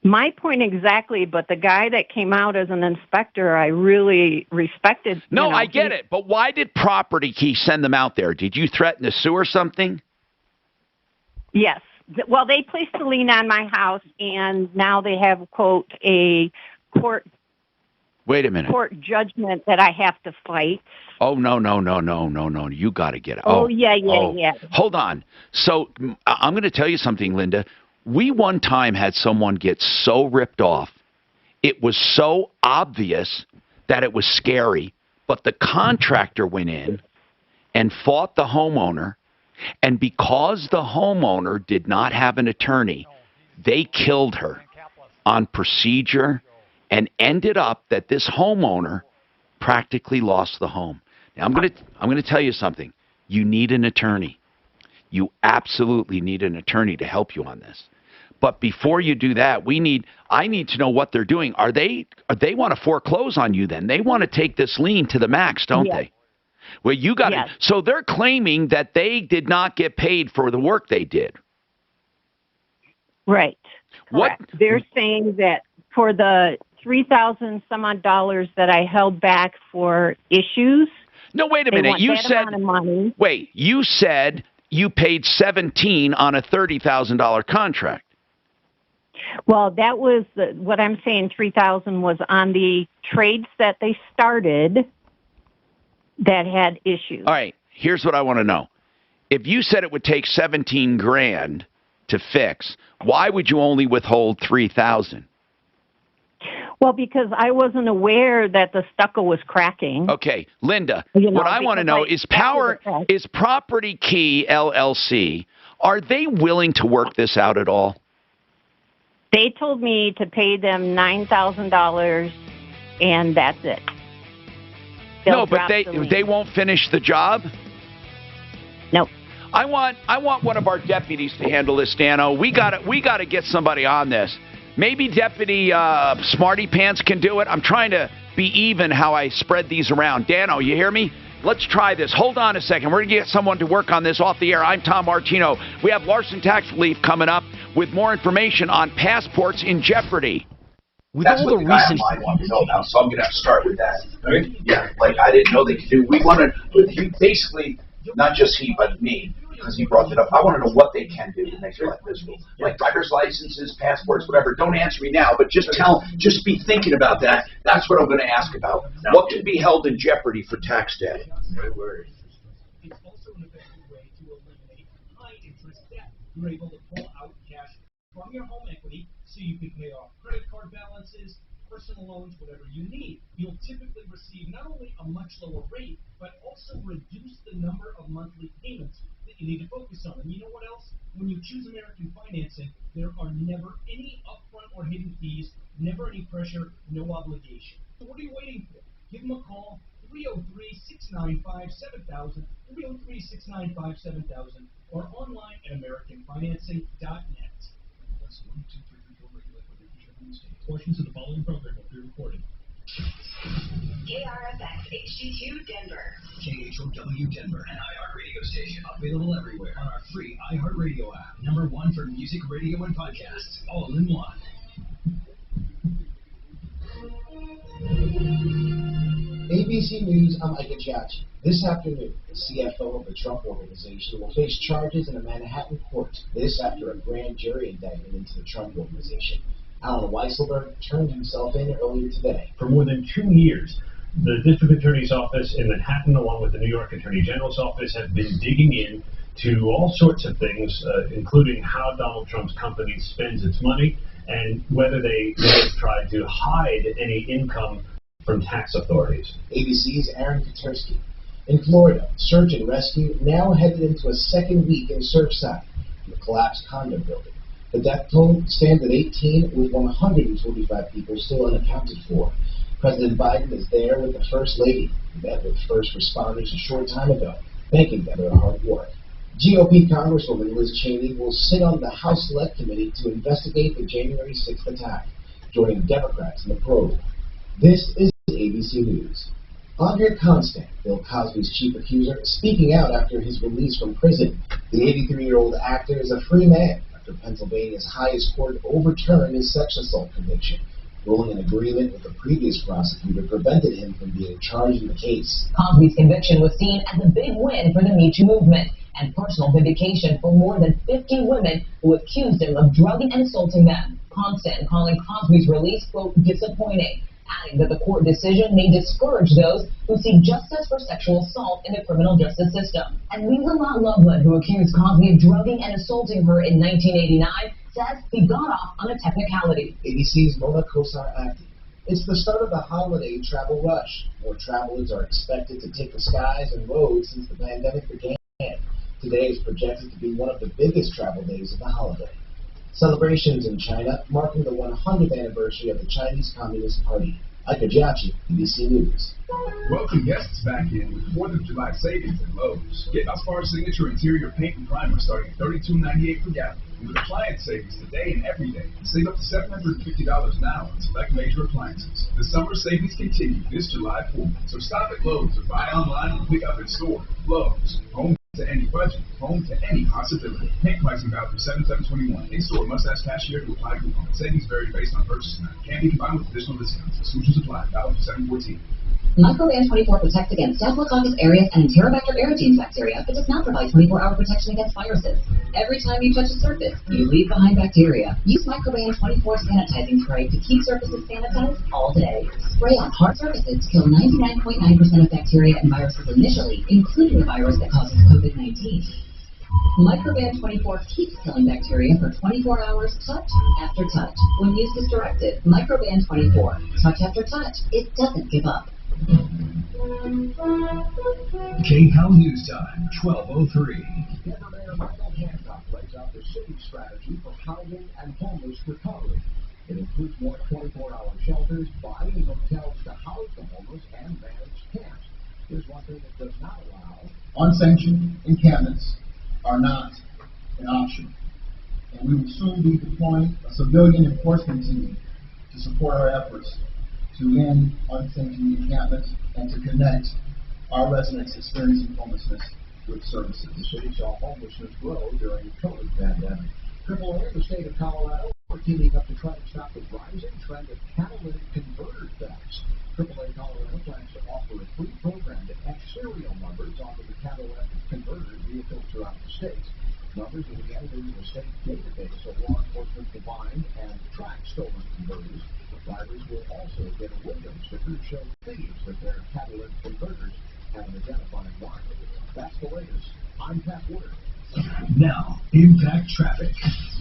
My point exactly, but the guy that came out as an inspector, I really respected. No, I get it, but why did Property Key send them out there? Did you threaten to sue or something? Yes. Well, they placed a lien on my house, and now they have, quote, a court. Wait a minute. Court judgment that I have to fight. Oh, no. You got to get it. Yeah. Hold on. So I'm going to tell you something, Linda. We one time had someone get so ripped off. It was so obvious that it was scary. But the contractor went in and fought the homeowner. And because the homeowner did not have an attorney, they killed her on procedure and ended up that this homeowner practically lost the home. Now, I'm going to tell you something. You need an attorney. You absolutely need an attorney to help you on this. But before you do that, I need to know what they're doing. They want to foreclose on you then. They want to take this lien to the max, don't they? Well, you got it. So they're claiming that they did not get paid for the work they did. Right. Correct. What? They're saying that for the $3,000 some odd dollars that I held back for issues. No, wait a minute. You said wait. You said you paid $17,000 on a $30,000 contract. Well, that was what I'm saying. $3,000 was on the trades that they started that had issues. All right. Here's what I want to know. If you said it would take $17,000 to fix, why would you only withhold $3,000? Well, because I wasn't aware that the stucco was cracking. Okay, Linda, what I want to know is Property Key LLC, are they willing to work this out at all? They told me to pay them $9,000, and that's it. No, but they won't finish the job? Nope. I want one of our deputies to handle this, Dano. We got to get somebody on this. Maybe Deputy Smarty Pants can do it. I'm trying to be even how I spread these around. Dano, you hear me? Let's try this. Hold on a second. We're going to get someone to work on this off the air. I'm Tom Martino. We have Larson Tax Relief coming up with more information on passports in jeopardy. That's what the guy on mine wanted to know now, so I'm going to have to start with that. Right? Yeah, like I didn't know they could do. We wanted, basically, not just he, but me, because he brought it up. I want to know what they can do to make your life miserable. Like driver's licenses, passports, whatever. Don't answer me now, but just be thinking about that. That's what I'm going to ask about. What can be held in jeopardy for tax day? No worries. It's also an effective way to eliminate high-interest debt. You're able to pull out cash from your home equity so you can pay off credit card balances, personal loans, whatever you need. You'll typically receive not only a much lower rate, but also reduce the number of monthly payments that you need to focus on. And you know what else? When you choose American Financing, there are never any upfront or hidden fees, never any pressure, no obligation. So what are you waiting for? Give them a call, 303-695-7000, 303-695-7000, or online at AmericanFinancing.net. Portions of the following program will be recorded. KRFX HD2 Denver. KHOW Denver, an iHeart radio station. Available everywhere on our free iHeart Radio app. #1 for music, radio, and podcasts. All in one. ABC News, I'm Ike Chachi. This afternoon, the CFO of the Trump Organization will face charges in a Manhattan court. This after a grand jury indictment into the Trump Organization. Alan Weisselberg turned himself in earlier today. For more than 2 years, the District Attorney's Office in Manhattan, along with the New York Attorney General's Office, have been digging in to all sorts of things, including how Donald Trump's company spends its money and whether they have tried to hide any income from tax authorities. ABC's Aaron Katersky. In Florida, search and rescue now headed into a second week in Surfside, the collapsed condo building. The death toll stands at 18, with 145 people still unaccounted for. President Biden is there with the First Lady, who met with first responders a short time ago, thanking them for their hard work. GOP Congresswoman Liz Cheney will sit on the House Select Committee to investigate the January 6th attack, joining Democrats in the probe. This is ABC News. Andrea Constand, Bill Cosby's chief accuser, speaking out after his release from prison. The 83-year-old actor is a free man after Pennsylvania's highest court overturned his sex assault conviction. Ruling an agreement with the previous prosecutor prevented him from being charged in the case. Cosby's conviction was seen as a big win for the Me Too movement and personal vindication for more than 50 women who accused him of drugging and assaulting them. Constand calling Cosby's release, quote, disappointing, adding that the court decision may discourage those who seek justice for sexual assault in the criminal justice system. And Lisa Loveland, who accused Cosby of drugging and assaulting her in 1989, says he got off on a technicality. ABC's Mona Kosar-Akti. It's the start of the holiday travel rush. More travelers are expected to take the skies and roads since the pandemic began. Today is projected to be one of the biggest travel days of the holiday. Celebrations in China marking the 100th anniversary of the Chinese Communist Party. Ika Jiachi, ABC News. Welcome guests back in with 4th of July savings at Lowe's. Get Valspar's signature interior paint and primer starting at $32.98 per gallon. And with appliance savings today and every day, save up to $750 now on select major appliances. The summer savings continue this July 4th, so stop at Lowe's or buy online and pick up in store. Lowe's, home to any budget, home to any possibility. Paint pricing valid for $7/7/21. In-store must ask cashier to apply coupon. Savings vary based on purchase amount. Can be combined with additional discounts. Exclusions apply. Valid for $7/14. Microban 24 protects against Staphylococcus aureus and Enterobacter aerogenes bacteria, but does not provide 24-hour protection against viruses. Every time you touch a surface, you leave behind bacteria. Use Microban 24 sanitizing spray to keep surfaces sanitized all day. Spray on hard surfaces to kill 99.9% of bacteria and viruses initially, including the virus that causes COVID-19. Microban 24 keeps killing bacteria for 24 hours, touch after touch. When used as directed, Microban 24, touch after touch, it doesn't give up. KHOW News Time, 12:03. Denver Mayor Michael Hancock lays out the city's strategy for housing and homeless recovery. It includes more 24-hour shelters, buying hotels to house the homeless, and managed camps. Here's one thing it does not allow. Unsanctioned encampments are not an option. And we will soon be deploying a civilian enforcement team to support our efforts to end unsanctioned encampments and to connect our residents experiencing homelessness with services. The city saw homelessness grow during the COVID pandemic. AAA in the state of Colorado are teaming up to try to stop the rising trend of catalytic converter thefts. AAA Colorado plans to offer a free program to etch serial numbers onto the catalytic converter vehicles throughout the state. Numbers will be entered into the state database so law enforcement can find and track stolen converters. Drivers will also get a window sticker to show thieves that their catalytic converters have an identifying mark. That's the latest. I'm Pat Wood. Now, Impact Traffic.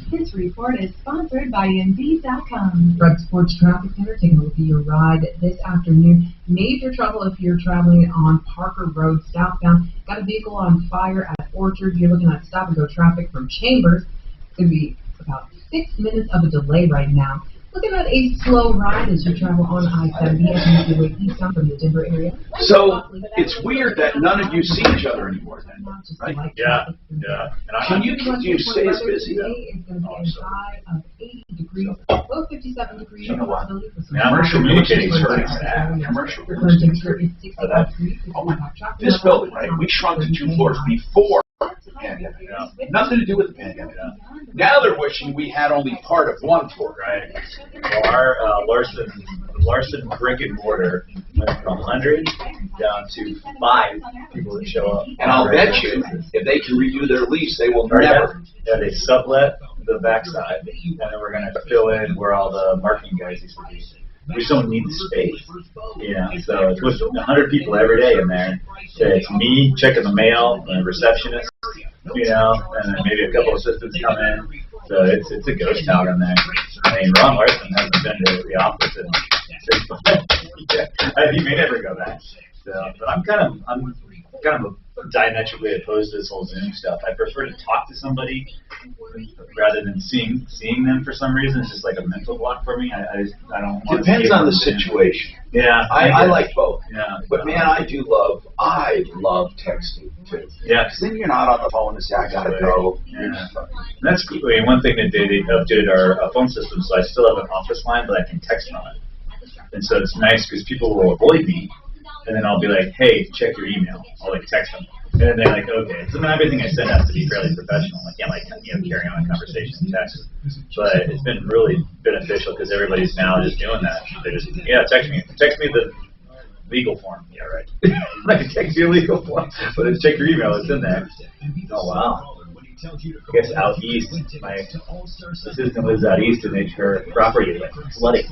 This report is sponsored by Indeed.com. Fred Sports Traffic Center, taking a look at your ride this afternoon. Major trouble if you're traveling on Parker Road southbound. Got a vehicle on fire at Orchard. You're looking at stop-and-go traffic from Chambers. It's going to be about 6 minutes of a delay right now. Looking at a slow ride as you travel on I-70 as you make your way eastbound from the Denver area. So it's weird that none of you see each other anymore then, right? Yeah. Can you stay as busy though? It's going to be a high of 80 degrees, low 57 degrees. You know what? I'm communicating is hurting that. Commercial. Current temperature is 61 degrees. This building, right? We shrunk to 2 floors before the pandemic. Nothing to do with the pandemic. Now they're wishing we had only part of 1 floor. Right. Well, our Larson brick and mortar went from 100 down to 5 people that show up. And I'll bet you, if they can redo their lease, they will never. Yeah, they sublet the backside, and then we're going to fill in where all the marketing guys used to be. We just don't need the space. So it's with 100 people every day in there. It's me checking the mail, and a receptionist, and then maybe a couple of assistants come in. So it's a ghost town in there. I mean, Ron Larson hasn't been to the office in 6 months. He may never go back. So, but I'm kind of diametrically opposed to this whole Zoom stuff. I prefer to talk to somebody rather than seeing them for some reason. It's just like a mental block for me. I don't want Depends on the situation. Yeah. I like both. Yeah. But man, I love texting too. Yeah. Because then you're not on the phone and say, I gotta go. Yeah. That's cool. I mean, one thing that they updated our phone system, so I still have an office line, but I can text from it. And so it's nice because people will avoid me, and then I'll be like, hey, check your email. I'll like text them. And then they're like, okay. So now everything I send has to be fairly professional. I can't carry on a conversation in text. But it's been really beneficial because everybody's now just doing that. They just, text me. Text me the legal form. Yeah, right. I can text you a legal form. But then check your email. It's in there. Oh, wow. I guess out east, my assistant lives out east and makes her property like flooding.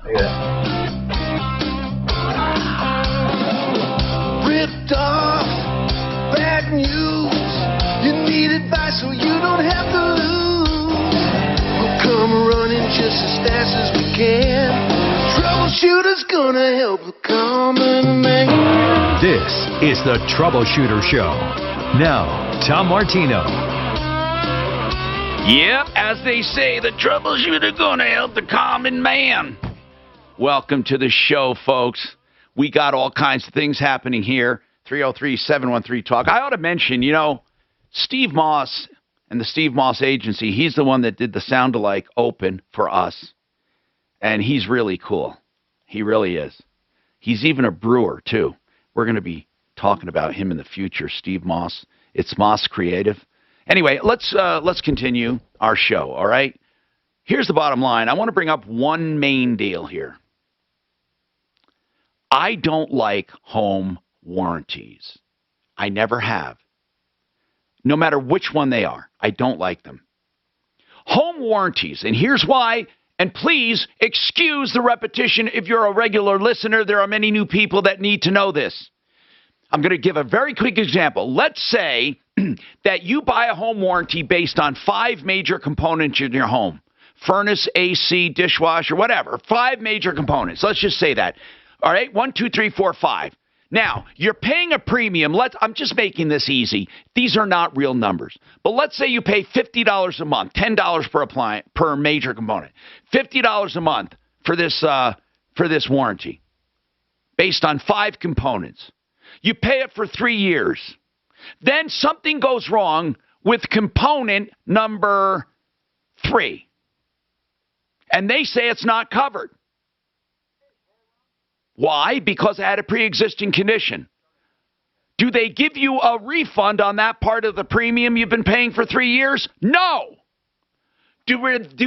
Look at that. Ripped off, bad news. You need advice so you don't have to lose. We'll come running just as fast as we can. Troubleshooter's gonna help the common man. This is the Troubleshooter Show. Now, Tom Martino. Yep, as they say, the troubleshooter gonna help the common man. Welcome to the show, folks. We got all kinds of things happening here. 303-713-TALK. I ought to mention, Steve Moss and the Steve Moss Agency, he's the one that did the Sound-alike open for us. And he's really cool. He really is. He's even a brewer, too. We're going to be talking about him in the future, Steve Moss. It's Moss Creative. Anyway, let's continue our show, all right? Here's the bottom line. I want to bring up one main deal here. I don't like home warranties. I never have. No matter which one they are, I don't like them. Home warranties, and here's why, and please excuse the repetition if you're a regular listener. There are many new people that need to know this. I'm going to give a very quick example. Let's say that you buy a home warranty based on 5 major components in your home. Furnace, AC, dishwasher, whatever. 5 major components. Let's just say that. All right, 1, 2, 3, 4, 5. Now, you're paying a premium. I'm just making this easy. These are not real numbers. But let's say you pay $50 a month, $10 per major component. $50 a month for this warranty based on 5 components. You pay it for 3 years. Then something goes wrong with component number 3. And they say it's not covered. Why? Because it had a pre-existing condition. Do they give you a refund on that part of the premium you've been paying for 3 years? No. Do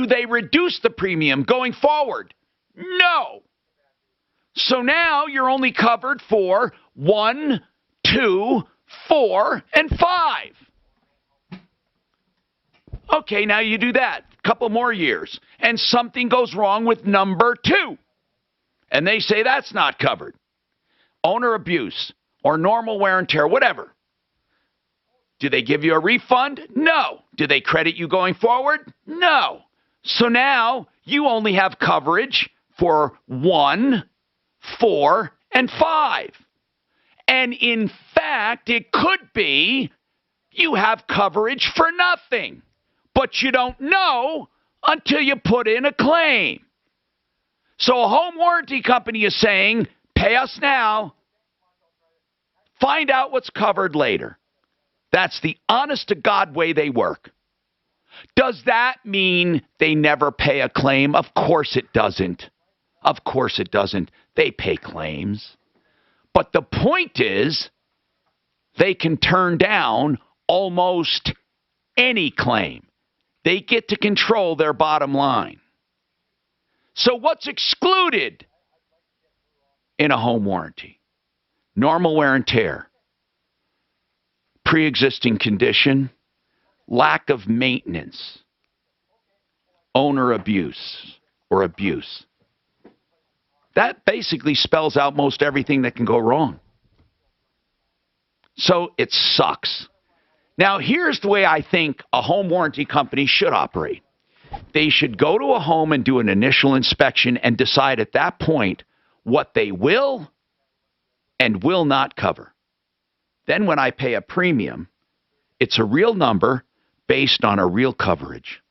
they reduce the premium going forward? No. So now you're only covered for 1, 2, 4, and 5. Okay, now you do that. A couple more years. And something goes wrong with number 2. And they say that's not covered. Owner abuse or normal wear and tear, whatever. Do they give you a refund? No. Do they credit you going forward? No. So now you only have coverage for 1, 4, and 5. And in fact, it could be you have coverage for nothing. But you don't know until you put in a claim. So a home warranty company is saying, pay us now, find out what's covered later. That's the honest-to-God way they work. Does that mean they never pay a claim? Of course it doesn't. Of course it doesn't. They pay claims. But the point is, they can turn down almost any claim. They get to control their bottom line. So what's excluded in a home warranty? Normal wear and tear, pre-existing condition, lack of maintenance, owner abuse or abuse. That basically spells out most everything that can go wrong. So it sucks. Now, here's the way I think a home warranty company should operate. They should go to a home and do an initial inspection and decide at that point what they will and will not cover. Then when I pay a premium, it's a real number based on a real coverage.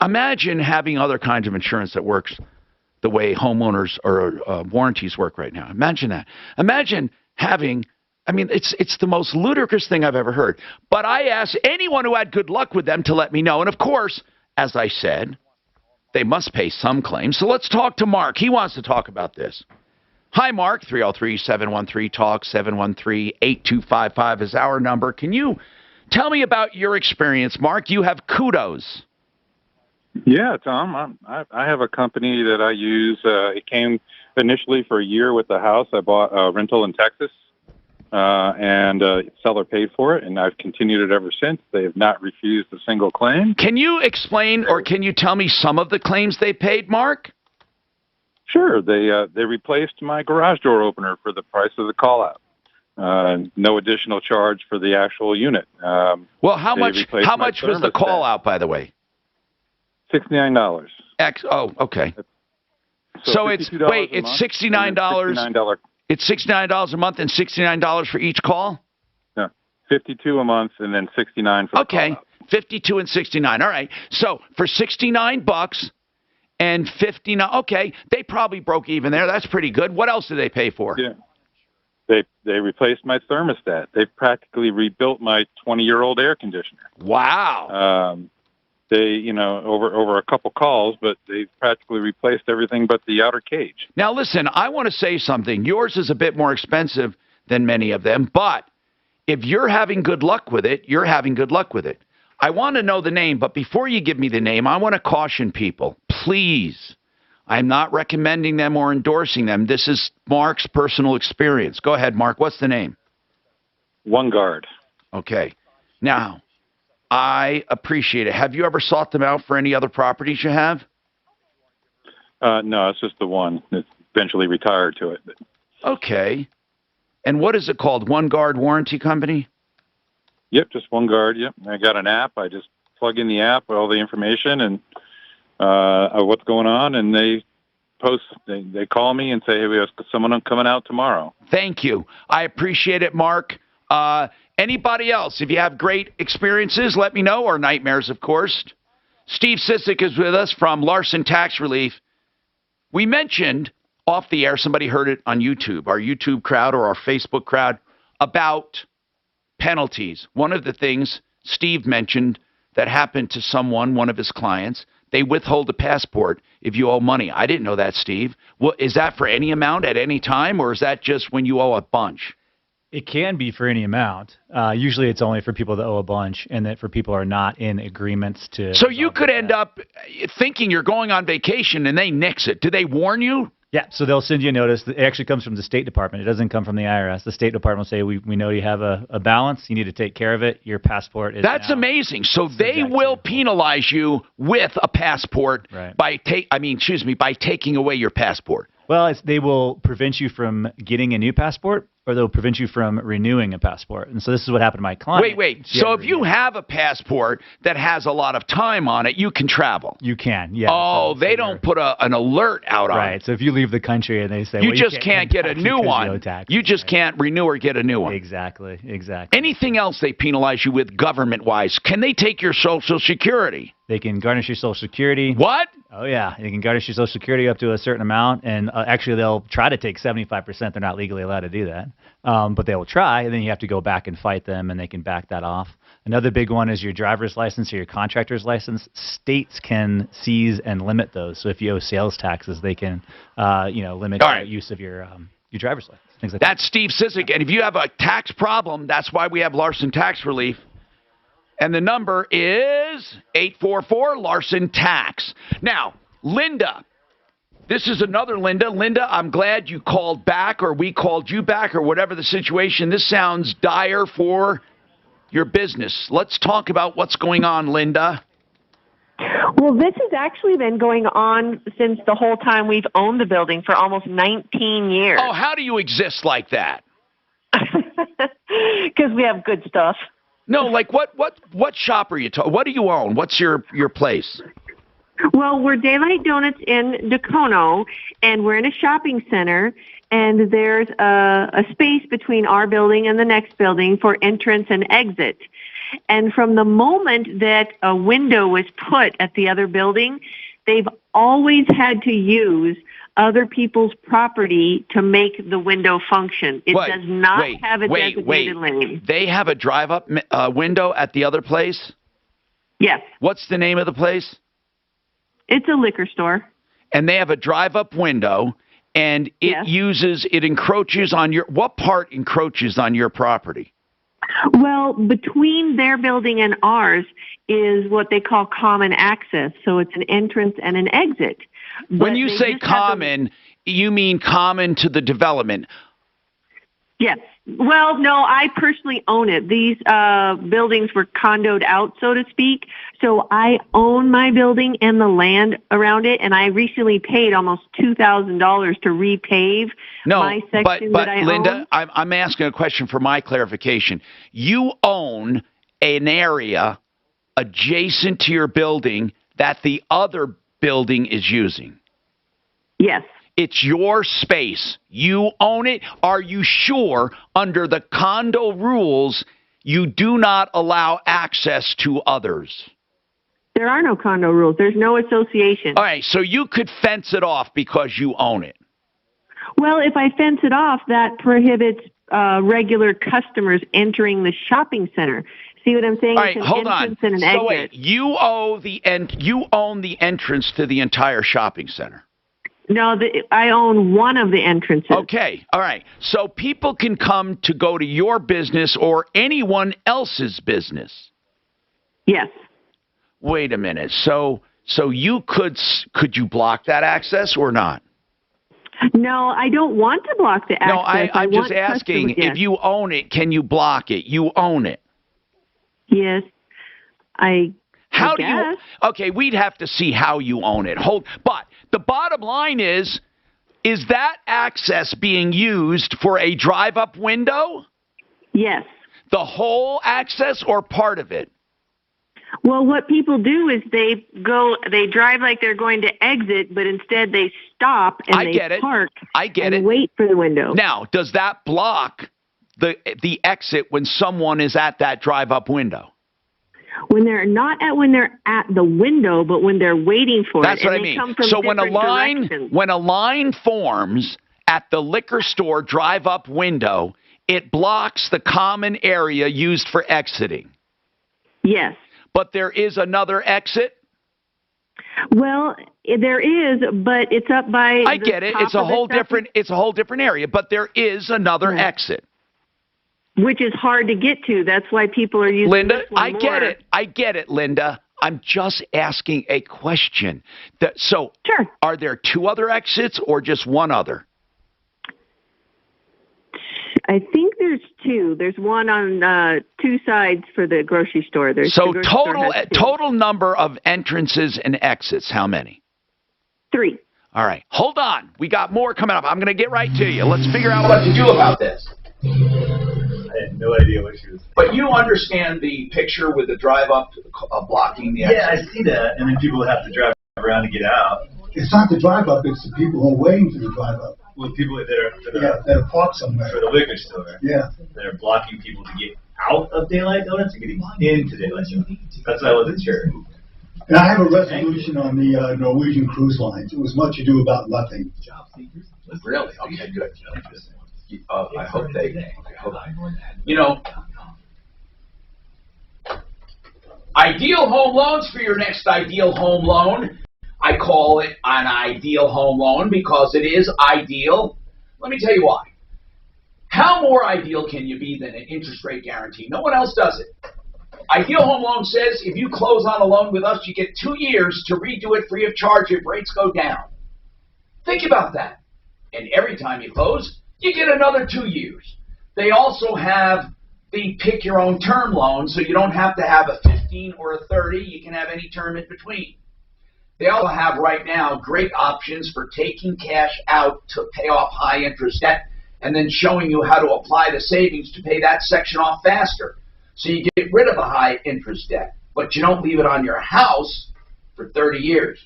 Imagine having other kinds of insurance that works the way homeowners or warranties work right now. Imagine that. Imagine having, it's the most ludicrous thing I've ever heard. But I asked anyone who had good luck with them to let me know. And of course, as I said, they must pay some claims. So let's talk to Mark. He wants to talk about this. Hi, Mark. 303-713-TALK, 713-8255 is our number. Can you tell me about your experience, Mark? You have kudos. Yeah, Tom. I have a company that I use. It came initially for a year with the house. I bought a rental in Texas, and seller paid for it, and I've continued it ever since. They have not refused a single claim. Can you explain, or can you tell me some of the claims they paid, Mark? Sure. They replaced my garage door opener for the price of the call-out. No additional charge for the actual unit. Well, how much was the call-out, by the way? $69. Okay. So it's $69. It's $69 a month and $69 for each call? Yeah. $52 a month and then $69 for the call-out. $52 and $69. All right. So for $69 and $59, okay, they probably broke even there. That's pretty good. What else did they pay for? Yeah. They replaced my thermostat. They practically rebuilt my 20-year-old air conditioner. Wow. They, over a couple calls, but they practically replaced everything but the outer cage. Now, listen, I want to say something. Yours is a bit more expensive than many of them, but if you're having good luck with it, you're having good luck with it. I want to know the name, but before you give me the name, I want to caution people. Please, I'm not recommending them or endorsing them. This is Mark's personal experience. Go ahead, Mark. What's the name? OneGuard. Okay. Now, I appreciate it. Have you ever sought them out for any other properties you have? No, it's just the one. It's eventually retired to it. Okay. And what is it called? OneGuard Warranty Company? Yep, just OneGuard. Yep. I got an app. I just plug in the app with all the information and what's going on, and they post. They call me and say, "Hey, we have someone coming out tomorrow." Thank you. I appreciate it, Mark. Anybody else? If you have great experiences, let me know, or nightmares, of course. Steve Sissick is with us from Larson Tax Relief. We mentioned off the air, somebody heard it on YouTube, our YouTube crowd or our Facebook crowd, about penalties. One of the things Steve mentioned that happened to someone, one of his clients, they withhold a passport if you owe money. I didn't know that, Steve. Well, is that for any amount at any time, or is that just when you owe a bunch? It can be for any amount. Usually it's only for people that owe a bunch, and that for people who are not in agreements to... So you could end up thinking you're going on vacation and they nix it. Do they warn you? Yeah, so they'll send you a notice. It actually comes from the State Department. It doesn't come from the IRS. The State Department will say, we know you have a balance. You need to take care of it. Your passport is That's amazing. So they will penalize you with a passport by taking away your passport. Well, they will prevent you from getting a new passport, or they'll prevent you from renewing a passport. And so this is what happened to my client. Wait. So if you have a passport that has a lot of time on it, you can travel. You can, yeah. Oh, they don't put an alert out on it. Right. So if you leave the country and they say, you just can't get a new one. You just can't renew or get a new one. Exactly. Anything else they penalize you with government-wise? Can they take your Social Security? They can garnish your Social Security. What? Oh, yeah. They can garnish your Social Security up to a certain amount, and actually they'll try to take 75%. They're not legally allowed to do that. But they will try, and then you have to go back and fight them, and they can back that off. Another big one is your driver's license or your contractor's license. States can seize and limit those. So if you owe sales taxes, they can limit your use of your driver's license. Things like that. That's Steve Sissick. And if you have a tax problem, that's why we have Larson Tax Relief. And the number is 844-LARSON-TAX. Now, Linda, this is another Linda. Linda, I'm glad you called back, or we called you back, or whatever the situation. This sounds dire for your business. Let's talk about what's going on, Linda. Well, this has actually been going on since the whole time we've owned the building, for almost 19 years. Oh, how do you exist like that? Because we have good stuff. No, like what shop are you talking? What do you own? What's your place? Well, we're Daylight Donuts in Dacono, and we're in a shopping center, and there's a space between our building and the next building for entrance and exit. And from the moment that a window was put at the other building, they've always had to use other people's property to make the window function. It does not have a designated lane. They have a drive-up window at the other place? Yes. What's the name of the place? It's a liquor store. And they have a drive-up window, and it encroaches on what part encroaches on your property? Well, between their building and ours is what they call common access. So it's an entrance and an exit. When you say common, you mean common to the development? Yes. Well, no, I personally own it. These buildings were condoed out, so to speak. So I own my building and the land around it, and I recently paid almost $2,000 to repave my section that I Linda, own. I'm asking a question for my clarification. You own an area adjacent to your building that the other building is using? Yes. It's your space. You own it. Are you sure under the condo rules you do not allow access to others? There are no condo rules. There's no association. All right, so you could fence it off because you own it. Well, if I fence it off, that prohibits regular customers entering the shopping center. See what I'm saying? All right, it's an hold entrance on. and an So exit. wait, you own the entrance to the entire shopping center. No, I own one of the entrances. Okay, all right. So people can come to go to your business or anyone else's business. Yes. Wait a minute. So you could you block that access or not? No, I don't want to block the access. No, I'm just want asking, customers, if you own it, can you block it? You own it. Yes, How do you? Okay, we'd have to see how you own it. But the bottom line is that access being used for a drive-up window? Yes. The whole access or part of it? Well, what people do is they drive like they're going to exit, but instead they stop and they park and wait for the window. Now, does that block the exit when someone is at that drive-up window? When they're at the window, but when they're waiting for That's it. what and I they mean. come from So when directions. a line forms at the liquor store drive-up window, it blocks the common area used for exiting. Yes. But there is another exit? Well, there is, but it's up by I get it. It's a whole different area, but there is another exit. Which is hard to get to. That's why people are using Linda, this one I more. get it, Linda. I'm just asking a question. Sure. Are there two other exits or just one other? I think there's two. There's one on two sides for the grocery store. So total number of entrances and exits, how many? 3. All right. Hold on. We got more coming up. I'm going to get right to you. Let's figure out what to do about this. I had no idea what she was. But you understand the picture with the drive-up blocking the exit? Yeah, I see that. And then people have to drive around to get out. It's not the drive-up, it's the people who are waiting for the drive-up. Well, people that are parked somewhere. For the liquor store. Yeah. That are blocking people to get out of Daylight Donuts and getting into Daylight Donuts. That's why I wasn't sure. And I have a resolution on the Norwegian cruise lines. It was much ado about nothing. Really? Okay, good. I hope they. You know, Ideal Home Loans for your next ideal home loan. I call it an ideal home loan because it is ideal. Let me tell you why. How more ideal can you be than an interest rate guarantee? No one else does it. Ideal Home Loan says if you close on a loan with us, you get 2 years to redo it free of charge if rates go down. Think about that. And every time you close, you get another 2 years. They also have the pick your own term loan, so you don't have to have a 15 or a 30. You can have any term in between. They also have right now great options for taking cash out to pay off high interest debt and then showing you how to apply the savings to pay that section off faster. So you get rid of a high interest debt, but you don't leave it on your house. for 30 years.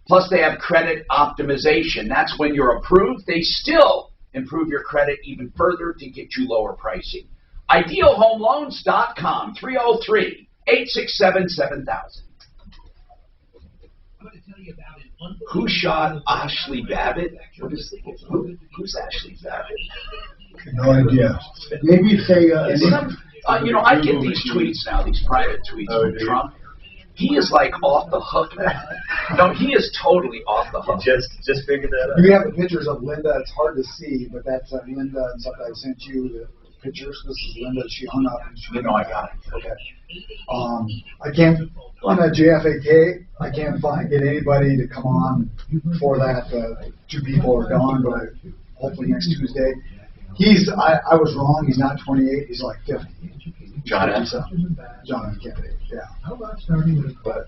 Plus, they have credit optimization. That's when you're approved. They still improve your credit even further to get you lower pricing. IdealHomeLoans.com, 303-867-7000. Who shot Ashley Babbitt? Who's Ashley Babbitt? No idea. Maybe say, I get these tweets now, these private tweets from Trump. He is like off the hook, man. No, he is totally off the hook. Just figured that out. We have the pictures of Linda. It's hard to see, but that's Linda and stuff. I sent you the pictures. This is Linda. She hung up. And she I got it. Okay. I can't on that JFAK. I can't get anybody to come on for that. 2 people are gone, but hopefully next Tuesday. I was wrong. He's not 28. He's like 50. John Kennedy. Yeah. But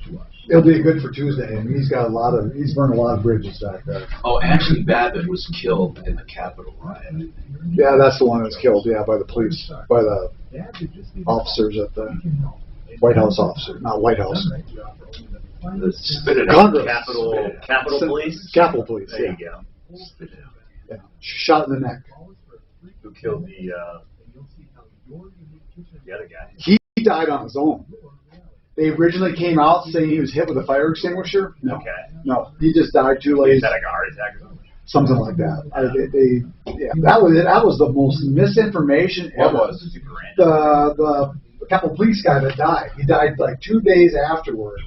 it'll be good for Tuesday, and he's burned a lot of bridges back there. Oh, Ashley Babbitt was killed in the Capitol riot. Yeah, that's the one that was killed. Yeah, by the police, by the officers at the White House officer, not White House. Congress. Capitol Police. Capitol Police. There you go. Yeah. Shot in the neck. Who killed the other guy? He died on his own. They originally came out saying he was hit with a fire extinguisher. No, no, he just died too late. Is that like a heart attack or something? Something like that. That was it. That was the most misinformation ever. What was the Capitol Police guy that died? He died like 2 days afterwards.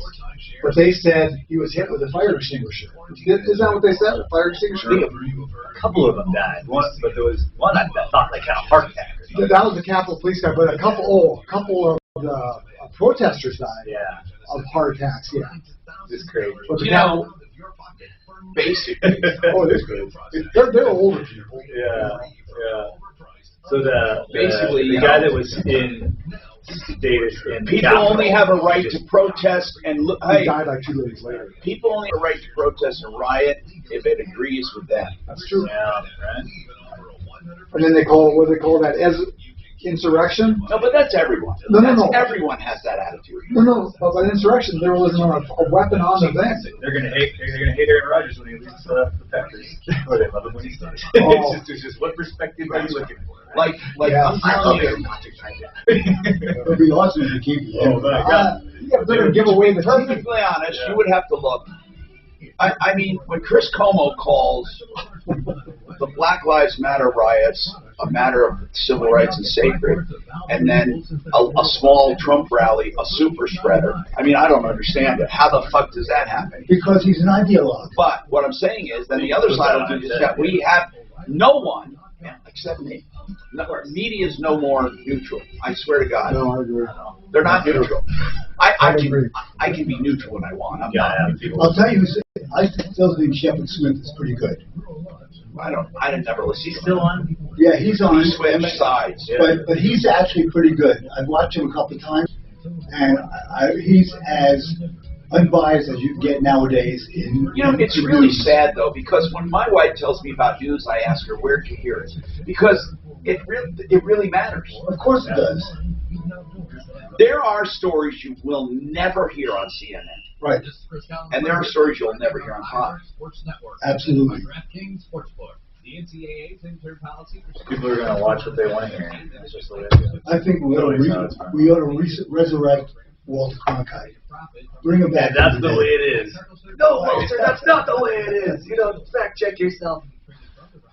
But they said he was hit with a fire extinguisher. Is that what they said? A fire extinguisher? A couple of them died. But there was one that thought like had a heart attack. That was the Capitol Police guy, but a couple of the protesters died. Yeah. Of heart attacks. Yeah. It's crazy. But basically. Oh, it is crazy. They're older people. Yeah. So the guy that was in Davis in people only have a right to protest and look. He died like 2 days later. People only have a right to protest and riot if it agrees with them. That's true. Yeah, right. And then they call that as insurrection. No, but that's everyone. No. Everyone has that attitude. No. But insurrection, there wasn't a weapon on the thing. They're gonna hate Aaron Rodgers when he leaves the Packers. Or they love him when he stays. Oh. It's just what perspective are you looking for? Like yeah, I love it. It'd be awesome if you keep it. Oh my God. Yeah, but they're gonna give away the team. Perfectly honest, you would have to love them. I mean, when Chris Cuomo calls the Black Lives Matter riots a matter of civil rights and sacred, and then a small Trump rally a super spreader, I mean, I don't understand it. How the fuck does that happen? Because he's an ideologue. But what I'm saying is, then the other side of it is that we have no one, except me. Media is no more neutral. I swear to God. No, I agree. They're not neutral. I can be neutral when I want. I'm not. I'll tell you, I still think Shepard Smith is pretty good. I didn't never listen. He's still on? Yeah, he's on. He switched sides. But he's actually pretty good. I've watched him a couple of times, and he's as unbiased as you can get nowadays. It's really sad though, because when my wife tells me about news, I ask her where to hear it, because it really matters. Of course it does. There are stories you will never hear on CNN. Right. And there are stories you'll never hear on Fox. Absolutely. People are going to watch what they want to hear. It's just the way it is. I think we ought to resurrect Walter Cronkite. Bring him back. And that's the way it is. No, Walter, that's not the way it is. You know, fact check yourself.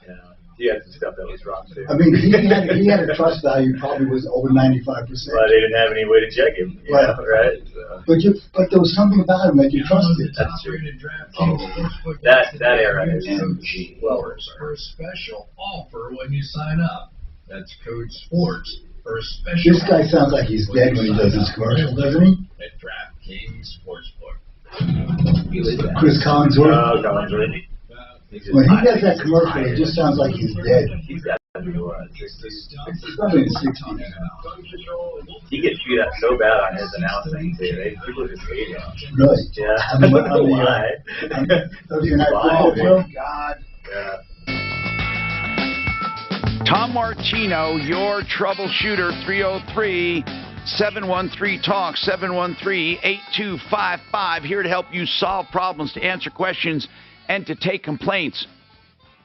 Yeah. He had some stuff that was wrong too. I mean, he had a trust value probably was over 95%. But they didn't have any way to check him. Right. Right? So. But there was something about him that you trusted. That's true. That era is well worse. For a special offer when you sign up. That's code SPORTS for a special. This guy sounds like he's dead when he does his commercial, doesn't he? At DraftKings Sportsbook. Chris Collinsworth. Oh, Collinsworth. When he does that commercial, it just sounds like he's dead. He's got to be He's probably in his 60s. He gets beat up so bad on his announcing too. People just hate him. Really? Yeah. I mean, don't know why. Thursday Night Football show? God. Yeah. Tom Martino, your troubleshooter, 713-TALK, 713-8255. Here to help you solve problems, to answer questions, and to take complaints.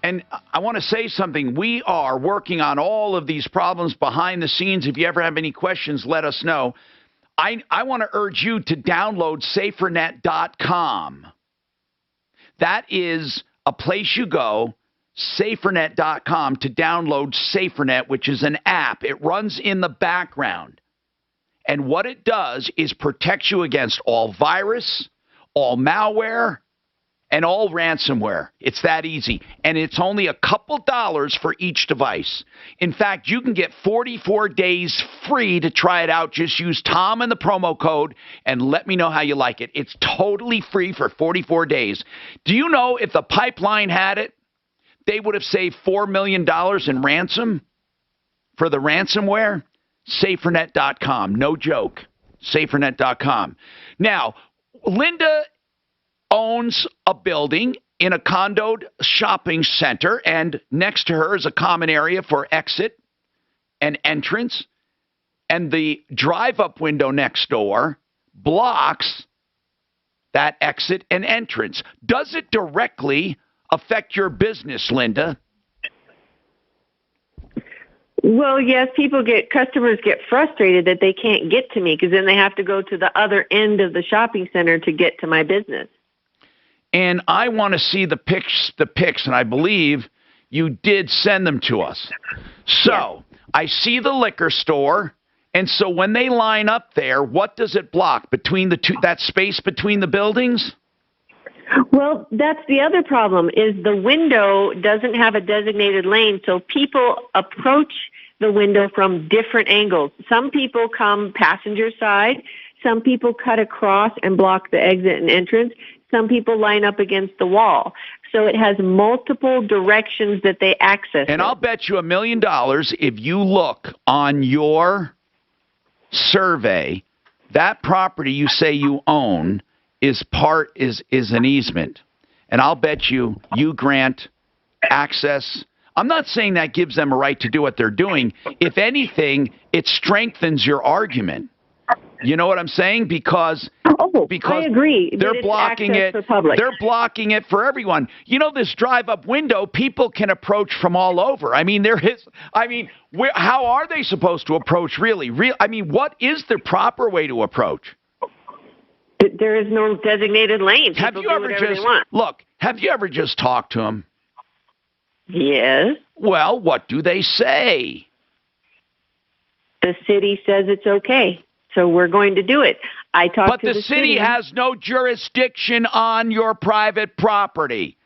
And I want to say something. We are working on all of these problems behind the scenes. If you ever have any questions, let us know. I want to urge you to download safernet.com. That is a place you go, safernet.com, to download SaferNet, which is an app. It runs in the background. And what it does is protect you against all virus, all malware, and all ransomware. It's that easy. And it's only a couple dollars for each device. In fact, you can get 44 days free to try it out. Just use Tom and the promo code and let me know how you like it. It's totally free for 44 days. Do you know if the pipeline had it, they would have saved $4 million in ransom for the ransomware? SaferNet.com. No joke. SaferNet.com. Now, Linda owns a building in a condoed shopping center, and next to her is a common area for exit and entrance, and the drive-up window next door blocks that exit and entrance. Does it directly affect your business, Linda? Well, yes, customers get frustrated that they can't get to me because then they have to go to the other end of the shopping center to get to my business. And I want to see the pics, and I believe you did send them to us. So I see the liquor store, and so when they line up there, what does it block between the two? That space between the buildings? Well, that's the other problem is the window doesn't have a designated lane, so people approach the window from different angles. Some people come passenger side, some people cut across and block the exit and entrance, some people line up against the wall. So it has multiple directions that they access. And I'll bet you $1 million if you look on your survey, that property you say you own is an easement. And I'll bet you grant access. I'm not saying that gives them a right to do what they're doing. If anything, it strengthens your argument. You know what I'm saying? Because I agree. They're blocking it. They're blocking it for everyone. You know, this drive-up window, people can approach from all over. I mean, how are they supposed to approach really? What is the proper way to approach? There is no designated lane. Have you ever just talked to them? Yes. Well, what do they say? The city says it's okay, so we're going to do it. But the city has no jurisdiction on your private property.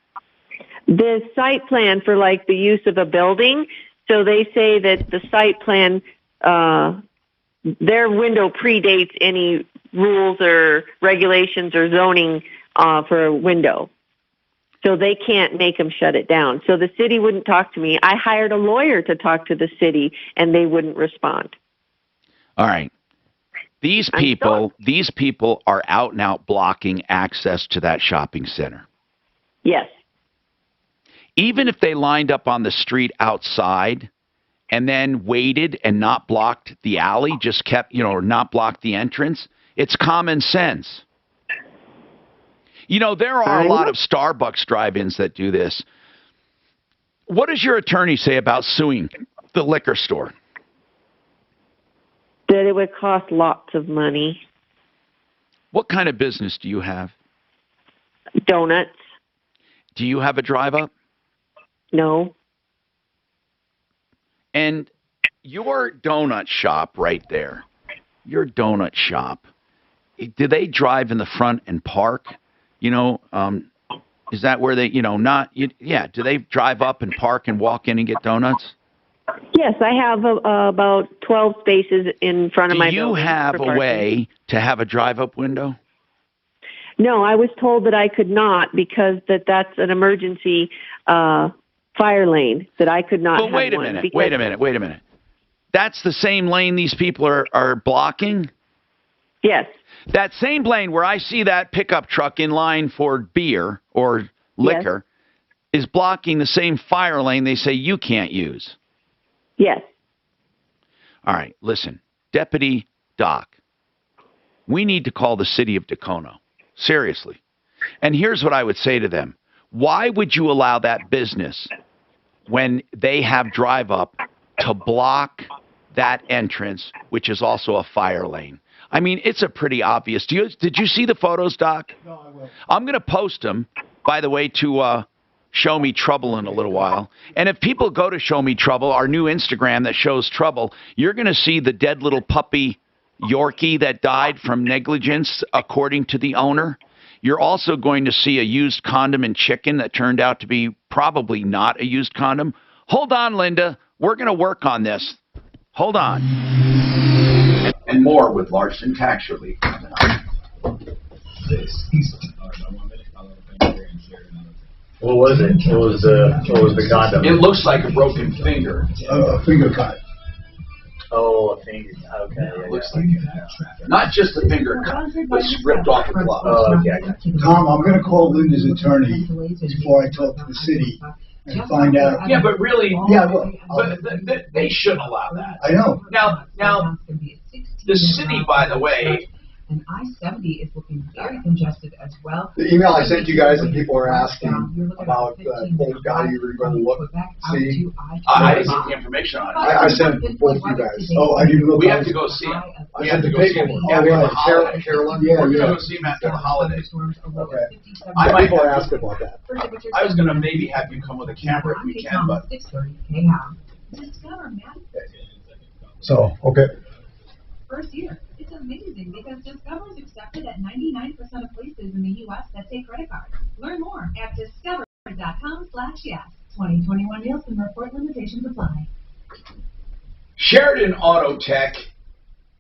The site plan for the use of a building, so they say that the site plan, their window predates any rules or regulations or zoning for a window. So they can't make them shut it down. So the city wouldn't talk to me. I hired a lawyer to talk to the city, and they wouldn't respond. All right. These people are out and out blocking access to that shopping center. Yes. Even if they lined up on the street outside and then waited and not blocked the alley, just kept, not blocked the entrance, it's common sense. There are a lot of Starbucks drive-ins that do this. What does your attorney say about suing the liquor store? That it would cost lots of money. What kind of business do you have? Donuts. Do you have a drive-up? No. And your donut shop right there, do they drive in the front and park? Is that where they, do they drive up and park and walk in and get donuts? Yes, I have about 12 spaces in front of my building. Do you have a way to have a drive-up window? No, I was told that I could not because that's an emergency fire lane, that I could not have wait a minute. That's the same lane these people are blocking? Yes. That same lane where I see that pickup truck in line for beer or liquor is blocking the same fire lane they say you can't use. Yes. All right, listen. Deputy Doc, we need to call the city of Dacono. Seriously. And here's what I would say to them. Why would you allow that business when they have drive up to block that entrance, which is also a fire lane? I mean, it's a pretty obvious. Did you see the photos, Doc? No, I will. I'm going to post them, by the way, to Show Me Trouble in a little while. And if people go to Show Me Trouble, our new Instagram that shows trouble, you're going to see the dead little puppy Yorkie that died from negligence, according to the owner. You're also going to see a used condom and chicken that turned out to be probably not a used condom. Hold on, Linda. We're going to work on this. Hold on. And more with Larson Tax Relief. What was it? What was the condom? It looks like a broken finger. A finger cut. Oh, a finger. Okay. Yeah, looks like it. Not just a finger cut, but it's ripped off a glove. Oh, okay. I got you. Tom, I'm going to call Linda's attorney before I talk to the city and find out. Yeah, but really, yeah, well, but they shouldn't allow that. I know. Now, the city, by the way. And I-70 is looking very congested as well. The email I sent you guys, and people are asking about the old guy you were going to look, see. I didn't get the information on it. I sent both you guys. Oh, I didn't look. We have to go see him. We have to go see him. Oh, right. Carolyn. Yeah, We're going yeah. to go see him after the holidays. Okay. I might People are have asking about that. I was going to maybe have you come with a camera if we can, but. So, okay. First year. It's amazing because Discover is accepted at 99% of places in the U.S. that take credit cards. Learn more at discover.com/yes. 2021 Nielsen report, limitations apply. Sheridan Auto Tech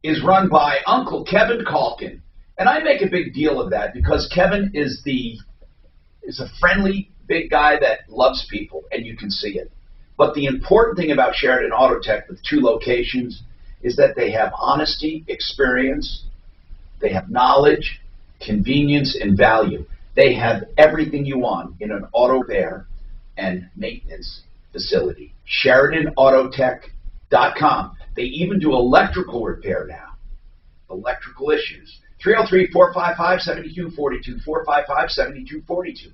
is run by Uncle Kevin Calkin. And I make a big deal of that because Kevin is a friendly, big guy that loves people, and you can see it. But the important thing about Sheridan Auto Tech with 2 locations is that they have honesty, experience, they have knowledge, convenience, and value. They have everything you want in an auto repair and maintenance facility. SheridanAutotech.com. They even do electrical repair now. Electrical issues. 303-455-7242, 455-7242.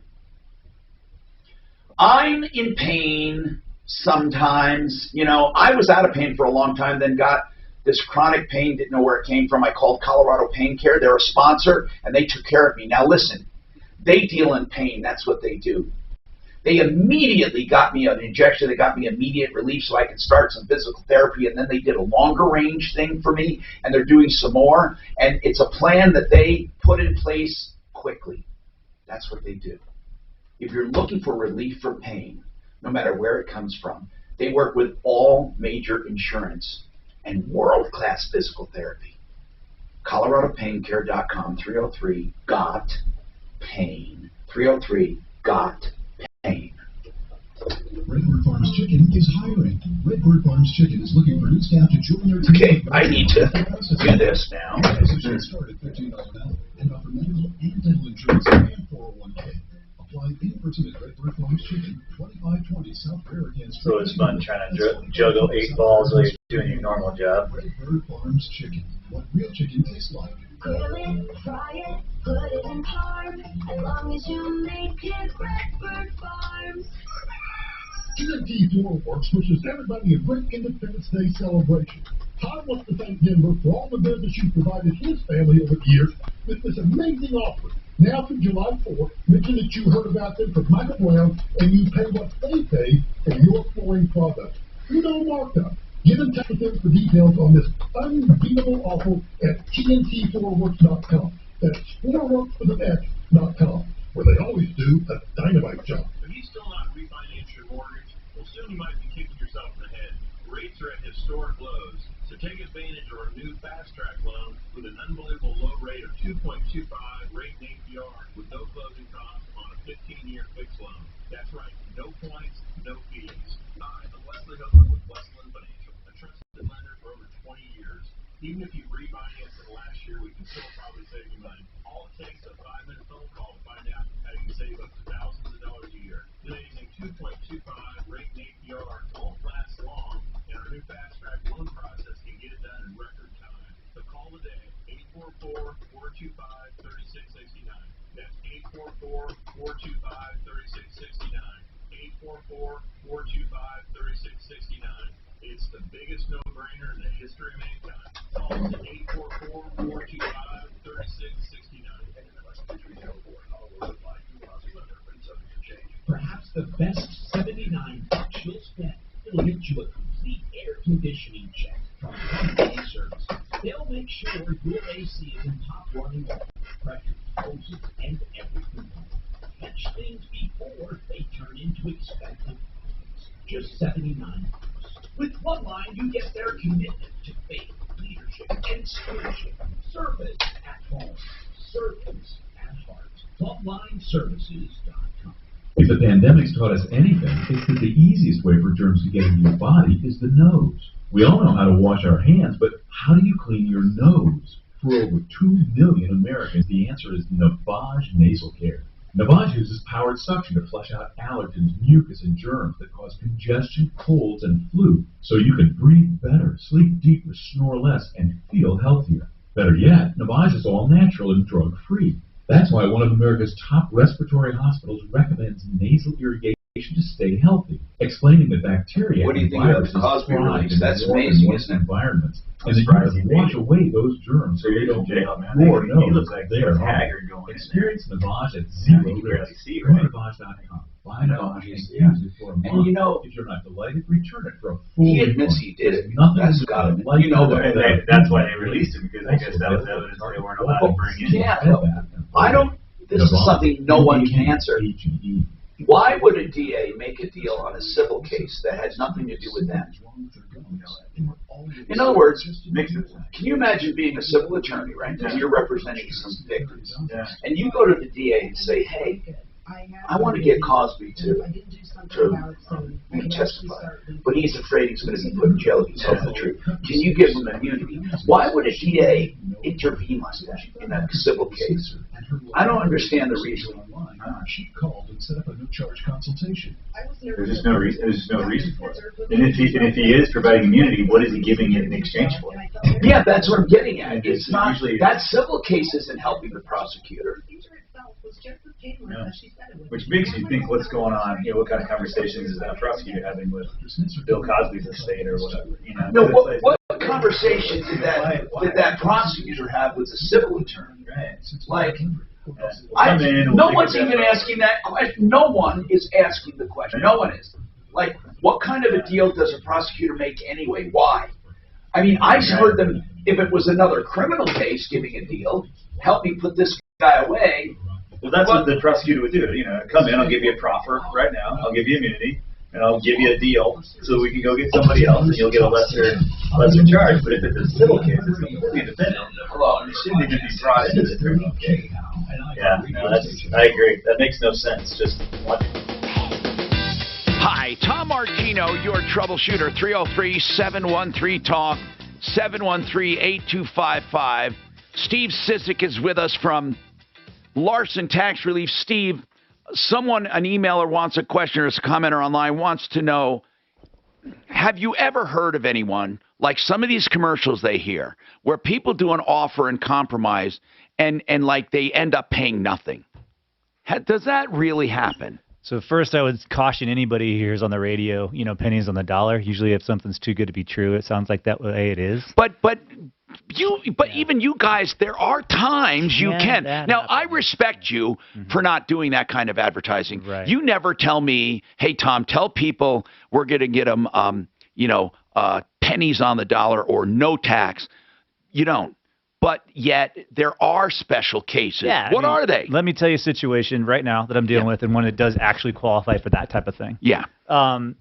I'm in pain sometimes. You know, I was out of pain for a long time, then got this chronic pain, didn't know where it came from. I called Colorado Pain Care. They're a sponsor, and they took care of me. Now listen, they deal in pain. That's what they do. They immediately got me an injection. They got me immediate relief so I could start some physical therapy, and then they did a longer range thing for me, and they're doing some more. And it's a plan that they put in place quickly. That's what they do. If you're looking for relief from pain, no matter where it comes from, they work with all major insurance and world-class physical therapy. ColoradoPainCare.com, 303-GOT-PAIN. 303-GOT-PAIN. Redbird Farms Chicken is hiring. Redbird Farms Chicken is looking for new staff to join their team. Okay, I need to do this now. Positions start at $15 an hour and offer medical and dental insurance and 401k. Apply in person at Redbird Farms Chicken, 2520 South Hurricane Street. So it's fun trying to juggle 8 balls while you're doing your normal job. Redbird Farms Chicken, what real chicken tastes like. Grill it, fry it, put it in parm, as long as you make it Redbird Farms. TNT4 Works wishes everybody a great Independence Day celebration. Todd wants to thank Denver for all the business you've provided his family over the years with this amazing offer. Now through July 4th, mention that you heard about them from Michael Brown and you pay what they pay for your flooring product. No markup. Get in touch with them for details on this unbeatable offer at TNT4works.com. That's 4works.com, where they always do a dynamite job. Have you still not refinanced your mortgage? Well, soon you might be kicking yourself in the head. Rates are at historic lows, so take advantage of our new Fast Track loan with an unbelievable low rate of 2.25 rate and APR with no closing costs on a 15-year fixed loan. That's right, no points, no fees. I'm Wesley Hooker with Westland Financial, a trusted lender for over 20 years. Even if you refinanced it last year, we can still probably save you money. All it takes is a 5-minute phone call to find out how you can save up to thousands of dollars a year. Today's 2.25 rate and APR won't last long, and our new Fast Track loan process can get it done in record time. So call 844-425-3669. It's the biggest no-brainer in the history of mankind. Call us at 844-425-3669. Perhaps the best $79 you'll spend will get you a complete air conditioning check from Granite Service. They'll make sure your AC is in top running order, pressure, hoses, and everything else. Catch things before they turn into expensive problems. Just $79. With one line, you get their commitment to faith, leadership, and stewardship. Service at home. Service at heart. FrontlineServices.com. If the pandemic's taught us anything, it's that the easiest way for germs to get into your body is the nose. We all know how to wash our hands, but how do you clean your nose? For over 2 million Americans, the answer is Navage Nasal Care. Navage uses powered suction to flush out allergens, mucus, and germs that cause congestion, colds, and flu, so you can breathe better, sleep deeper, snore less, and feel healthier. Better yet, Navage is all natural and drug-free. That's why one of America's top respiratory hospitals recommends nasal irrigation to stay healthy, explaining that bacteria What do you and think of viruses the Cosby thrive release? in That's warm and amazing, moist isn't it? environments, I'm and that surprised you he can wash made it. away those germs so they don't jail, man. Lord He knows looks like they're haggard home. going in Experience Navage at Yeah, zero you can barely risk. see, Go to right? Navage.com. Buy Navage and use Yeah. it for a month. And you know, if you're not delighted, return it for a full he refund. admits he did it. Nothing That's to got him. like You know that. that. That's why they released him, because I guess that was evidence they weren't allowed to bring in. Yeah, I don't. This is something no one can answer. Why would a DA make a deal on a civil case that had nothing to do with them? In other words, can you imagine being a civil attorney, right? And you're representing some victims. And you go to the DA and say, hey, I want to get Cosby to testify, but he's afraid he's going to be put in jail if he tells the truth. Can you give him immunity? Why would a DA intervene like that in a civil case? I don't understand the reason. She called and set up a no-charge consultation. There's just no reason. There's just no reason for it. And if he is providing immunity, what is he giving it in exchange for? Yeah, that's what I'm getting at. It's not that civil case isn't helping the prosecutor. Yeah. Which makes you think what's going on. You know, what kind of conversations is that prosecutor having with Bill Cosby's estate or whatever? You know. No, what conversation did that prosecutor have with the civil attorney? Like, no one's even asking that question. No one is asking the question. No one is. Like, what kind of a deal does a prosecutor make anyway? Why? I mean, I heard them, if it was another criminal case, giving a deal, help me put this guy away. Well, that's what the prosecutor would do. You know, come in, I'll give you a proffer right now, I'll give you immunity, and I'll give you a deal so we can go get somebody else, and you'll get a lesser charge. But if it's a civil case, it's completely independent. You shouldn't even be brought into this criminal case. Yeah, no, I agree. That makes no sense. Just watch. Hi, Tom Martino, your troubleshooter. 303-713-TALK, 713-8255. Steve Sizik is with us from Larson Tax Relief. Steve, an emailer wants a question or a commenter online wants to know, have you ever heard of anyone like some of these commercials they hear where people do an offer and compromise and like they end up paying nothing? Does that really happen? So first, I would caution anybody who hears on the radio, pennies on the dollar. Usually if something's too good to be true, it sounds like that way it is. But even you guys, there are times you can. Now, I respect you for not doing that kind of advertising. Right. You never tell me, hey, Tom, tell people we're going to get them, pennies on the dollar or no tax. You don't. But yet there are special cases. Yeah, what are they? Let me tell you a situation right now that I'm dealing with, and one that does actually qualify for that type of thing. Yeah. I've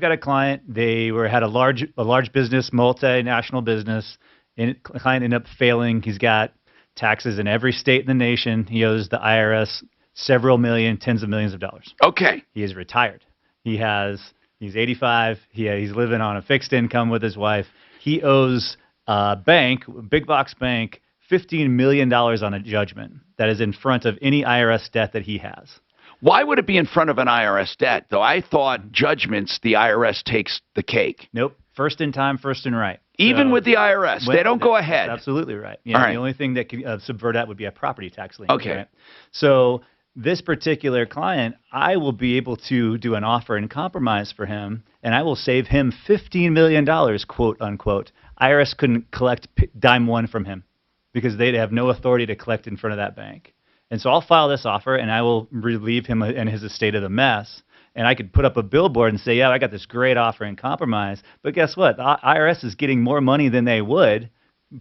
got a client. They had a large business, multinational business, and the client ended up failing. He's got taxes in every state in the nation. He owes the IRS several million, tens of millions of dollars. Okay. He is retired. He's 85. He's living on a fixed income with his wife. He owes a big box bank, $15 million on a judgment that is in front of any IRS debt that he has. Why would it be in front of an IRS debt, though? I thought judgments, the IRS takes the cake. Nope. First in time, first in right. Even with the IRS, they don't go ahead. That's absolutely right. Yeah, all right. The only thing that could subvert that would be a property tax lien. Okay. Right? So this particular client, I will be able to do an offer and compromise for him, and I will save him $15 million, quote unquote. IRS couldn't collect dime one from him because they'd have no authority to collect in front of that bank. And so I'll file this offer, and I will relieve him and his estate of the mess. And I could put up a billboard and say, yeah, I got this great offer and compromise. But guess what? The IRS is getting more money than they would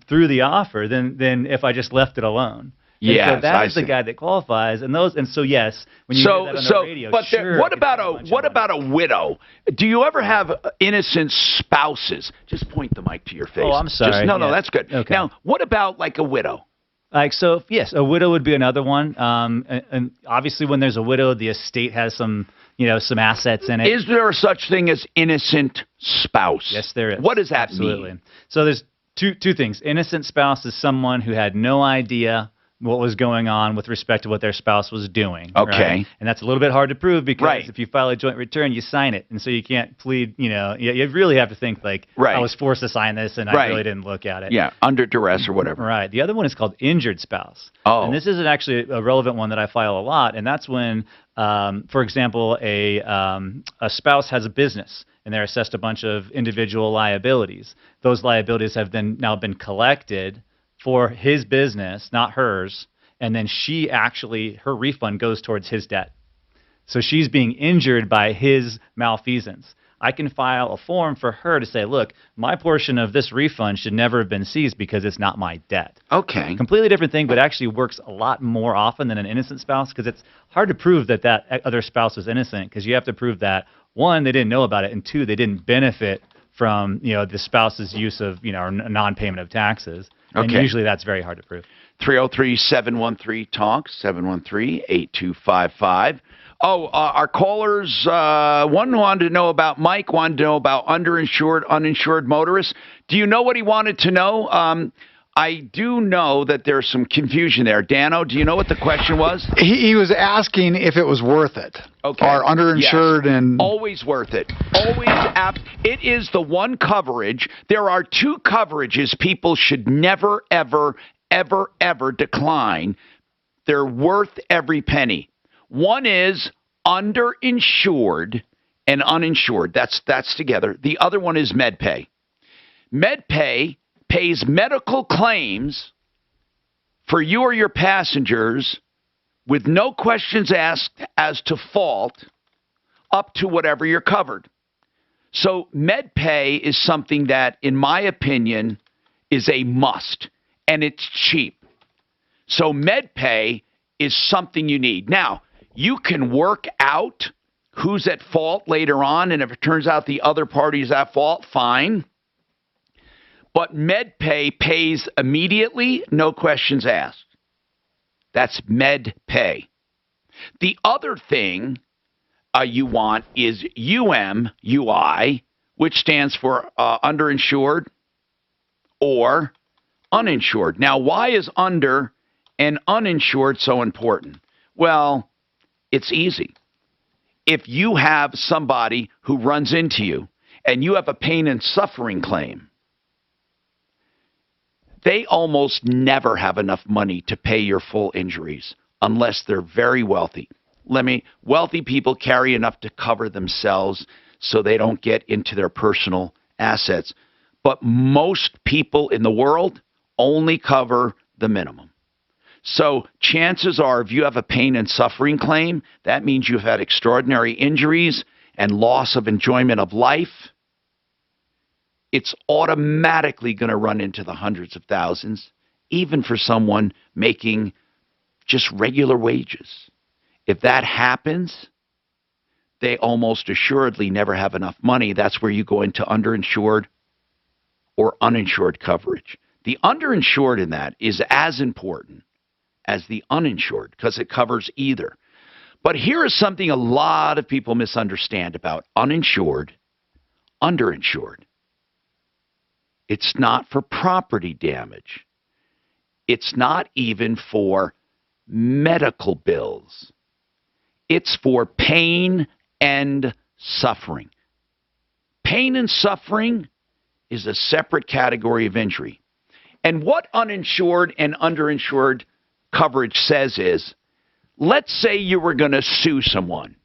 through the offer than if I just left it alone. Yeah, so that's the guy that qualifies, and so yes, when you hear that on the radio, but sure, what about a widow? Do you ever have innocent spouses? Just point the mic to your face. Oh, I'm sorry. No, that's good. Okay. Now, what about like a widow? Yes, a widow would be another one. And obviously, when there's a widow, the estate has some assets in it. Is there a such thing as innocent spouse? Yes, there is. What does that mean? mean? So there's two things. Innocent spouse is someone who had no idea what was going on with respect to what their spouse was doing. Okay. Right? And that's a little bit hard to prove because right. if you file a joint return, you sign it. And so you can't plead, you really have to think like, right. I was forced to sign this and I really didn't look at it. Yeah, under duress or whatever. Right. The other one is called injured spouse. Oh. And this is actually a relevant one that I file a lot. And that's when, for example, a spouse has a business and they're assessed a bunch of individual liabilities. Those liabilities have now been collected for his business, not hers, and then her refund goes towards his debt. So she's being injured by his malfeasance. I can file a form for her to say, look, my portion of this refund should never have been seized because it's not my debt. Okay. Completely different thing, but actually works a lot more often than an innocent spouse because it's hard to prove that other spouse was innocent because you have to prove that, one, they didn't know about it, and two, they didn't benefit from the spouse's use of or non-payment of taxes. And usually that's very hard to prove. 303-713-TALK, 713-8255. Oh, our callers, one wanted to know about Mike, wanted to know about underinsured, uninsured motorists. Do you know what he wanted to know? I do know that there's some confusion there. Dano, do you know what the question was? He was asking if it was worth it. Okay. Or underinsured and... Always worth it. Always it is the one coverage. There are two coverages people should never, ever, ever, ever decline. They're worth every penny. One is underinsured and uninsured. That's together. The other one is MedPay. MedPay pays medical claims for you or your passengers with no questions asked as to fault up to whatever you're covered. So MedPay is something that, in my opinion, is a must, and it's cheap. So MedPay is something you need. Now, you can work out who's at fault later on, and if it turns out the other party's at fault, fine. But MedPay pays immediately, no questions asked. That's MedPay. The other thing you want is UMUI, which stands for underinsured or uninsured. Now, why is under and uninsured so important? Well, it's easy. If you have somebody who runs into you and you have a pain and suffering claim, they almost never have enough money to pay your full injuries unless they're very wealthy. Wealthy people carry enough to cover themselves so they don't get into their personal assets. But most people in the world only cover the minimum. So chances are if you have a pain and suffering claim, that means you've had extraordinary injuries and loss of enjoyment of life. It's automatically going to run into the hundreds of thousands, even for someone making just regular wages. If that happens, they almost assuredly never have enough money. That's where you go into underinsured or uninsured coverage. The underinsured in that is as important as the uninsured because it covers either. But here is something a lot of people misunderstand about uninsured, underinsured. It's not for property damage. It's not even for medical bills. It's for pain and suffering. Pain and suffering is a separate category of injury. And what uninsured and underinsured coverage says is, let's say you were going to sue someone,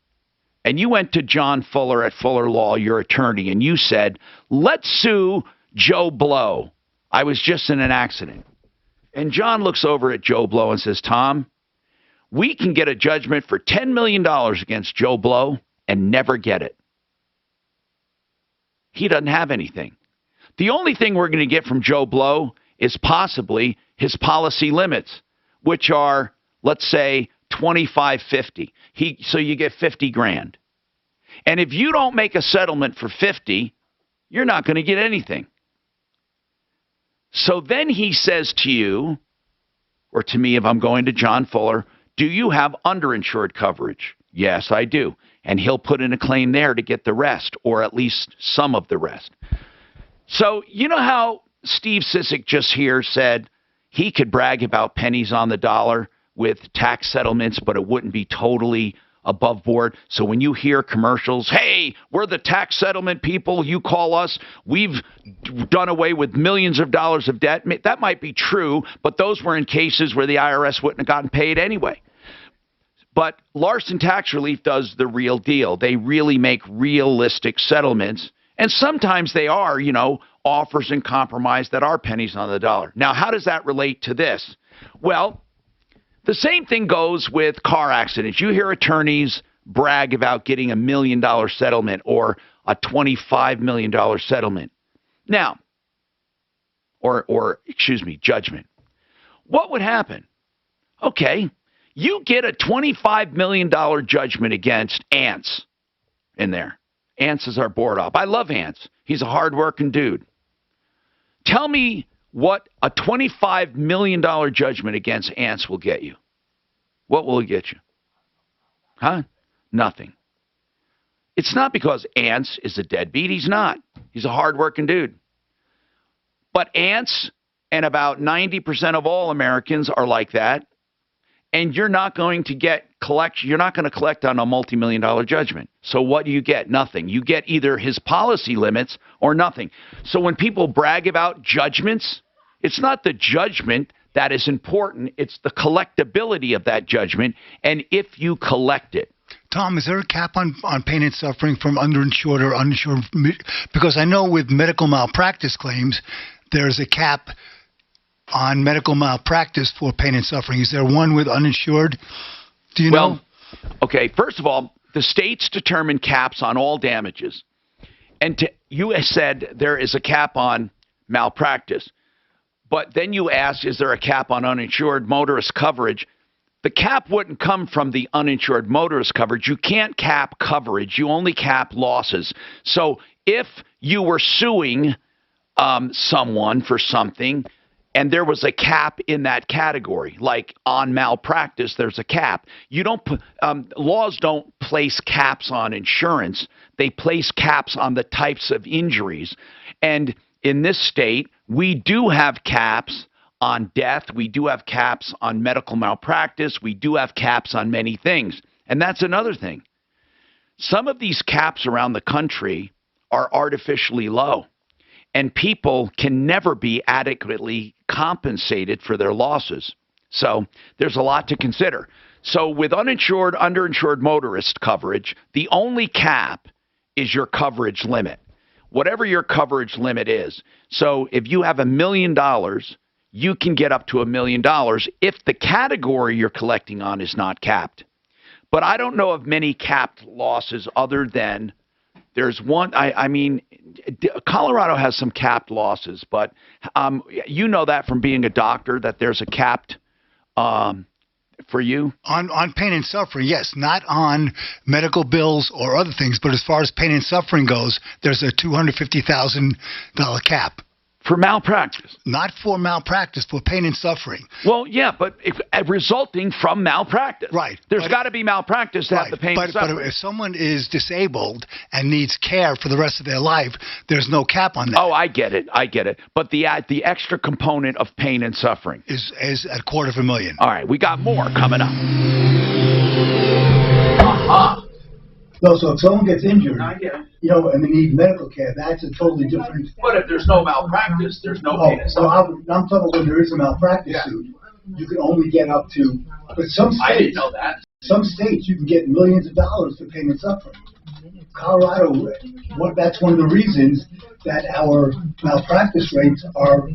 and you went to John Fuller at Fuller Law, your attorney, and you said, let's sue Joe Blow. I was just in an accident. And John looks over at Joe Blow and says, Tom, we can get a judgment for $10 million against Joe Blow and never get it. He doesn't have anything. The only thing we're going to get from Joe Blow is possibly his policy limits, which are, let's say, $25.50. So you get $50,000. And if you don't make a settlement for $50,000, you're not going to get anything. So then he says to you, or to me if I'm going to John Fuller, do you have underinsured coverage? Yes, I do. And he'll put in a claim there to get the rest, or at least some of the rest. So you know how Steve Sissick just here said he could brag about pennies on the dollar with tax settlements, but it wouldn't be totally above board. So when you hear commercials, hey, we're the tax settlement people, you call us, we've done away with millions of dollars of debt. That might be true, but those were in cases where the IRS wouldn't have gotten paid anyway. But Larson Tax Relief does the real deal. They really make realistic settlements. And sometimes they are, offers and compromise that are pennies on the dollar. Now, how does that relate to this? Well, the same thing goes with car accidents. You hear attorneys brag about getting $1 million settlement or a $25 million settlement. Now, judgment. What would happen? Okay, you get a $25 million judgment against Ants in there. Ants is our board op. I love Ants. He's a hard-working dude. Tell me what a $25 million judgment against Ants will get you. What will it get you? Huh? Nothing. It's not because Ants is a deadbeat. He's not. He's a hard-working dude. But Ants and about 90% of all Americans are like that. And you're not going to you're not going to collect on a multi-million-dollar judgment. So what do you get? Nothing. You get either his policy limits or nothing. So when people brag about judgments, it's not the judgment that is important. It's the collectability of that judgment and if you collect it. Tom, is there a cap on pain and suffering from underinsured or uninsured? Because I know with medical malpractice claims, there's a cap on medical malpractice for pain and suffering. Is there one with uninsured? Do you know? Okay, first of all, the states determine caps on all damages. And you said there is a cap on malpractice. But then you asked, is there a cap on uninsured motorist coverage? The cap wouldn't come from the uninsured motorist coverage. You can't cap coverage. You only cap losses. So if you were suing someone for something, and there was a cap in that category, like on malpractice, there's a cap. You don't laws don't place caps on insurance. They place caps on the types of injuries. And in this state, we do have caps on death. We do have caps on medical malpractice. We do have caps on many things. And that's another thing. Some of these caps around the country are artificially low. And people can never be adequately compensated for their losses. So there's a lot to consider. So with uninsured, underinsured motorist coverage, the only cap is your coverage limit, whatever your coverage limit is. So if you have $1 million, you can get up to $1 million if the category you're collecting on is not capped. But I don't know of many capped losses other than there's one. I mean, Colorado has some capped losses, but you know that from being a doctor that there's a capped for you? On pain and suffering, yes. Not on medical bills or other things, but as far as pain and suffering goes, there's a $250,000 cap. For malpractice? Not for malpractice, for pain and suffering. Well, yeah, but resulting from malpractice. Right. There's got to be malpractice to have the pain and suffering. But if someone is disabled and needs care for the rest of their life, there's no cap on that. Oh, I get it. But the extra component of pain and suffering is at $250,000. All right, we got more coming up. No, so if someone gets injured, and they need medical care, that's a totally different. But if there's no malpractice, there's no pain and suffering. I'm talking when there is a malpractice suit. you can only get up to, but some states, I didn't know that. Some states you can get millions of dollars for payments upfront. Colorado, that's one of the reasons that our malpractice rates are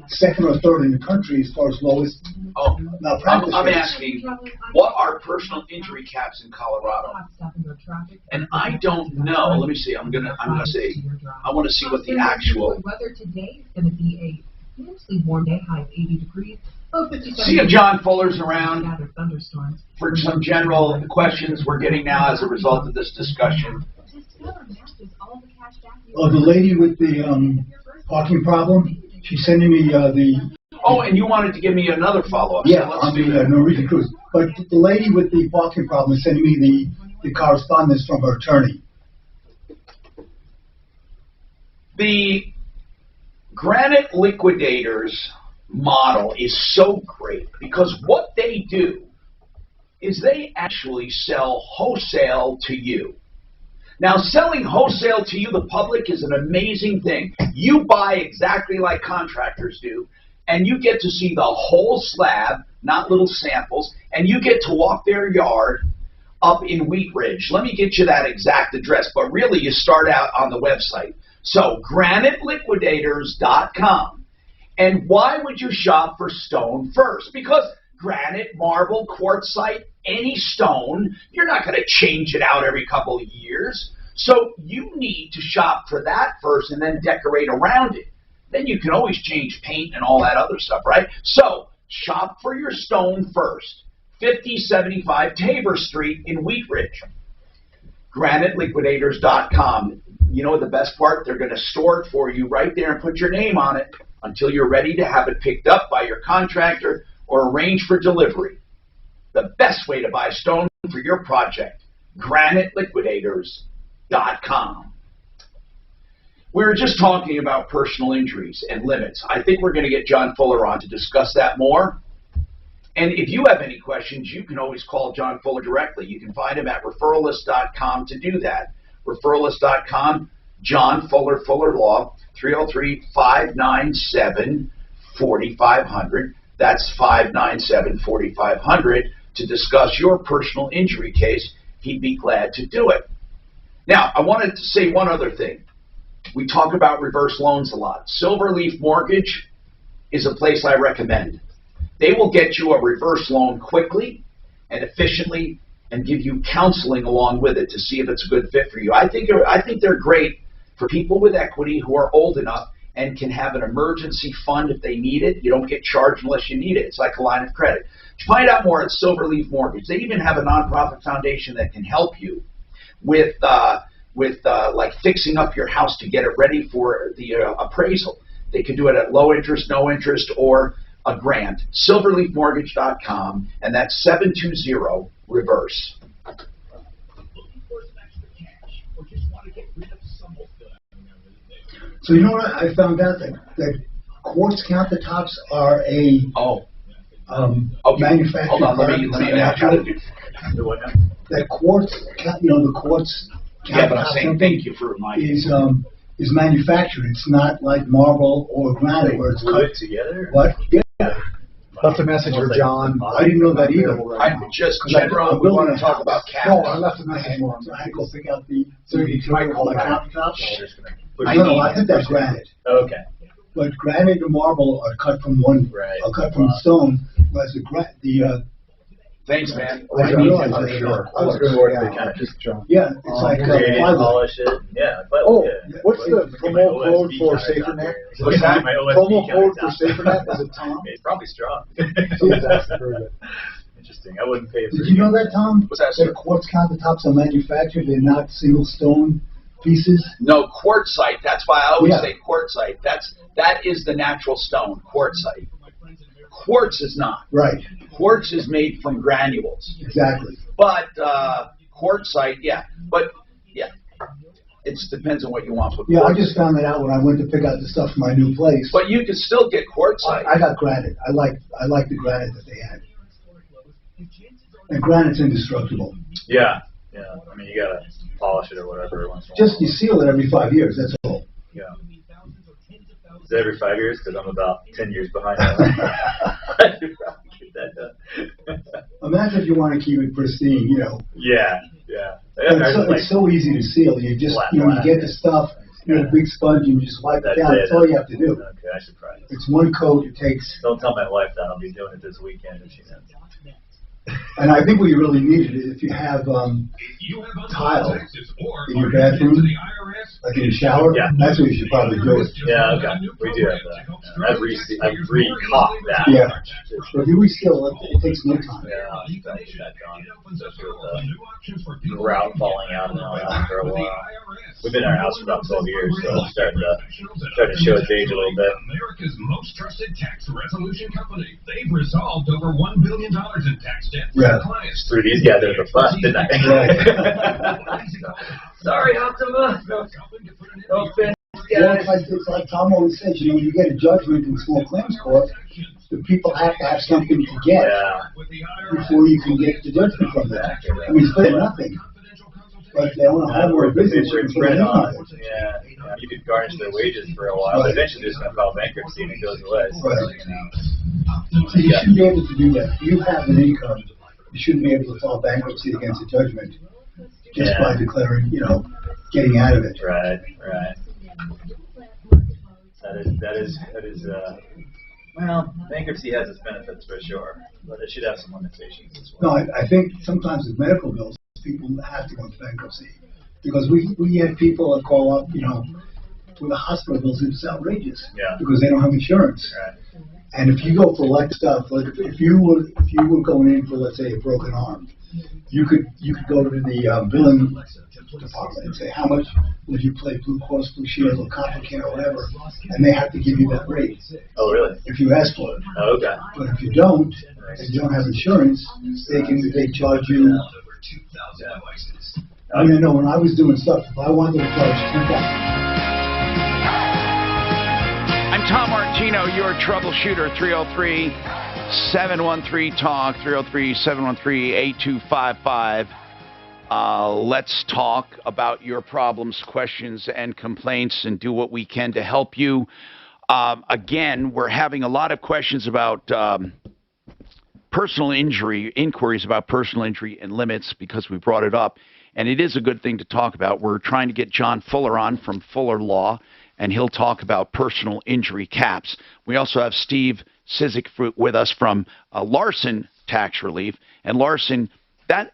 second or third in the country as far as lowest malpractice I'm rates. asking, what are personal injury caps in Colorado? And I don't know. Let me see. I'm gonna see. I want to see what the actual. Weather today is going to be a mostly warm day, high of 80 degrees. See if John Fuller's around for some general questions we're getting now as a result of this discussion. Oh, the lady with the parking problem, she's sending me the... Oh, and you wanted to give me another follow-up. Yeah, so on the Norwegian cruise. But the lady with the parking problem is sending me the correspondence from her attorney. The Granite Liquidators model is so great because what they do is they actually sell wholesale to you. Now, selling wholesale to you, the public, is an amazing thing. You buy exactly like contractors do, and you get to see the whole slab, not little samples, and you get to walk their yard up in Wheat Ridge. Let me get you that exact address, but really you start out on the website. So, graniteliquidators.com. And why would you shop for stone first? Because granite, marble, quartzite, any stone, you're not going to change it out every couple of years. So you need to shop for that first and then decorate around it. Then you can always change paint and all that other stuff, right? So shop for your stone first. 5075 Tabor Street in Wheat Ridge. GraniteLiquidators.com. You know the best part? They're going to store it for you right there and put your name on it until you're ready to have it picked up by your contractor or arrange for delivery. The best way to buy stone for your project, GraniteLiquidators.com. We were just talking about personal injuries and limits. I think we're going to get John Fuller on to discuss that more. And if you have any questions, you can always call John Fuller directly. You can find him at referralist.com to do that. Referralist.com, John Fuller, Fuller Law, 303-597-4500. That's 597-4500 to discuss your personal injury case. He'd be glad to do it. Now, I wanted to say one other thing. We talk about reverse loans a lot. Silverleaf Mortgage is a place I recommend. They will get you a reverse loan quickly and efficiently and give you counseling along with it to see if it's a good fit for you. I think they're great for people with equity who are old enough and can have an emergency fund if they need it. You don't get charged unless you need it. It's like a line of credit. To find out more at Silverleaf Mortgage. They even have a nonprofit foundation that can help you with like fixing up your house to get it ready for the appraisal. They can do it at low interest, no interest, or a grant. Silverleafmortgage.com, and that's 720-REVERSE. So you know what I found out that quartz countertops are a manufactured. Hold on, let me try to do that quartz. The quartz. Yeah, but I'm saying thank you for reminding me. Is manufactured. It's not like marble or granite where it's cut together. What? Yeah. Left a message for John. I didn't know that either. I'm just general. We want to talk about caps. No, I left a message for him. So I had to go pick out the. So you might call it countertops. No, I think that's granite. Okay. But granite and marble are cut from one. Right. Are cut from stone. Whereas the Thanks, man. I was going to work the kind of just John. Yeah, it's like polish it. Yeah. What's the promo code for SaferNet? What's that? Promo code for SaferNet, is it Tom? It's probably strong. Interesting. I wouldn't pay it for. Did you know that, Tom? What's that, sir? That quartz countertops are manufactured. They're not single stone pieces. No, quartzite. That's why I always say quartzite. That is the natural stone, quartzite. Quartz is not. Right. Quartz is made from granules. Exactly. But quartzite, yeah. But yeah, it depends on what you want. Yeah, I just found that out when I went to pick out the stuff for my new place. But you can still get quartzite. I got granite. I like the granite that they had. And granite's indestructible. Yeah. Yeah. I mean, you gotta polish it or whatever once in a while. Just you seal it every 5 years. That's all. Yeah. Is it every 5 years? Because I'm about 10 years behind. Imagine if you want to keep it pristine, you know. Yeah. It's so easy to seal. You just, you get the stuff, you get a big sponge, and you just wipe it down. That's all you have to do. Okay, I should try this. It's one coat. It takes. Don't tell my wife that. I'll be doing it this weekend if she knows. And I think what you really need is if you have tile in your bathroom, like in your shower, that's what you should probably do. Yeah, okay. We do have that. I've re-caulked that. Yeah. But if you reseal it takes no time. Yeah, I'll get that done. Just with the grout falling out and all that for a while. We've been in our house for about 12 years, so it's starting to show its age a little bit. America's most trusted tax resolution company. They've resolved over $1 billion in tax debt for their clients. Threw these guys under the bus, didn't I? Sorry, Optima. No offense, Well, guys. it's like Tom always says, when you get a judgment in small claims court, the people have to have something to get before you can get the judgment from them. I mean, it's better than nothing. But they don't have more business. Yeah, you could garnish their wages for a while, but eventually they're just going to file bankruptcy and it goes away. So you shouldn't be able to do that. If you have an income, you shouldn't be able to file bankruptcy against a judgment just by declaring, getting out of it. Right. That is. Well, bankruptcy has its benefits for sure, but it should have some limitations as well. No, I think sometimes with medical bills, people have to go into bankruptcy because we have people that call up, with the hospital bills. It's outrageous because they don't have insurance. Right. And if you go for like stuff, like if you were going in for, let's say, a broken arm, you could go to the billing department and say, how much would you pay Blue Cross Blue Shield or CopperCare or whatever, and they have to give you that rate. Oh, really? If you ask for it. Oh, okay. But if you don't, and you don't have insurance, they charge you. I mean, I know when I was doing stuff, if I wanted to charge $10,000. I'm Tom Martino, your troubleshooter, 303-713-TALK, 303-713-8255. Let's talk about your problems, questions, and complaints and do what we can to help you. Again, we're having a lot of questions about personal injury, inquiries about personal injury and limits because we brought it up. And it is a good thing to talk about. We're trying to get John Fuller on from Fuller Law, and he'll talk about personal injury caps. We also have Steve Sizik with us from Larson Tax Relief. And Larson,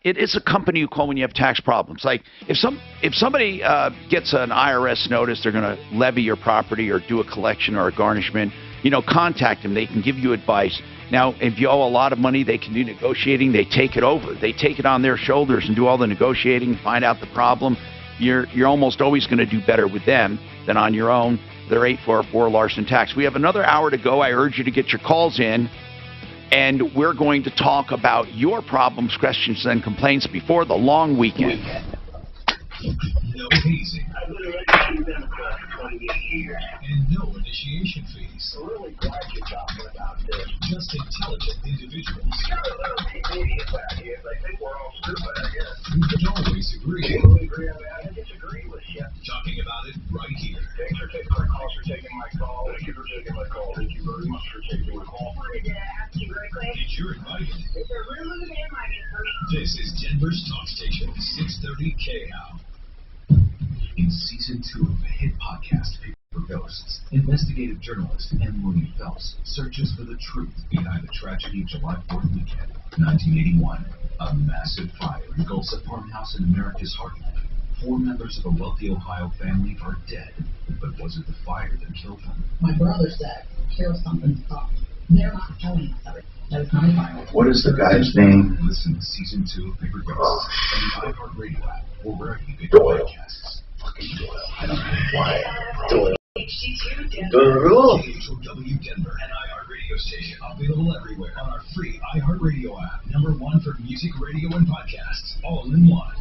it is a company you call when you have tax problems. Like if somebody gets an IRS notice, they're going to levy your property or do a collection or a garnishment, contact them. They can give you advice. Now, if you owe a lot of money, they can do negotiating. They take it over. They take it on their shoulders and do all the negotiating, find out the problem. You're almost always going to do better with them than on your own. They're 844 Larson Tax. We have another hour to go. I urge you to get your calls in, and we're going to talk about your problems, questions, and complaints before the long weekend. No hazing. I've been elected Democrat for 28 years. And no initiation fees. I'm really glad you're talking about this. Just intelligent individuals. You're a little idiot out here. I think we're all stupid, I guess. We don't always agree. I disagree with you. Talking about it right here. Thanks for taking my call. Thank you for taking my call. Thank you very much for taking my call. Wanted to ask you very quick. And you're invited. Is there room in my for me? This is Denver's Talk Station, 630 KHOW. In Season 2 of the hit podcast Paper Ghosts, investigative journalist Emily Phelps searches for the truth behind the tragedy of July 4th weekend, 1981. A massive fire engulfs a farmhouse in America's heartland. 4 members of a wealthy Ohio family are dead, but was it the fire that killed them? My brother said, kill something's up. They're not telling us everything. What is the guy's name? Listen to Season 2 of Paper Ghosts on the iHeartRadio app or wherever you get your podcasts. Fucking Doyle. I don't know why. Doyle. KHOW Denver, an iHeartRadio station available everywhere on our free iHeartRadio app. #1 for music, radio, and podcasts, all in one.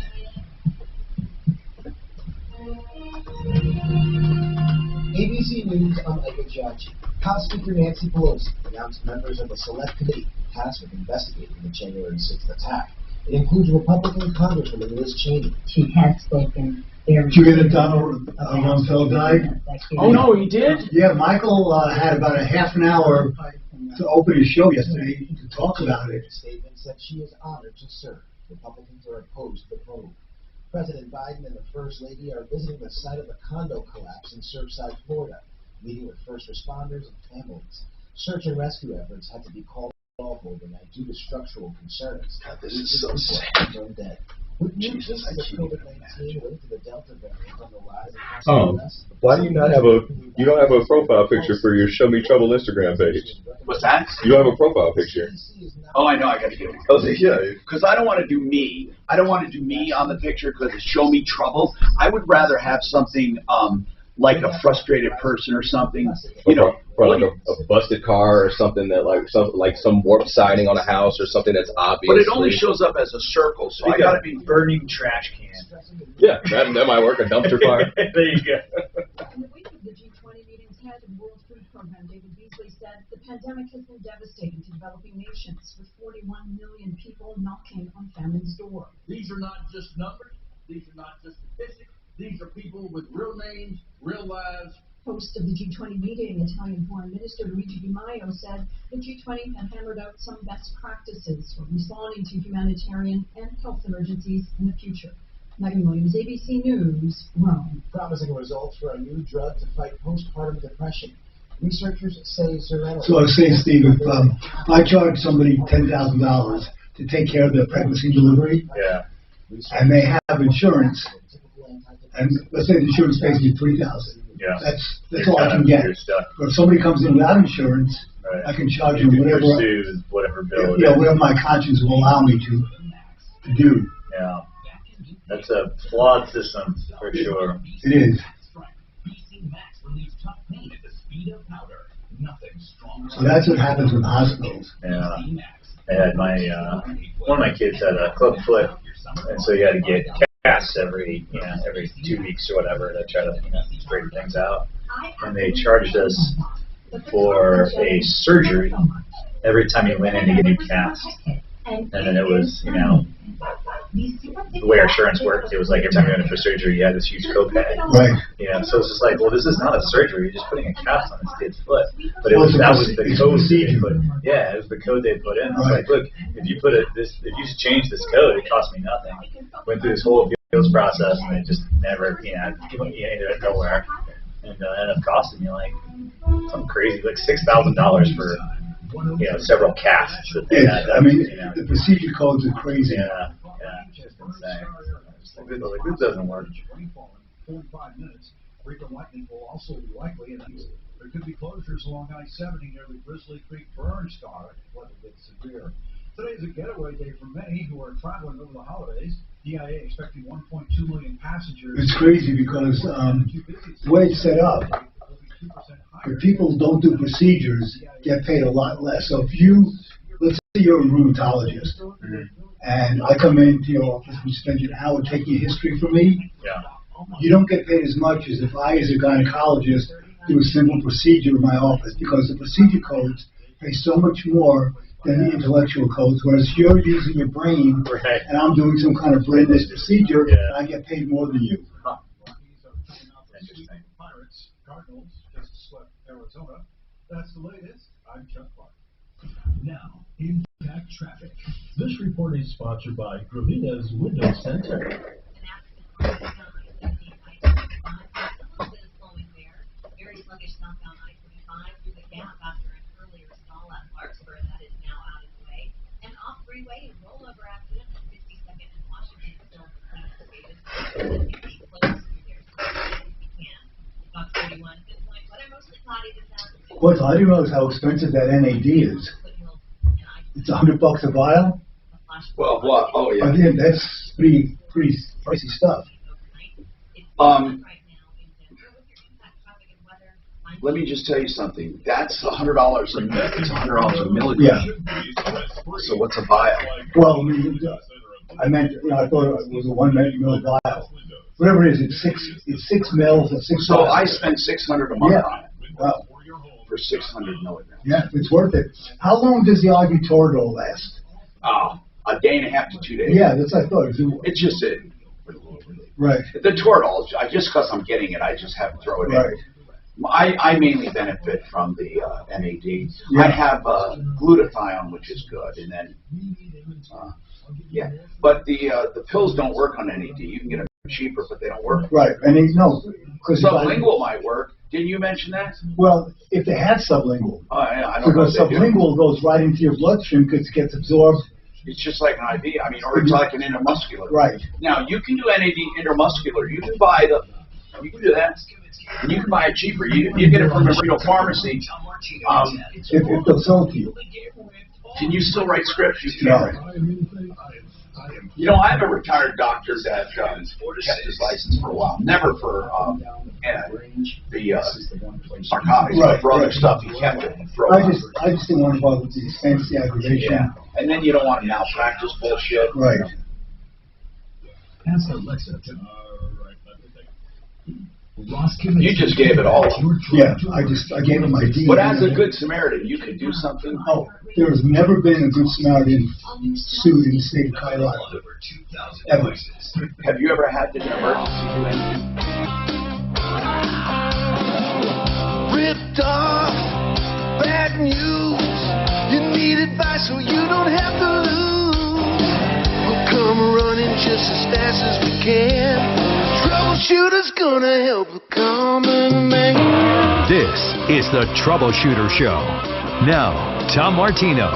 ABC News, I'm Ike Judge. House Speaker Nancy Pelosi announced members of a select committee tasked with investigating the January 6th attack. It includes Republican Congresswoman Liz Cheney. She has spoken very. Did you get it, Donald? Rumsfeld died? Oh, no, he did? Yeah, Michael had about a half an hour to open his show yesterday to talk about it. Statement said she is honored to serve. Republicans are opposed to the probe. President Biden and the First Lady are visiting the site of the condo collapse in Surfside, Florida, meeting with first responders and families. Search and rescue efforts had to be called off overnight due to structural concerns. God, this is so sick. Dead. With new cases of COVID-19 linked to the Delta variant on the rise across Oh, the U.S., why do you not have you don't have a profile picture for your Show Me Trouble Instagram page? What's that? You have a profile picture. Oh, I know. I got to get one. Oh, yeah. Because I don't want to do me. I don't want to do me on the picture because it show me trouble. I would rather have something like a frustrated person or something. You know, or like a busted car or something that like some warped siding on a house or something that's obvious. But it only shows up as a circle, so I got to be burning trash can. Yeah, that might work. A dumpster fire. There you go. In the wake of the G20 meeting's head of World Food Program, David Beasley said the pandemic has been devastating to developing nations, with 41 million people knocking on famine's door. These are not just numbers. These are not just statistics. These are people with real names, real lives. Host of the G20 meeting, Italian Foreign Minister Luigi Di Maio, said the G20 had hammered out some best practices for responding to humanitarian and health emergencies in the future. Megan Williams, ABC News, Rome. promising results for a new drug to fight postpartum depression. Researchers say Zeretta. So I was saying, Steve, if I charge somebody $10,000 to take care of their pregnancy and delivery, Yeah. and they have insurance, and let's say the insurance pays me $3,000. Yeah. That's all I can get. But if somebody comes in without insurance, Right. I can charge them whatever. Whatever bill. Whatever my conscience will allow me to do. Yeah. That's a flawed system for sure. It is. So that's what happens with hospitals. Yeah. I had one of my kids had a club foot, and so he had to get casts every 2 weeks or whatever to try to straighten things out. And they charged us for a surgery every time he went in to get a new cast. And then it was, the way our insurance worked, it was like every time you went in for surgery, you had this huge copay. Right. So it's just like, well, this is not a surgery. You're just putting a cast on this kid's foot. But that was the code they put. Yeah, it was the code they put in. I was like, look, if you change this code, it cost me nothing. Went through this whole appeals process, and it just never, ended up nowhere. And ended up costing me like something crazy, like $6,000 for several casts that they had. The procedure codes are crazy. Yeah, it's insane. Like, this doesn't work. 45 minutes. Frequent lightning will also be likely, and there could be closures along I-70 near the Grizzly Creek burn scar if the weather gets severe. Today is a getaway day for many who are traveling over the holidays. DIA expecting 1.2 million passengers. It's crazy because the way it's set up, if people don't do procedures, get paid a lot less. So if let's say you're a rheumatologist, and I come into your office and spend an hour taking a history for me, you don't get paid as much as if I, as a gynecologist, do a simple procedure in my office, because the procedure codes pay so much more than the intellectual codes, whereas you're using your brain, and I'm doing some kind of brainless procedure, and I get paid more than you. Pirates, Cardinals just swept Arizona. That's the latest. I'm Chuck Clark. Now, Impact Traffic. This report is sponsored by Gravina's Window Center. Very sluggish southbound I-25 through the gap after an earlier stall at Clarksburg that is now out of the way. And off freeway, a rollover accident at 62nd and Washington still close through there if you can. Fox 31, good point. Weather mostly cloudy this afternoon. Well, I didn't realize how expensive that NAD is. It's $100 a vial. Well, what? Oh, yeah. I think that's pretty pricey stuff. Let me just tell you something. That's $100 a minute. It's $100 a milligram. Yeah. So what's a vial? Well, I meant, I thought it was a 1 ml vial. Whatever it is, it's 6 mils and 6. So I spend $600 a month on it. Wow. For 600 milligrams. Yeah, it's worth it. How long does the ibuprofen last? A day and a half to 2 days. Yeah, that's what I thought. It's just it. Right. The Toradol, just because I'm getting it, I just have to throw it in. I mainly benefit from the NAD. Yeah. I have glutathione, which is good, and then but the pills don't work on NAD. You can get them cheaper, but they don't work. Right, and Sublingual might work. Didn't you mention that? Well, if they had sublingual, I don't know. because sublingual goes right into your bloodstream because it gets absorbed. It's just like an IV. I mean, or it's like an intramuscular. Right. Now you can do NAD intramuscular. You can buy you can do that. And you can buy it cheaper. You get it from a real pharmacy. If they'll sell it to you. Can you still write scripts? You No. can. You know, I have a retired doctor that kept his license for a while. Never for the narcotics, but for other stuff he kept it for a while. I just didn't want to bother with the expense, the aggravation. Yeah. And then you don't want malpractice bullshit. Right. Ask Alexa to. You just gave it all. Yeah, I gave him my DNA. But as a good Samaritan, you could do something. Oh, there has never been a good Samaritan sued in the state of Colorado. Ever. Have you ever had an emergency do anything? Ripped off, bad news. You need advice so you don't have to lose. We'll come running just as fast as we can. Troubleshooter's gonna help the common man. This is the Troubleshooter Show. Now, Tom Martino.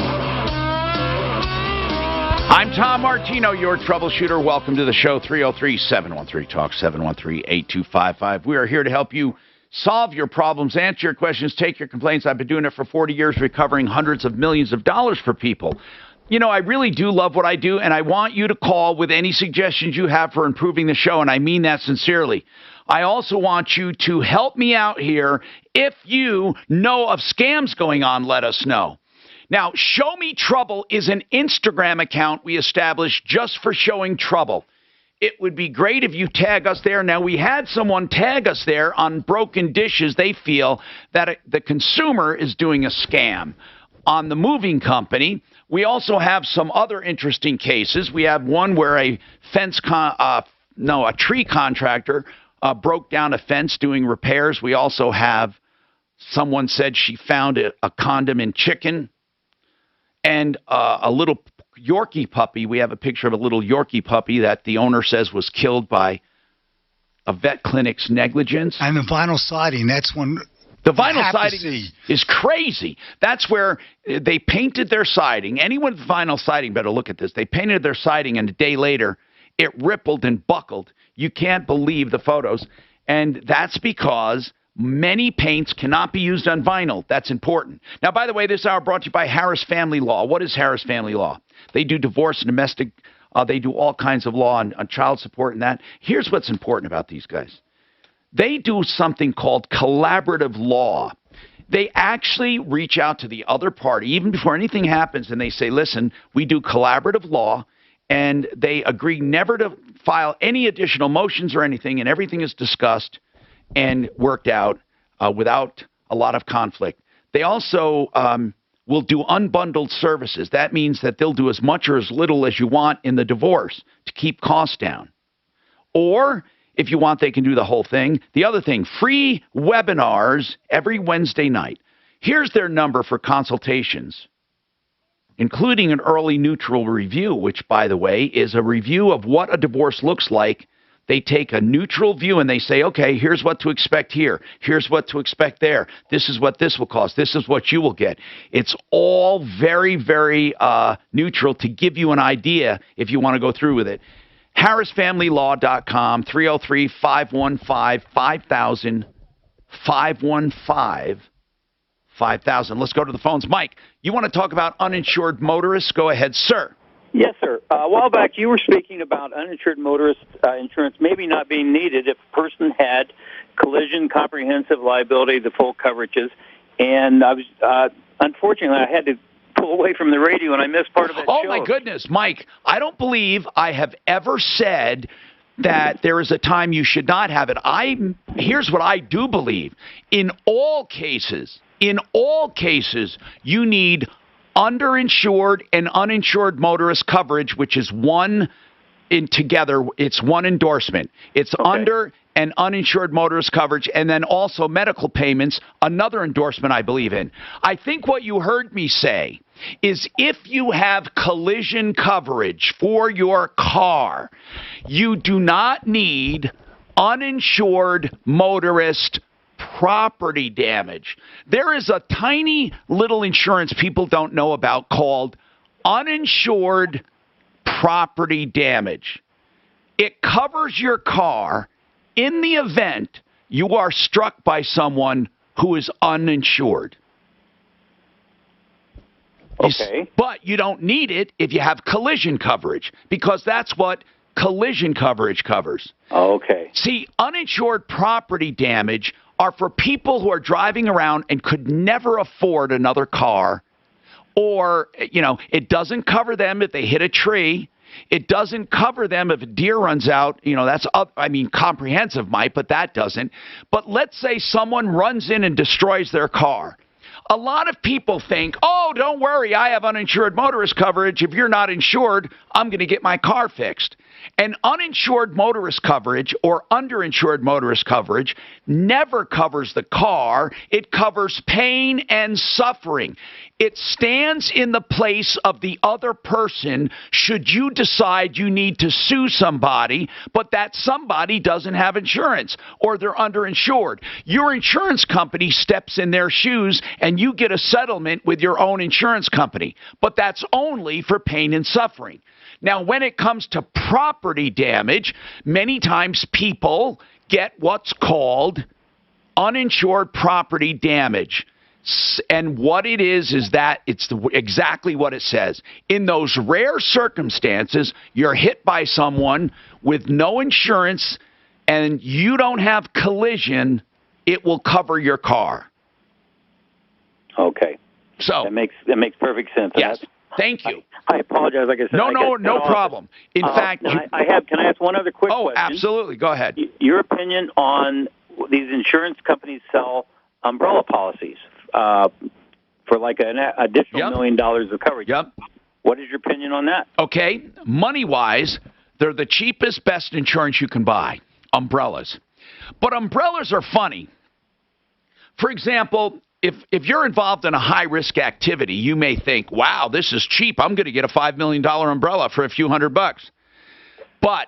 I'm Tom Martino, your troubleshooter. Welcome to the show, 303-713-TALK, 713-8255. We are here to help you solve your problems, answer your questions, take your complaints. I've been doing it for 40 years, recovering hundreds of millions of dollars for people. You know, I really do love what I do, and I want you to call with any suggestions you have for improving the show, and I mean that sincerely. I also want you to help me out here. If you know of scams going on, let us know. Now, Show Me Trouble is an Instagram account we established just for showing trouble. It would be great if you tag us there. Now, we had someone tag us there on broken dishes. They feel that the consumer is doing a scam. On the moving company, we also have some other interesting cases. We have one where a tree contractor broke down a fence doing repairs. We also have someone said she found a condom in chicken, and a little Yorkie puppy. We have a picture of a little Yorkie puppy that the owner says was killed by a vet clinic's negligence. And the vinyl siding, that's one. The vinyl siding is crazy. That's where they painted their siding. Anyone with vinyl siding better look at this. They painted their siding, and a day later, it rippled and buckled. You can't believe the photos. And that's because many paints cannot be used on vinyl. That's important. Now, by the way, this hour brought to you by Harris Family Law. What is Harris Family Law? They do divorce and domestic. They do all kinds of law on child support and that. Here's what's important about these guys. They do something called collaborative law. They actually reach out to the other party, even before anything happens, and they say, listen, we do collaborative law, and they agree never to file any additional motions or anything, and everything is discussed and worked out without a lot of conflict. They also will do unbundled services. That means that they'll do as much or as little as you want in the divorce to keep costs down. Or if you want, they can do the whole thing. The other thing, free webinars every Wednesday night. Here's their number for consultations, including an early neutral review, which, by the way, is a review of what a divorce looks like. They take a neutral view and they say, okay, here's what to expect here. Here's what to expect there. This is what this will cost. This is what you will get. It's all very, very neutral to give you an idea if you want to go through with it. HarrisFamilyLaw.com, 303-515-5000, 515-5000. Let's go to the phones. Mike, you want to talk about uninsured motorists? Go ahead, sir. Yes, sir. A while back, you were speaking about uninsured motorist insurance maybe not being needed if a person had collision, comprehensive liability, the full coverages. And I was, unfortunately, I had to pull away from the radio, and I missed part of that show. Oh, my goodness, Mike, I don't believe I have ever said that there is a time you should not have it. Here's what I do believe. In all cases, you need underinsured and uninsured motorist coverage, which is one in together. It's one endorsement. It's under and uninsured motorist coverage, and then also medical payments, another endorsement I believe in. I think what you heard me say is if you have collision coverage for your car, you do not need uninsured motorist property damage. There is a tiny little insurance people don't know about called uninsured property damage. It covers your car in the event you are struck by someone who is uninsured. Okay. But you don't need it if you have collision coverage, because that's what collision coverage covers. Okay. See, uninsured property damage are for people who are driving around and could never afford another car, or, it doesn't cover them if they hit a tree. It doesn't cover them if a deer runs out. That's comprehensive might, but that doesn't. But let's say someone runs in and destroys their car. A lot of people think, oh, don't worry, I have uninsured motorist coverage. If you're not insured, I'm going to get my car fixed. And uninsured motorist coverage or underinsured motorist coverage never covers the car. It covers pain and suffering. It stands in the place of the other person should you decide you need to sue somebody, but that somebody doesn't have insurance or they're underinsured. Your insurance company steps in their shoes and you get a settlement with your own insurance company, but that's only for pain and suffering. Now, when it comes to property damage, many times people get what's called uninsured property damage. And what it is that it's exactly what it says. In those rare circumstances, you're hit by someone with no insurance and you don't have collision, it will cover your car. Okay. So that makes perfect sense. Yes. Thank you. I apologize. Like I said, no problem. In fact, can I ask one other quick question? Oh, absolutely. Go ahead. Your opinion on these insurance companies sell umbrella policies for like an additional $1 million of coverage. Yep. What is your opinion on that? Okay. Money-wise, they're the cheapest, best insurance you can buy, umbrellas. But umbrellas are funny. For example, if you're involved in a high-risk activity, you may think, wow, this is cheap. I'm going to get a $5 million umbrella for a few $100. But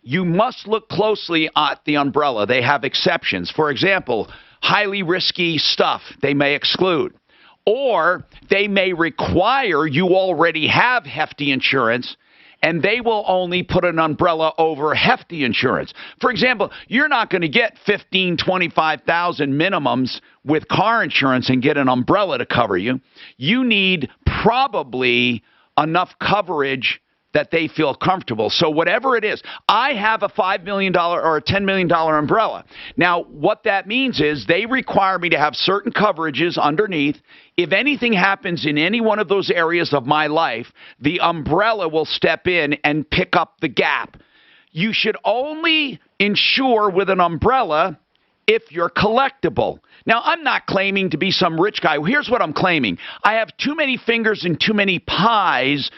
you must look closely at the umbrella. They have exceptions. For example, highly risky stuff they may exclude. Or they may require you already have hefty insurance, and they will only put an umbrella over hefty insurance. For example, you're not going to get 15, 25,000 minimums with car insurance and get an umbrella to cover you. You need probably enough coverage that they feel comfortable. So whatever it is, I have a $5 million or a $10 million umbrella. Now, what that means is they require me to have certain coverages underneath. If anything happens in any one of those areas of my life, the umbrella will step in and pick up the gap. You should only insure with an umbrella if you're collectible. Now, I'm not claiming to be some rich guy. Here's what I'm claiming. I have too many fingers and too many pies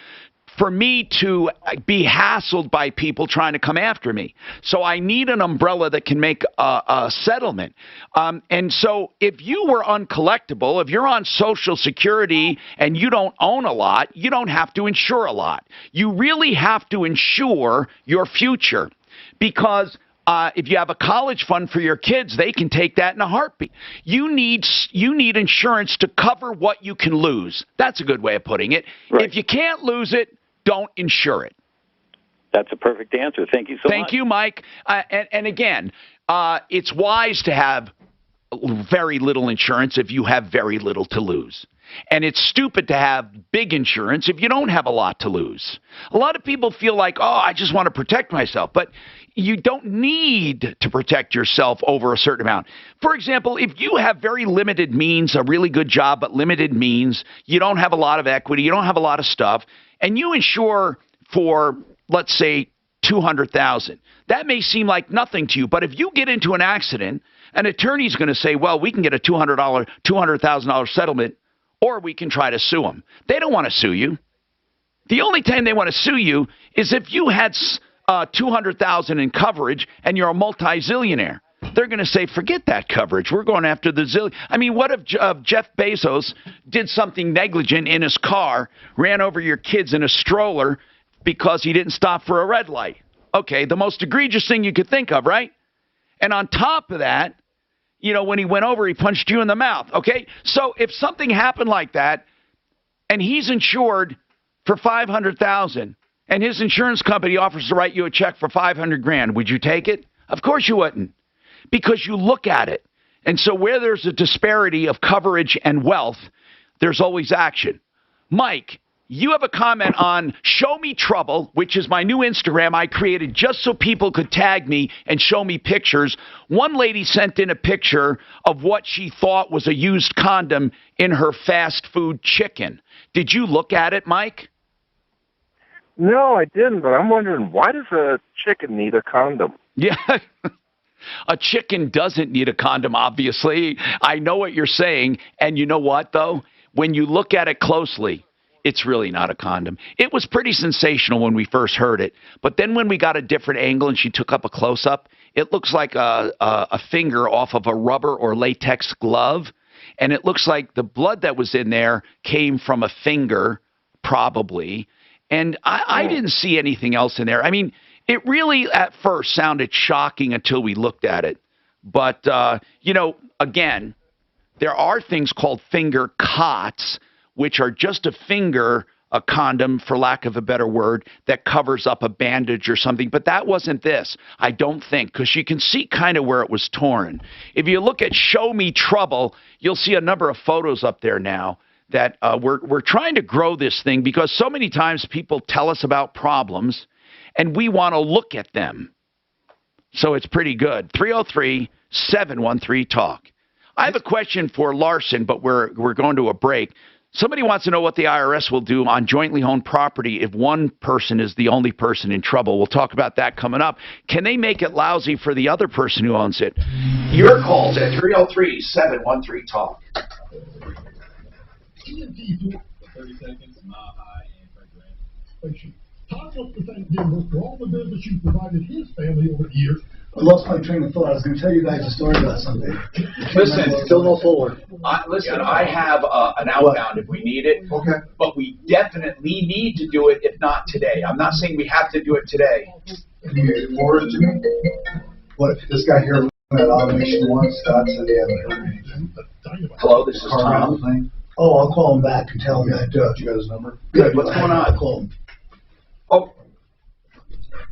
for me to be hassled by people trying to come after me. So I need an umbrella that can make a settlement. And so if you were uncollectible, if you're on Social Security and you don't own a lot, you don't have to insure a lot. You really have to insure your future because if you have a college fund for your kids, they can take that in a heartbeat. You need insurance to cover what you can lose. That's a good way of putting it. Right. If you can't lose it, don't insure it. That's a perfect answer. Thank you so much. Thank you, Mike. And again, it's wise to have very little insurance if you have very little to lose. And it's stupid to have big insurance if you don't have a lot to lose. A lot of people feel like, oh, I just want to protect myself. But you don't need to protect yourself over a certain amount. For example, if you have very limited means, a really good job, but limited means, you don't have a lot of equity, you don't have a lot of stuff, and you insure for, let's say, $200,000. That may seem like nothing to you, but if you get into an accident, an attorney's going to say, well, we can get a $200,000 settlement, or we can try to sue them. They don't want to sue you. The only time they want to sue you is if you had $200,000 in coverage and you're a multi-zillionaire. They're going to say, forget that coverage. We're going after the zillion. I mean, what if Jeff Bezos did something negligent in his car, ran over your kids in a stroller because he didn't stop for a red light? Okay, the most egregious thing you could think of, right? And on top of that, you know, when he went over, he punched you in the mouth. Okay, so if something happened like that and he's insured for $500,000 and his insurance company offers to write you a check for $500,000, would you take it? Of course you wouldn't, because you look at it. And so where there's a disparity of coverage and wealth, there's always action. Mike, you have a comment on Show Me Trouble, which is my new Instagram I created just so people could tag me and show me pictures. One lady sent in a picture of what she thought was a used condom in her fast food chicken. Did you look at it, Mike? No, I didn't, but I'm wondering, why does a chicken need a condom? Yeah. A chicken doesn't need a condom, obviously. I know what you're saying. And you know what, though? When you look at it closely, it's really not a condom. It was pretty sensational when we first heard it. But then when we got a different angle and she took up a close-up, it looks like a finger off of a rubber or latex glove. And it looks like the blood that was in there came from a finger, probably. And I didn't see anything else in there. I mean, it really at first sounded shocking until we looked at it. But, you know, again, there are things called finger cots, which are just a finger, a condom, for lack of a better word, that covers up a bandage or something. But that wasn't this, I don't think, because you can see kind of where it was torn. If you look at Show Me Trouble, you'll see a number of photos up there now that we're trying to grow this thing, because so many times people tell us about problems and we want to look at them. So it's pretty good. 303-713-TALK. I have a question for Larson, but we're going to a break. Somebody wants to know what the IRS will do on jointly owned property if one person is the only person in trouble. We'll talk about that coming up. Can they make it lousy for the other person who owns it? Your calls at 303-713-TALK. 30 seconds, Mile High, and Frank Grant. Todd wants to thank Denver for all the business you've provided his family over the years. I lost my train of thought. I was going to tell you guys a story about something. Listen, still no forward. Listen, I have an outbound if we need it. Okay. But we definitely need to do it, if not today. I'm not saying we have to do it today. Can you forward it to me? What, this guy here that automation wants? Scott said they haven't heard anything. Hello, this is Tom. Oh, I'll call him back and tell him that. You got his number? Good. What's going on? I'll call him. Oh,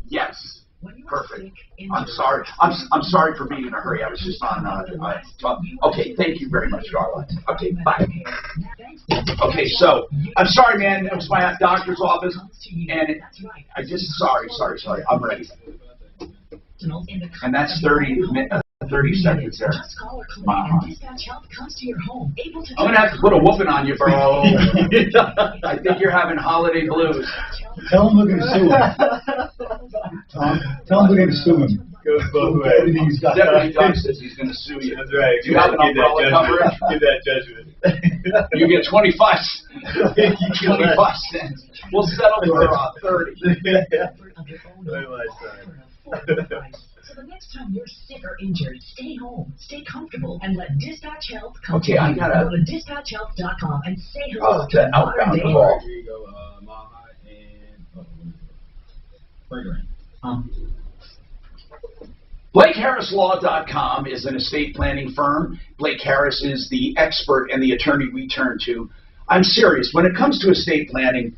yes. Perfect. I'm sorry. I'm sorry for being in a hurry. I was just on. Okay. Thank you very much, Darla. Okay. Bye. Okay. So I'm sorry, man. It was my doctor's office, and I just sorry. I'm ready. And that's 30 seconds there. I'm gonna have to put a whooping on you, bro. I think you're having holiday blues. Tell him we're going to sue him. Tom, tell him we're going to sue him. Everything he's got. Deputy Doug says he's going to sue you. That's right. Do you have an umbrella coverage? Give that judgment. You get 25 cents. We'll settle for 30. So the next time you're sick or injured, stay home, stay comfortable, and let Dispatch Health come to you. I gotta go to dispatchhealth.com and say hello to the outbound modern-day call. Here you go, Mile High and BlakeHarrisLaw.com is an estate planning firm. Blake Harris is the expert and the attorney we turn to. I'm serious. When it comes to estate planning,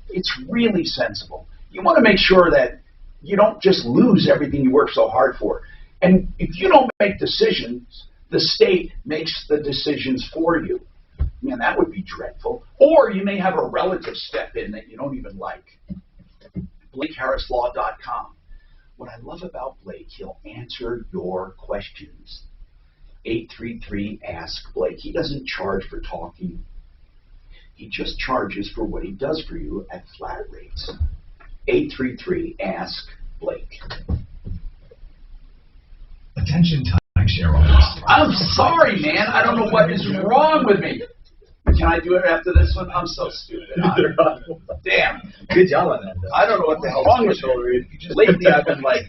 it's really sensible. You want to make sure that you don't just lose everything you work so hard for. And if you don't make decisions, the state makes the decisions for you. Man, that would be dreadful. Or you may have a relative step in that you don't even like. BlakeHarrisLaw.com. What I love about Blake, he'll answer your questions. 833-ASK-BLAKE. He doesn't charge for talking. He just charges for what he does for you at flat rates. 833-ASK-BLAKE. Attention timeshare owners. I'm sorry, man. I don't know what is wrong with me. Can I do it after this one? I'm so stupid. Damn. Good job on that, though. I don't know what the hell's wrong with me. Lately, I've been like,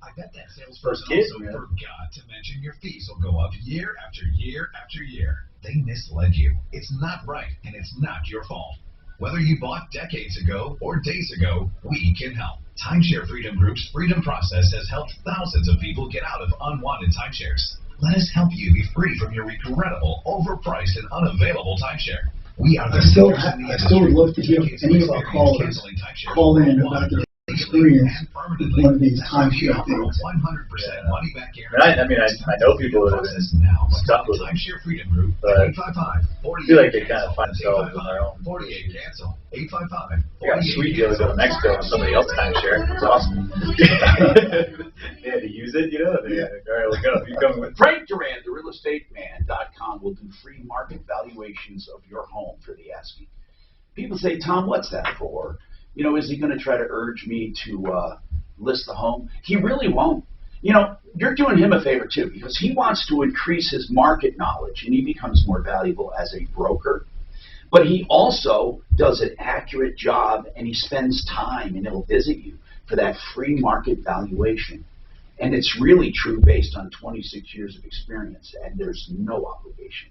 I bet that salesperson also forgot to mention your fees will go up year after year after year. They misled you. It's not right, and it's not your fault. Whether you bought decades ago or days ago, we can help. Timeshare Freedom Group's Freedom Process has helped thousands of people get out of unwanted timeshares. Let us help you be free from your regrettable, overpriced, and unavailable timeshare. We are the I still would love to give any of our callers call in about their experience with one of these timeshare things. 100% money back I mean, I know people that have been stuck with them, Timeshare Freedom Group, but 855 I feel like they kind of find themselves on their own. 48 cancel. 855. I got a sweet deal to go to Mexico with somebody else's timeshare. It's awesome. They had to use it, you know. All right, we'll go. You coming with Frank Duran, the realestateman.com, will do free market valuations of your home for the asking. People say, Tom, what's that for? You know, is he going to try to urge me to list the home? He really won't. You know, you're doing him a favor, too, because he wants to increase his market knowledge, and he becomes more valuable as a broker. But he also does an accurate job, and he spends time, and he'll visit you for that free market valuation. And it's really true based on 26 years of experience, and there's no obligation.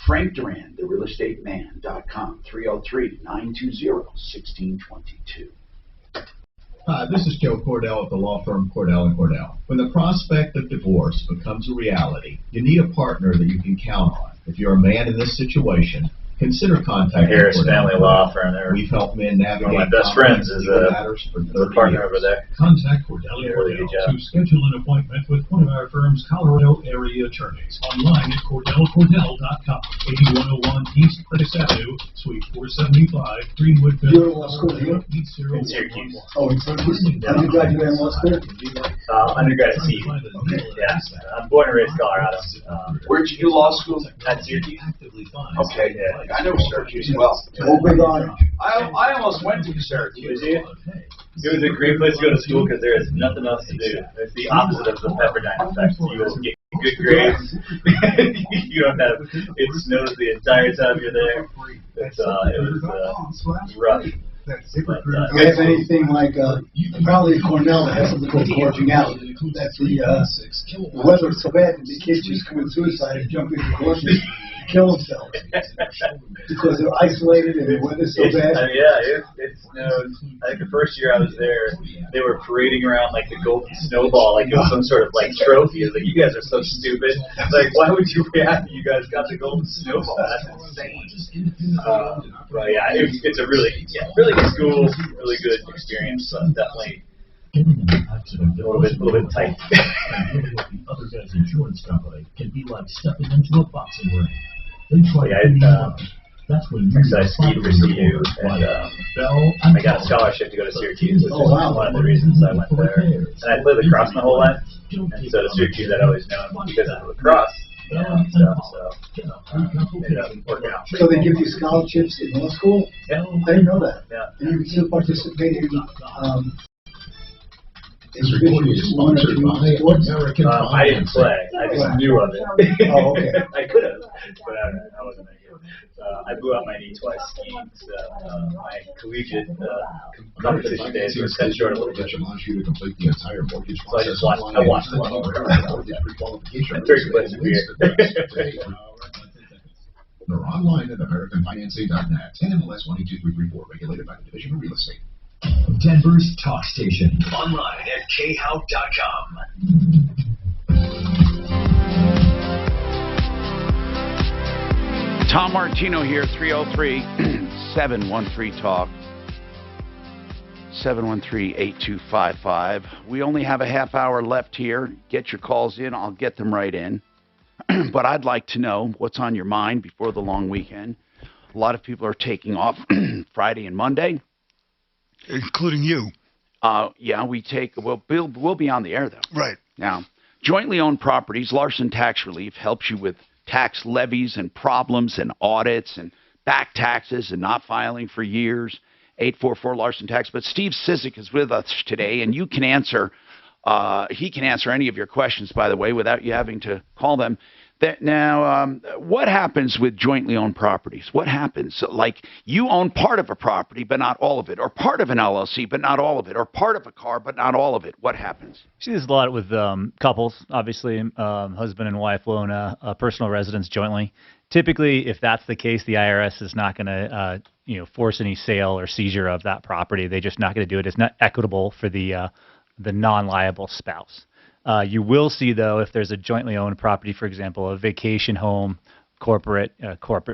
Frank Duran, therealestateman.com, 303-920-1622. Hi, this is Joe Cordell at the law firm Cordell & Cordell. When the prospect of divorce becomes a reality, you need a partner that you can count on. If you're a man in this situation, consider contacting Harris Cordell. Family Law Firm. We've helped men navigate one of my best friends is the partner over there. Contact Cordell & Really good Cordell job. to schedule an appointment with one of our firm's Colorado area attorneys. Online at CordellCordell.com. 8101 East Curtis Avenue, Suite 475, Greenwood, You're in law school here? In Syracuse. Oh, in Syracuse? Undergrad, you in law school? Undergrad at CU. Yeah. I'm born and raised in Colorado. Where'd you do law school? At Syracuse. Okay, Yeah. I know Syracuse well. Oh, big honor. I almost went to Syracuse. It was a great place to go to school because there is nothing else to do. It's the opposite of the Pepperdine effect. You will get good grades. You don't have, it snows the entire time you're there. It was rough. But, If anything like probably Cornell that has something called gorging out. That's the weather's so bad that the kids just commit suicide and jump into courses and kill themselves because they're isolated and the weather's so bad. It snowed. I think the first year I was there, they were parading around like the golden snowball, like it was some sort of like trophy. It's like, you guys are so stupid. It's like, why would you react? You guys got the golden snowball. That's insane. But yeah, it's a really good school, really good experience. Definitely a little bit tight. The other guy's insurance company can be like stepping into a boxing ring. They try that's when you I skied for CU, and I got a scholarship to go to Syracuse, which is one of the reasons I went there. And I played lacrosse my whole life, and so Syracuse I'd always known because of lacrosse and stuff. So ended up working out. So they give you scholarships in law school? Yeah. I didn't know that. Yeah. And you still participate in This recording is sponsored by American I didn't play. I just knew of it. Oh, okay. I could have, but I wasn't that good. I blew out my knee twice skiing, so my collegiate competition days were cut short a little bit. allows you to complete the entire mortgage So I process. just watched a lot of I drank a bunch of beer. They're online at AmericanFinancing.net. NMLS 122334, regulated by the Division of Real Estate. Denver's talk station. Online at khout.com. Tom Martino here, 303-713-TALK, 713-8255. We only have a half hour left here. Get your calls in. I'll get them right in. But I'd like to know what's on your mind before the long weekend. A lot of people are taking off Friday and Monday. Including you. Yeah, we'll be on the air, though. Right. Now, jointly owned properties, Larson Tax Relief helps you with tax levies and problems and audits and back taxes and not filing for years. 844 Larson Tax. But Steve Sizik is with us today, and you can answer. He can answer any of your questions, by the way, without you having to call them. What happens with jointly owned properties? What happens? Like you own part of a property, but not all of it, or part of an LLC, but not all of it, or part of a car, but not all of it. What happens? See this a lot with couples, obviously, husband and wife own a personal residence jointly. Typically, if that's the case, the IRS is not going to force any sale or seizure of that property. They're just not going to do it. It's not equitable for the non-liable spouse. You will see, though, if there's a jointly owned property, for example, a vacation home, corporate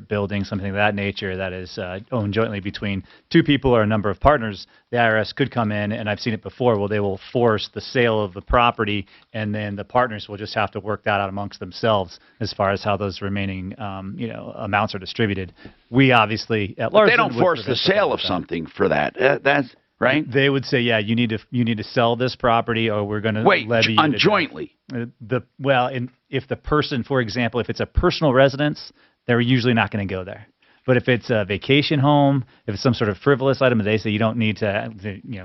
building, something of that nature that is owned jointly between two people or a number of partners, the IRS could come in, and I've seen it before, where they will force the sale of the property, and then the partners will just have to work that out amongst themselves as far as how those remaining amounts are distributed. We obviously at Larson, they don't force the sale of something for that. That's right. They would say, yeah, you need to sell this property, or we're going to levy on jointly. If the person, for example, if it's a personal residence, they're usually not going to go there. But if it's a vacation home, if it's some sort of frivolous item, they say you don't need to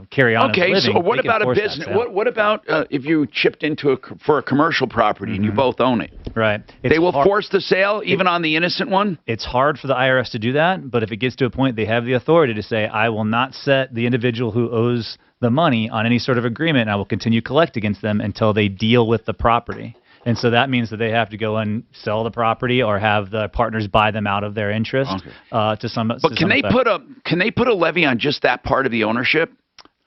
carry on. Okay, as a living, so what about a business? What about if you chipped into for a commercial property and you both own it? Right. They will force the sale even on the innocent one? It's hard for the IRS to do that, but if it gets to a point, they have the authority to say, I will not set the individual who owes the money on any sort of agreement, and I will continue to collect against them until they deal with the property. And so that means that they have to go and sell the property or have the partners buy them out of their interest to some. But can they put a levy on just that part of the ownership?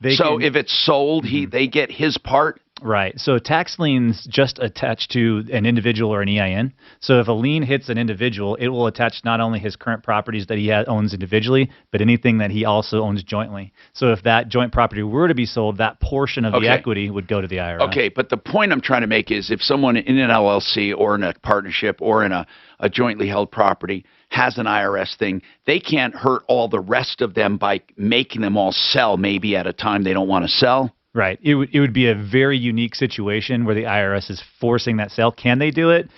If it's sold, they get his part. Right. So tax liens just attach to an individual or an EIN. So if a lien hits an individual, it will attach not only his current properties that he owns individually, but anything that he also owns jointly. So if that joint property were to be sold, that portion of the equity would go to the IRS. Okay, but the point I'm trying to make is if someone in an LLC or in a partnership or in a jointly held property has an IRS thing, they can't hurt all the rest of them by making them all sell maybe at a time they don't want to sell. Right. It would be a very unique situation where the IRS is forcing that sale. Can they do it?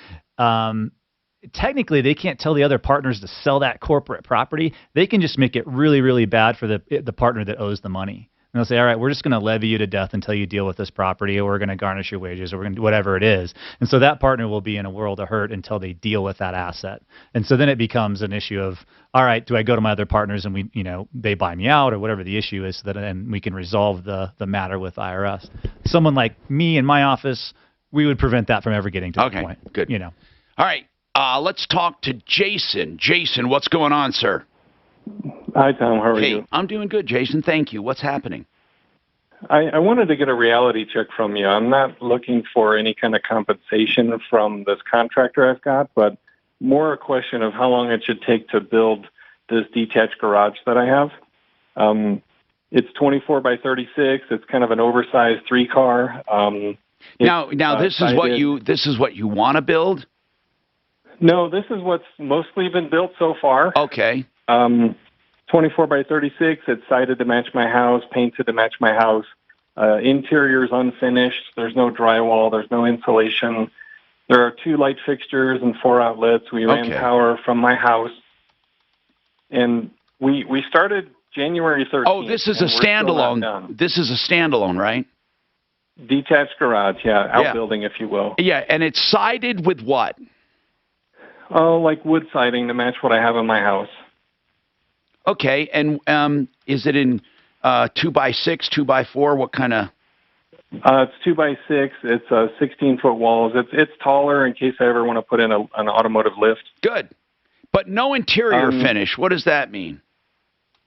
Technically, they can't tell the other partners to sell that corporate property. They can just make it really, really bad for the partner that owes the money. And they'll say, all right, we're just going to levy you to death until you deal with this property, or we're going to garnish your wages, or we're going to do whatever it is. And so that partner will be in a world of hurt until they deal with that asset. And so then it becomes an issue of, all right, do I go to my other partners and they buy me out, or whatever the issue is, so that then we can resolve the matter with IRS. Someone like me in my office, we would prevent that from ever getting to that point. Good. All right, let's talk to Jason. Jason, what's going on, sir? Hi, Tom. How are you? I'm doing good, Jason. Thank you. What's happening? I wanted to get a reality check from you. I'm not looking for any kind of compensation from this contractor I've got, but more a question of how long it should take to build this detached garage that I have. It's 24 by 36. It's kind of an oversized 3-car. Now this is what you want to build? No, this is what's mostly been built so far. Okay. 24 by 36. It's sided to match my house, painted to match my house. Interior's unfinished. There's no drywall. There's no insulation. There are 2 light fixtures and 4 outlets. We ran power from my house. And we started January 13th. Oh, this is a standalone. This is a standalone, right? Detached garage, outbuilding, if you will. Yeah, and it's sided with what? Oh, like wood siding to match what I have in my house. Okay, and is it in 2x6, 2x4? What kind of? It's 2x6. It's 16-foot walls. It's taller in case I ever want to put in an automotive lift. Good, but no interior finish. What does that mean?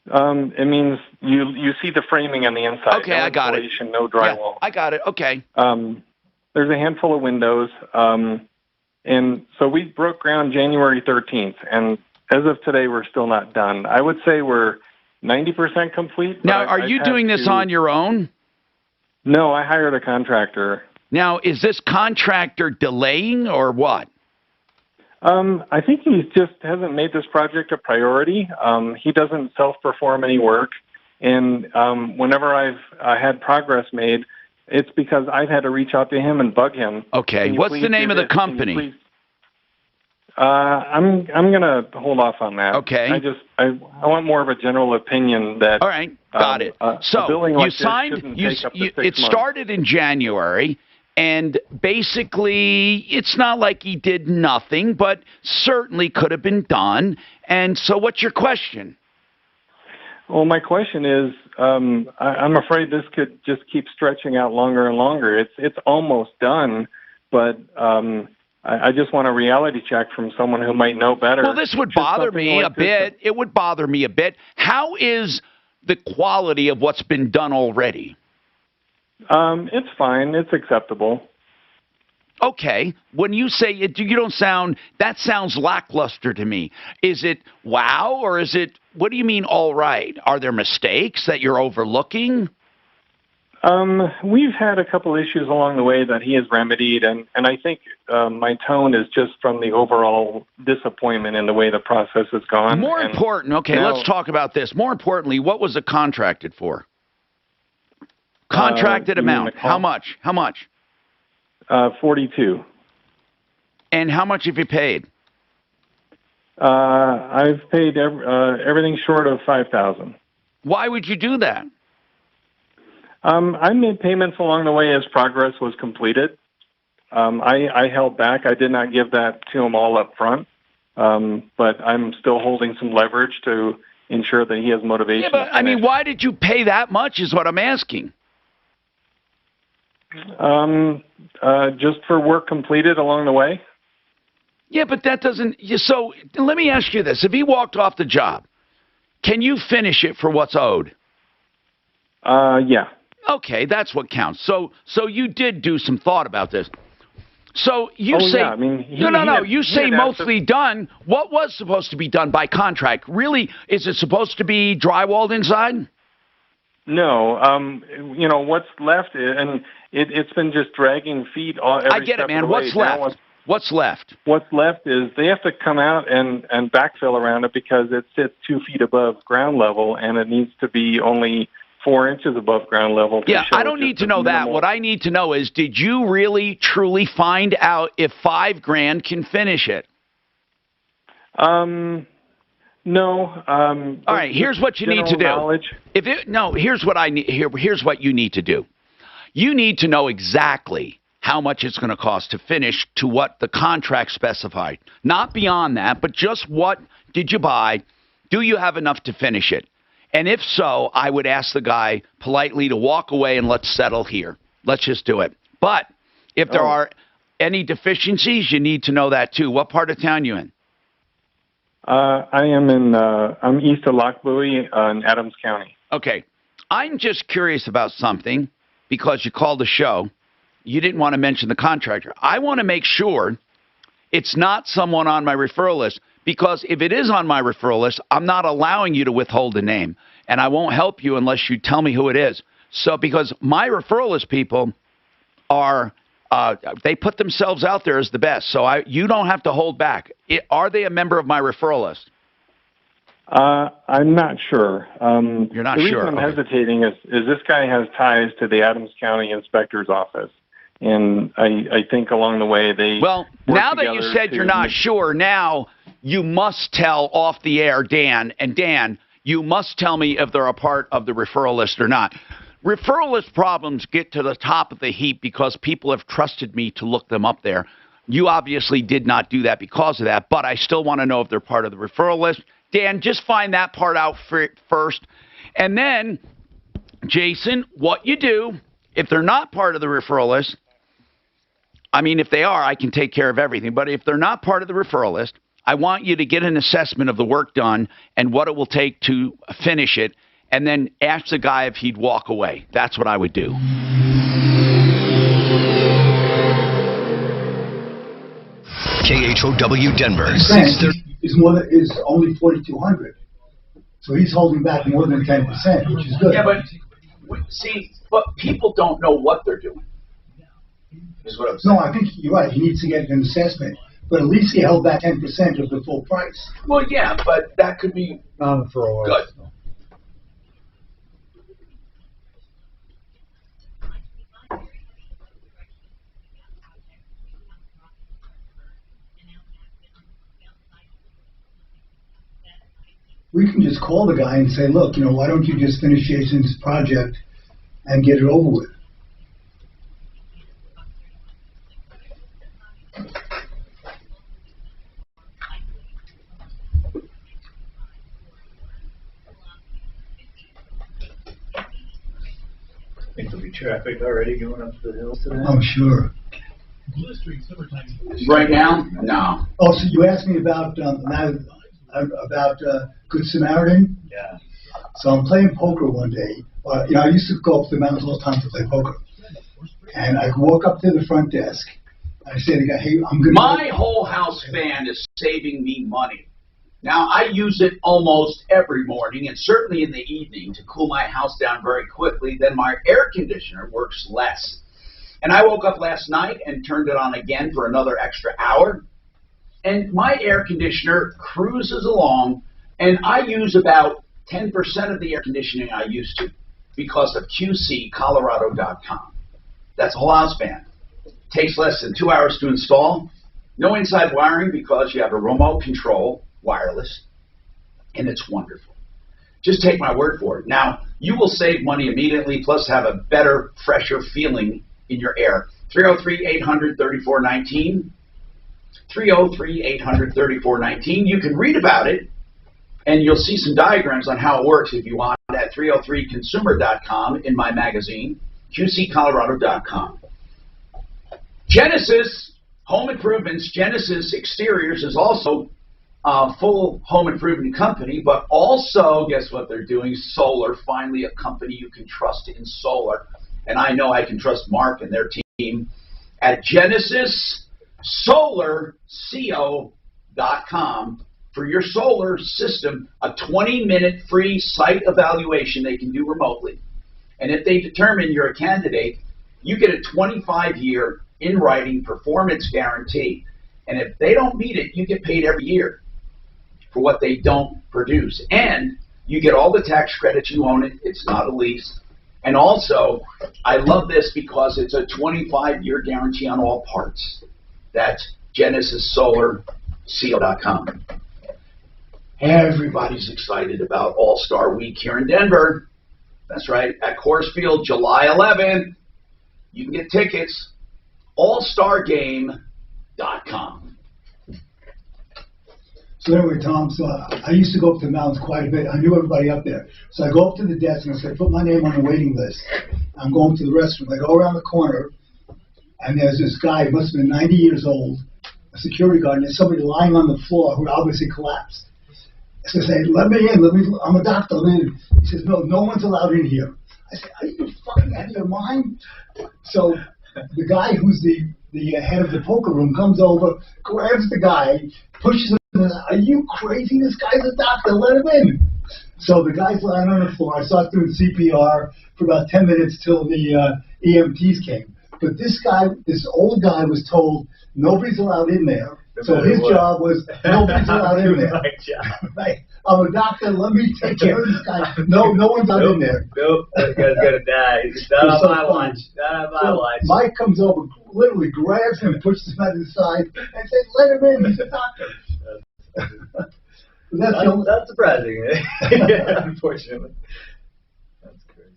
It means you see the framing on the inside. Okay, I got it. No drywall. Yeah, I got it. Okay. There's a handful of windows, and so we broke ground January 13th, and as of today, we're still not done. I would say we're 90% complete. Now, are you doing this on your own? No, I hired a contractor. Now, is this contractor delaying or what? I think he just hasn't made this project a priority. He doesn't self-perform any work, and whenever I've had progress made, it's because I've had to reach out to him and bug him. Okay, what's the name of the company? I'm gonna hold off on that. Okay. I want more of a general opinion that. All right, got it. So a building you like signed. This take up to 6 it months. started in January, And basically, it's not like he did nothing, but certainly could have been done. And so what's your question? Well, my question is, I'm afraid this could just keep stretching out longer and longer. It's almost done, but I just want a reality check from someone who might know better. Well, this would bother me a bit. It would bother me a bit. How is the quality of what's been done already? It's fine. It's acceptable. Okay. When you say it, you don't sound, that sounds lackluster to me. Is it wow, or is it, what do you mean all right? Are there mistakes that you're overlooking? We've had a couple issues along the way that he has remedied, and I think my tone is just from the overall disappointment in the way the process has gone. More important, okay, let's talk about this. More importantly, what was it contracted for? Contracted amount. How much? How much? 42. And how much have you paid? I've paid everything short of $5,000. Why would you do that? I made payments along the way as progress was completed. I held back. I did not give that to him all up front, but I'm still holding some leverage to ensure that he has motivation. Yeah, but I mean, why did you pay that much is what I'm asking. Just for work completed along the way. Yeah, but that doesn't. So let me ask you this: if he walked off the job, can you finish it for what's owed? Yeah. Okay, that's what counts. So you did do some thought about this. So you say yeah. I mean, you say mostly done. What was supposed to be done by contract? Really, is it supposed to be drywalled inside? No. What's left, and it's been just dragging feet all every I get it, man. What's left? What's left? What's left is they have to come out and backfill around it because it sits 2 feet above ground level, and it needs to be only 4 inches above ground level. Yeah, I don't need to know that. What I need to know is, did you really, truly find out if $5,000 can finish it? No. All right. Here's what you need to do. Knowledge. Here's what I need. Here's what you need to do. You need to know exactly how much it's going to cost to finish to what the contract specified. Not beyond that, but just what did you buy? Do you have enough to finish it? And if so, I would ask the guy politely to walk away and let's settle here. Let's just do it. But if there are any deficiencies, you need to know that too. What part of town you in? I am I'm east of Lochbuie in Adams County. Okay. I'm just curious about something because you called the show. You didn't want to mention the contractor. I want to make sure it's not someone on my referral list. Because if it is on my referral list, I'm not allowing you to withhold a name. And I won't help you unless you tell me who it is. So because my referral list people are, they put themselves out there as the best. So you don't have to hold back. Are they a member of my referral list? I'm not sure. You're not sure. The reason I'm hesitating is this guy has ties to the Adams County Inspector's Office. And I think along the way they... Well, now that you said you're not sure, now... You must tell off the air, Dan, and Dan, you must tell me if they're a part of the referral list or not. Referral list problems get to the top of the heap because people have trusted me to look them up there. You obviously did not do that because of that, but I still want to know if they're part of the referral list. Dan, just find that part out first. And then, Jason, what you do, if they're not part of the referral list, I mean, if they are, I can take care of everything. But if they're not part of the referral list, I want you to get an assessment of the work done and what it will take to finish it, and then ask the guy if he'd walk away. That's what I would do. KHOW Denver. Is only 4,200. So he's holding back more than 10%, which is good. Yeah, but people don't know what they're doing. Is what I'm saying. No, I think you're right. He needs to get an assessment. But at least he held back 10% of the full price. Well, yeah, but that could be good. We can just call the guy and say, look, why don't you just finish Jason's project and get it over with? traffic already going up the hills today? I'm sure. Right now? No. Oh, so you asked me about Good Samaritan? Yeah. So I'm playing poker one day. I used to go up to the mountains all the time to play poker. And I walk up to the front desk. I say to the guy, hey, I'm going to... My whole house fan is saving me money. Now, I use it almost every morning and certainly in the evening to cool my house down very quickly. Then my air conditioner works less. And I woke up last night and turned it on again for another extra hour. And my air conditioner cruises along, and I use about 10% of the air conditioning I used to because of QCcolorado.com. That's a whole house fan. Takes less than 2 hours to install. No inside wiring because you have a remote control, wireless, and it's wonderful. Just take my word for it. Now, you will save money immediately, plus have a better, fresher feeling in your air. 303-800-3419. 303-800-3419. You can read about it, and you'll see some diagrams on how it works if you want at 303consumer.com in my magazine, QCcolorado.com. Genesis Home Improvements, Genesis Exteriors is also a full home improvement company, but also, guess what they're doing? Solar, finally a company you can trust in solar. And I know I can trust Mark and their team at GenesisSolarCO.com for your solar system, a 20-minute free site evaluation they can do remotely. And if they determine you're a candidate, you get a 25-year in-writing performance guarantee. And if they don't meet it, you get paid every year for what they don't produce. And you get all the tax credits, you own it, it's not a lease. And also, I love this because it's a 25-year guarantee on all parts. That's GenesisSolarCO.com. Everybody's excited about All-Star Week here in Denver. That's right, at Coors Field, July 11th. You can get tickets, allstargame.com. So anyway, Tom, so I used to go up to the mountains quite a bit. I knew everybody up there. So I go up to the desk and I say, put my name on the waiting list. I'm going to the restroom. I go around the corner, and there's this guy, he must have been 90 years old, a security guard, and there's somebody lying on the floor who obviously collapsed. So I say, let me in, I'm a doctor, let me in. He says, no one's allowed in here. I said, are you fucking out of your mind? So the guy who's the head of the poker room comes over, grabs the guy, pushes him. Are you crazy? This guy's a doctor. Let him in. So the guy's lying on the floor. I started doing CPR for about 10 minutes till the EMTs came. But this old guy was told nobody's allowed in there. So his job was nobody's allowed in there. Right. I'm a doctor. Let me take care of this guy. No one's out in there. Nope. This guy's gonna die. Not on my watch. Not on my watch. Mike comes over, literally grabs him, pushes him out to the side, and says, "Let him in. He's a doctor." That's surprising. Unfortunately. That's crazy.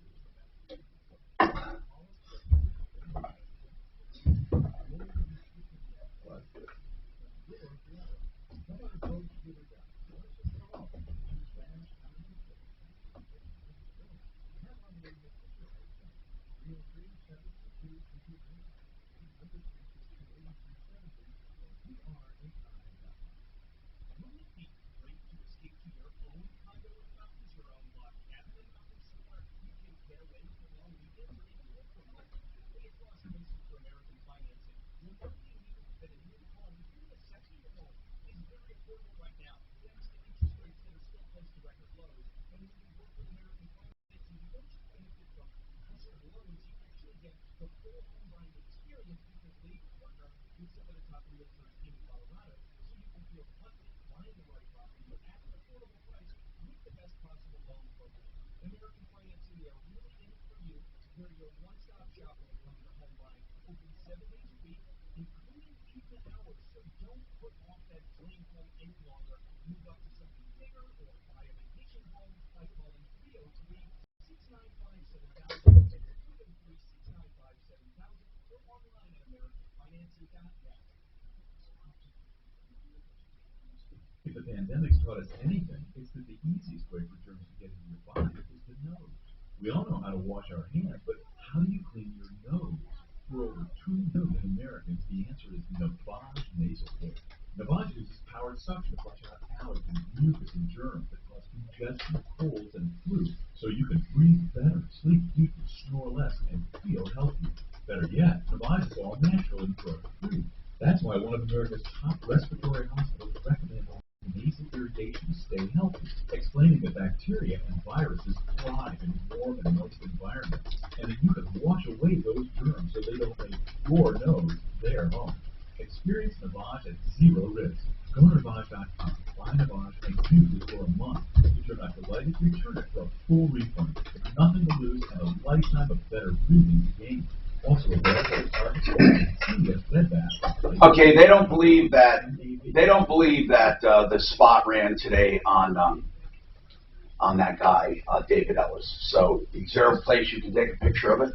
If the pandemic's taught us anything, it's that the easiest way for germs to get into your body is the nose. We all know how to wash our hands, but how do you clean your nose? For over 2 million Americans, the answer is Navage nasal care. Navage uses powered suction to flush out allergens, mucus, and germs that cause congestion, colds, and flu, so you can breathe better, sleep deeper, snore less, and feel healthier. Better yet, Navage is all natural and drug-free. That's why one of America's top respiratory hospitals recommends nasal irrigation to stay healthy, explaining that bacteria and viruses thrive in warm and moist environments, and that you can wash away those germs so they don't make your nose their home. Experience Navage at zero risk. Go to Navage.com, buy Navage, and use it for a month. If you're not delighted, return it for a full refund. There's nothing to lose and a lifetime of better breathing to gain. Also available at Target Store and CVS Bed Bath. Okay, they don't believe that. They don't believe that the spot ran today on that guy, David Ellis. So, is there a place you can take a picture of it?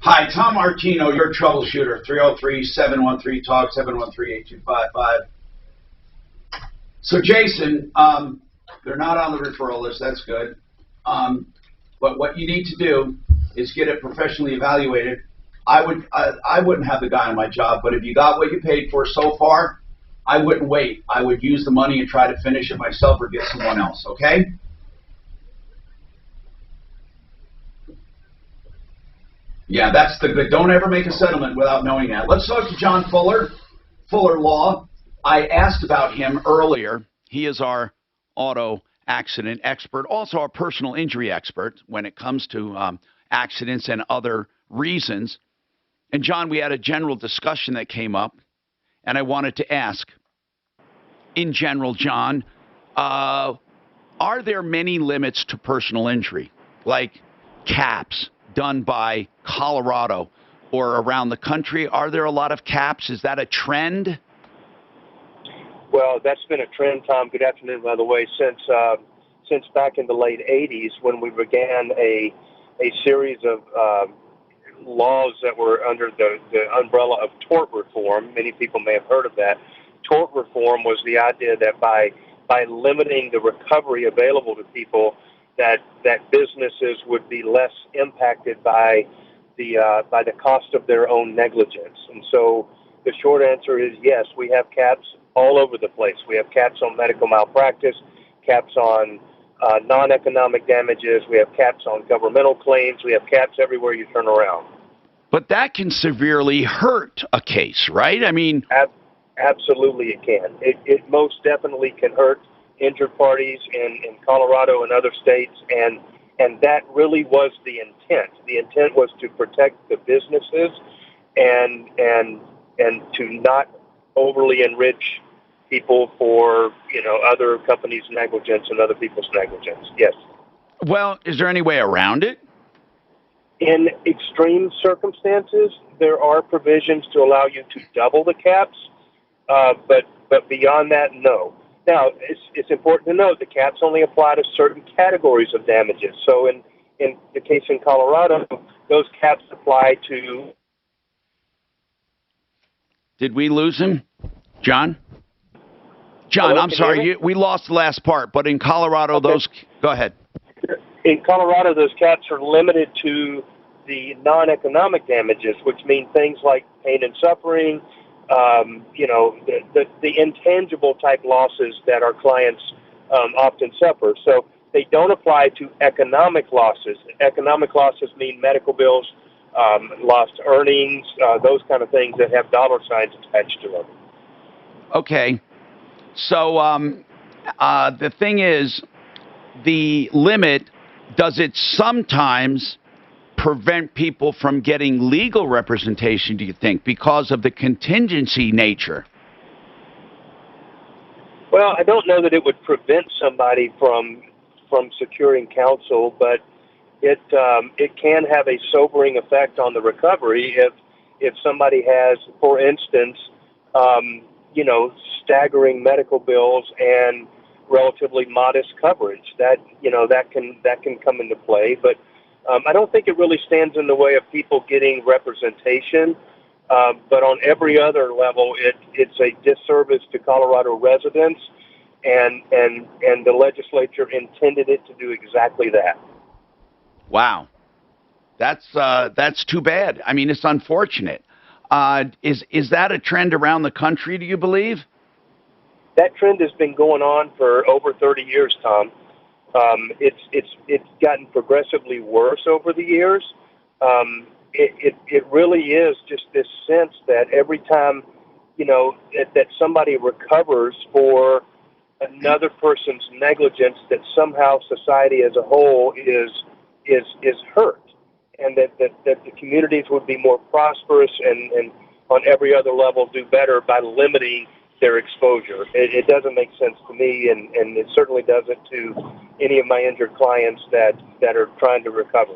Hi, Tom Martino, your troubleshooter, 303-713-TALK, 713-8255. So, Jason, they're not on the referral list. That's good. But what you need to do is get it professionally evaluated. I wouldn't have the guy on my job, but if you got what you paid for so far, I wouldn't wait. I would use the money and try to finish it myself or get someone else, okay? Yeah, that's the good. Don't ever make a settlement without knowing that. Let's talk to John Fuller, Fuller Law. I asked about him earlier. He is our auto accident expert, also our personal injury expert when it comes to accidents and other reasons. And, John, we had a general discussion that came up, and I wanted to ask, in general, John, are there many limits to personal injury, like caps done by Colorado or around the country? Are there a lot of caps? Is that a trend? Well, that's been a trend, Tom. Good afternoon, by the way, since back in the late 80s when we began a series of laws that were under the umbrella of tort reform. Many people may have heard of that. Tort reform was the idea that by limiting the recovery available to people, that businesses would be less impacted by the cost of their own negligence. And so the short answer is yes, we have caps all over the place. We have caps on medical malpractice, caps on non-economic damages. We have caps on governmental claims. We have caps everywhere you turn around. But that can severely hurt a case, right? I mean, absolutely it can. It most definitely can hurt injured parties in Colorado and other states, and that really was the intent. The intent was to protect the businesses and to not overly enrich people for other companies' negligence and other people's negligence. Yes. Well, is there any way around it? In extreme circumstances, there are provisions to allow you to double the caps, but beyond that, no. Now, it's important to note the caps only apply to certain categories of damages. So in the case in Colorado, those caps apply to... Did we lose him? John? John, Hello, I'm sorry, we lost the last part, but in Colorado, okay. those... Go ahead. In Colorado, those caps are limited to the non-economic damages, which mean things like pain and suffering, the intangible type losses that our clients often suffer. So they don't apply to economic losses. Economic losses mean medical bills, lost earnings, those kind of things that have dollar signs attached to them. Okay. So the thing is, the limit, does it sometimes prevent people from getting legal representation, do you think, because of the contingency nature? Well, I don't know that it would prevent somebody from securing counsel, but it can have a sobering effect on the recovery if somebody has, for instance, staggering medical bills and relatively modest coverage. That can come into play, but I don't think it really stands in the way of people getting representation. But on every other level, it's a disservice to Colorado residents, and the legislature intended it to do exactly that. Wow, that's too bad. I mean, it's unfortunate. Is that a trend around the country, do you believe? That trend has been going on for over 30 years, Tom. It's gotten progressively worse over the years. It really is just this sense that every time, that somebody recovers for another person's negligence, that somehow society as a whole is hurt, and that the communities would be more prosperous and on every other level do better by limiting their exposure. It doesn't make sense to me, and it certainly doesn't to any of my injured clients that are trying to recover.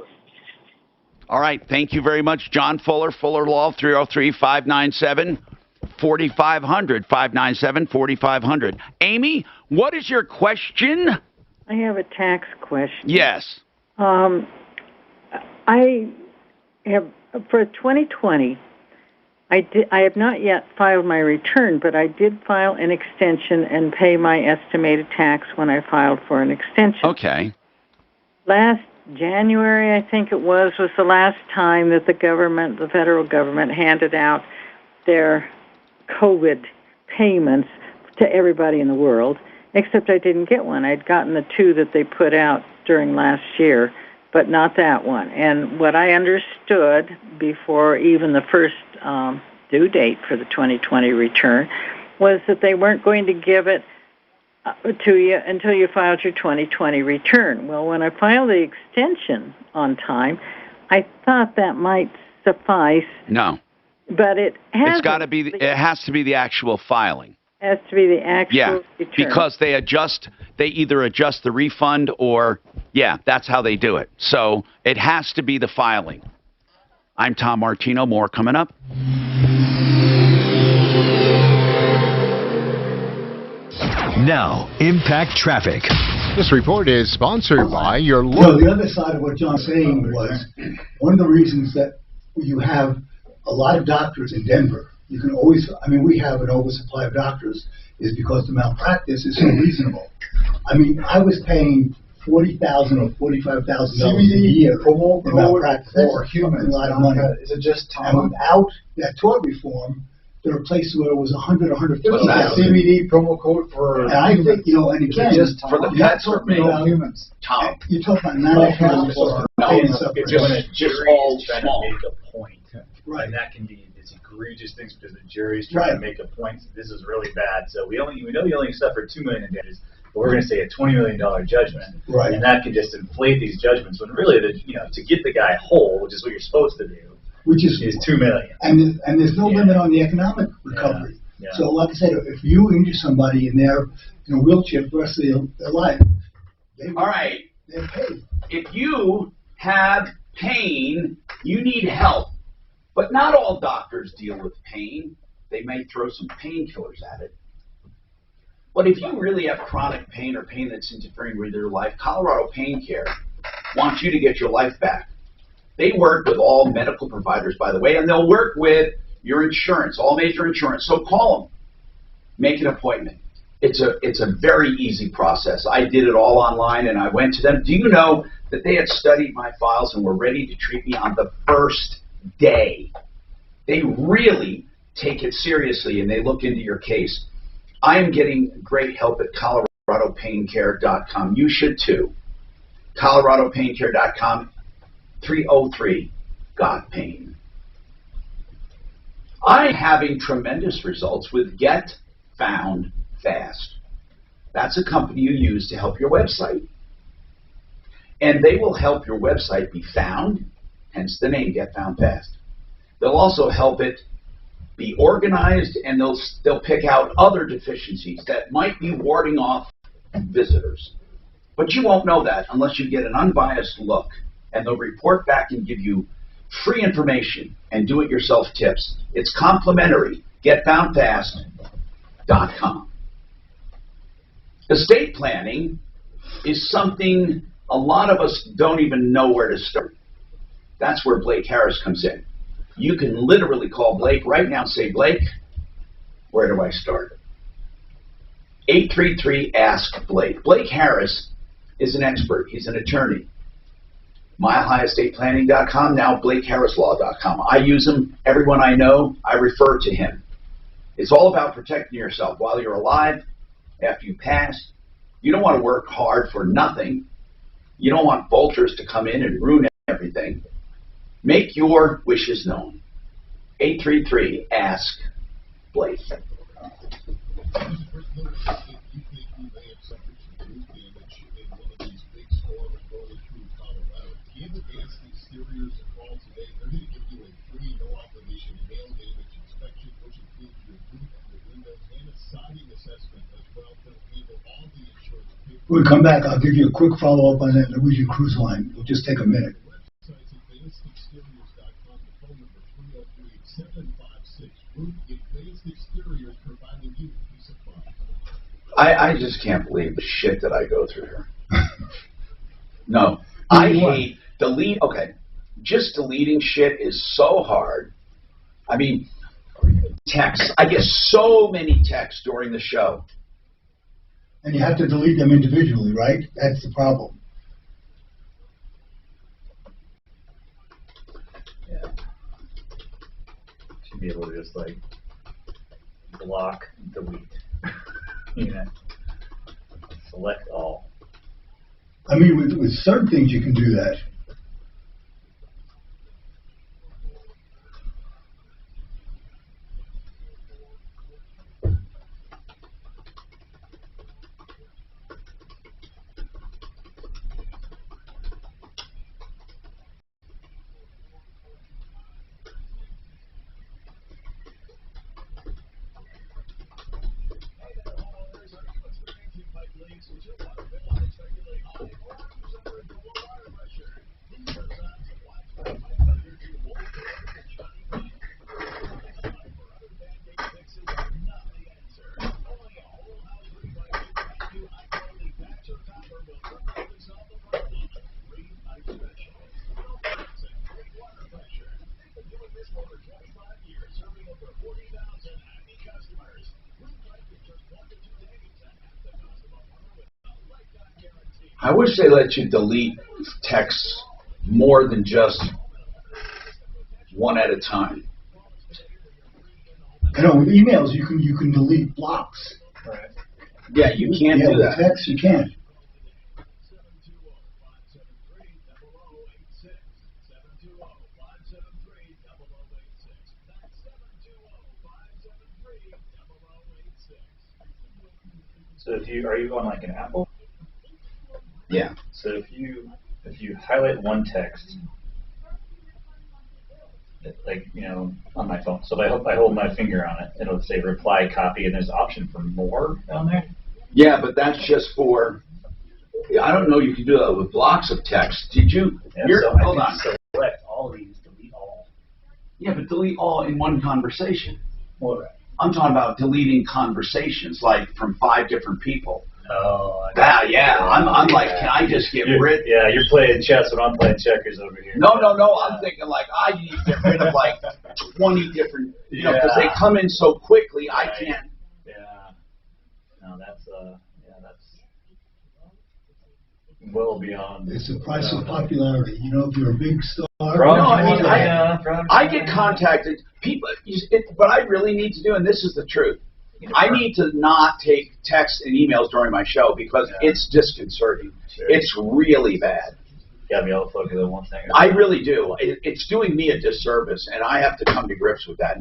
All right. Thank you very much, John Fuller, Fuller Law, 303-597-4500, 597-4500. Amy, what is your question? I have a tax question. Yes. I have, for 2020, I have not yet filed my return, but I did file an extension and pay my estimated tax when I filed for an extension. Okay. Last January, I think it was the last time that the federal government, handed out their COVID payments to everybody in the world, except I didn't get one. I'd gotten the two that they put out during last year, but not that one. And what I understood before even the first due date for the 2020 return was that they weren't going to give it to you until you filed your 2020 return. Well, when I filed the extension on time, I thought that might suffice. No. But it has to be. It has to be the actual filing. Has to be the actual return. Because they either adjust the refund or, that's how they do it. So it has to be the filing. I'm Tom Martino. More coming up. Now, Impact Traffic. This report is sponsored by your local. The other side of what John's saying was one of the reasons that you have a lot of doctors in Denver. You can always, we have an oversupply of doctors, is because the malpractice is so reasonable. I was paying $40,000 or $45,000 a year in malpractice. That's a lot of money. Is it just time? And without that tort reform, there are places where it was $100,000, $150,000. CBD promo code for. And I think, and again, just for the pets or humans. Tom. You talk about non-economic or it's just all trying to make a point. Right. And that can be egregious things because the jury's trying to make a point. This is really bad. So we know you only suffered $2 million in damages, but we're going to say a $20 million judgment. Right. And that can just inflate these judgments when really, to get the guy whole, which is what you're supposed to do, which is $2 million. And there's no limit on the economic recovery. Yeah. So, like I said, if you injure somebody and they're in a wheelchair for the rest of their life, all right. They're paid. If you have pain, you need help. But not all doctors deal with pain. They may throw some painkillers at it. But if you really have chronic pain or pain that's interfering with your life, Colorado Pain Care wants you to get your life back. They work with all medical providers, by the way, and they'll work with your insurance, all major insurance. So call them. Make an appointment. It's a very easy process. I did it all online, and I went to them. Do you know that they had studied my files and were ready to treat me on the first day? They really take it seriously, and they look into your case. I am getting great help at ColoradoPainCare.com. You should too. ColoradoPainCare.com, 303-GOT-PAIN. I'm having tremendous results with Get Found Fast. That's a company you use to help your website. And they will help your website be found, hence the name Get Found Fast. They'll also help it be organized, and they'll pick out other deficiencies that might be warding off visitors. But you won't know that unless you get an unbiased look, and they'll report back and give you free information and do-it-yourself tips. It's complimentary. GetFoundFast.com. Estate planning is something a lot of us don't even know where to start. That's where Blake Harris comes in. You can literally call Blake right now and say, Blake, where do I start? 833-ASK-BLAKE. Blake Harris is an expert. He's an attorney. MileHighEstatePlanning.com, now BlakeHarrisLaw.com. I use him. Everyone I know, I refer to him. It's all about protecting yourself while you're alive, after you pass. You don't want to work hard for nothing. You don't want vultures to come in and ruin everything. Make your wishes known. 833-ASK-BLAKE. When we come back, I'll give you a quick follow-up on that Norwegian Cruise Line. It'll just take a minute. I just can't believe the shit that I go through here. No. I hate just deleting shit is so hard. I mean, texts. I get so many texts during the show. And you have to delete them individually, right? That's the problem. Yeah. Should be able to just like block, delete. You know, select all. I mean, with certain things you can do that. I wish they let you delete texts more than just one at a time. I know with emails you can delete blocks. Right. Yeah, you can't do that. With text you can't. So are you on like an Apple? Yeah. So if you highlight one text, like on my phone. So if I hold my finger on it, it'll say reply, copy, and there's an option for more down there. Yeah, but that's just for. I don't know. You can do that with blocks of text. Did you? Yeah, Hold on. Select all these, delete all. Yeah, but delete all in one conversation. Well, I'm talking about deleting conversations, like from 5 different people. Oh. Yeah. I'm like, can I just get rid? Yeah, you're playing chess when I'm playing checkers over here. No. I'm thinking like I need to get rid of like 20 different, because they come in so quickly. I can't. Yeah. No, that's well beyond. It's the price of popularity. If you're a big star. I get contacted. People. What I really need to do, and this is the truth. I need to not take texts and emails during my show because it's disconcerting. Sure. It's really bad. Got me all focused on one thing. I really do. It's doing me a disservice, and I have to come to grips with that.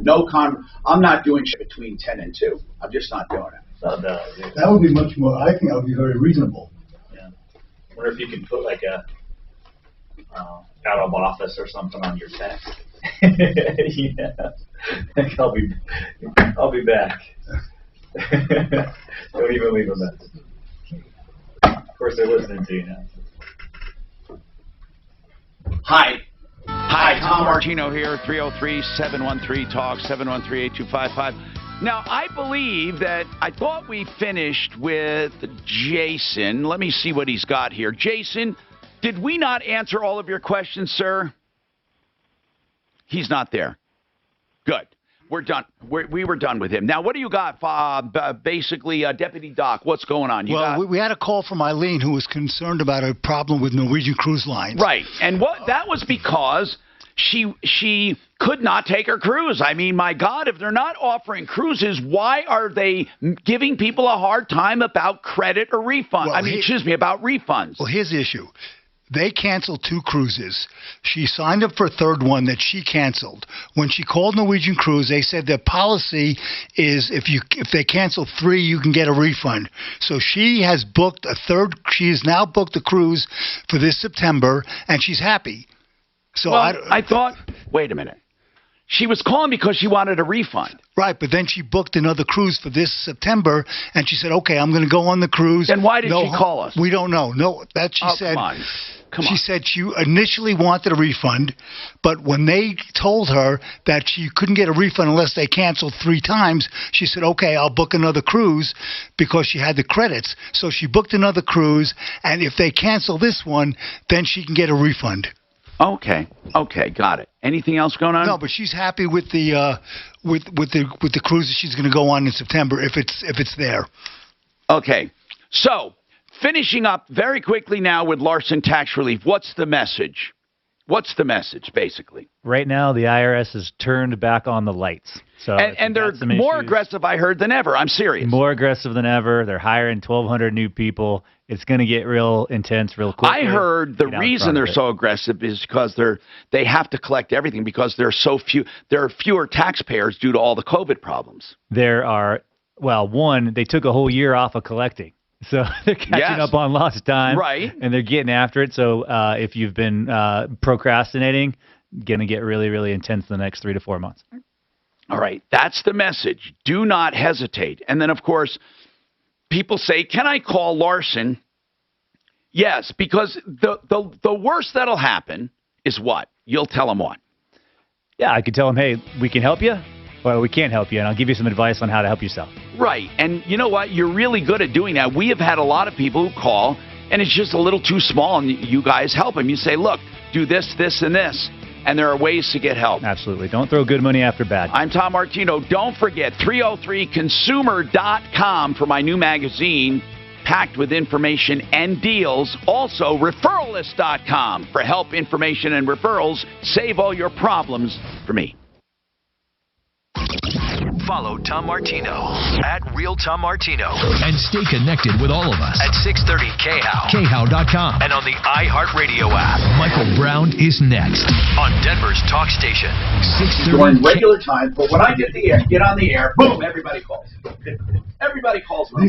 I'm not doing shit between 10 and 2. I'm just not doing it. That would be much more. I think that would be very reasonable. Yeah. I wonder if you can put like a out of office or something on your text. Yeah. I'll be back. Don't even leave a message. Of course, they're listening to you now. Hi, Tom Martino here, 303-713-TALK, 713-8255. Now, I believe that I thought we finished with Jason. Let me see what he's got here. Jason, did we not answer all of your questions, sir? He's not there. Good. We're done. We were done with him. Now, what do you got? Basically, Deputy Doc, what's going on? We had a call from Eileen who was concerned about a problem with Norwegian Cruise Lines. Right. And that was because she could not take her cruise. I mean, my God, if they're not offering cruises, why are they giving people a hard time about credit or refund? About refunds. Well, here's the issue. They canceled 2 cruises. She signed up for a third one that she canceled. When she called Norwegian Cruise, they said their policy is if they cancel 3, you can get a refund. So she has booked a third. She has now booked a cruise for this September, and she's happy. So I thought, wait a minute. She was calling because she wanted a refund. Right, but then she booked another cruise for this September, and she said, okay, I'm going to go on the cruise. Then why did she call us? We don't know. No, that she said. Come on. She said she initially wanted a refund, but when they told her that she couldn't get a refund unless they canceled 3 times, she said, okay, I'll book another cruise because she had the credits. So she booked another cruise, and if they cancel this one, then she can get a refund. Okay, got it. Anything else going on? No, but she's happy with the with the cruise that she's going to go on in September if it's there. Okay, so finishing up very quickly now with Larson Tax Relief. What's the message? What's the message, basically? Right now, the IRS has turned back on the lights. So and they're more aggressive, I heard, than ever. I'm serious. More aggressive than ever. They're hiring 1,200 new people. It's going to get real intense real quick. I heard the reason they're so aggressive is because they have to collect everything because there are fewer taxpayers due to all the COVID problems. There are, one, they took a whole year off of collecting. So they're catching up on lost time. Right. And they're getting after it. So if you've been procrastinating, going to get really, really intense in the next 3 to 4 months. All right. That's the message. Do not hesitate. And then, of course, people say, can I call Larson? Yes, because the worst that'll happen is what? You'll tell them what? Yeah, I could tell them, hey, we can help you, or we can't help you, and I'll give you some advice on how to help yourself. Right. And you know what? You're really good at doing that. We have had a lot of people who call, and it's just a little too small, and you guys help them. You say, look, do this, this, and this. And there are ways to get help. Absolutely. Don't throw good money after bad. I'm Tom Martino. Don't forget 303consumer.com for my new magazine, packed with information and deals. Also, referralist.com for help, information, and referrals. Save all your problems for me. Follow Tom Martino at Real Tom Martino. And stay connected with all of us at 630 KHOW. KHOW.com. And on the iHeartRadio app. Michael Brown is next on Denver's talk station. 6:30 during regular time, but when I get on the air, boom, everybody calls. Everybody calls me.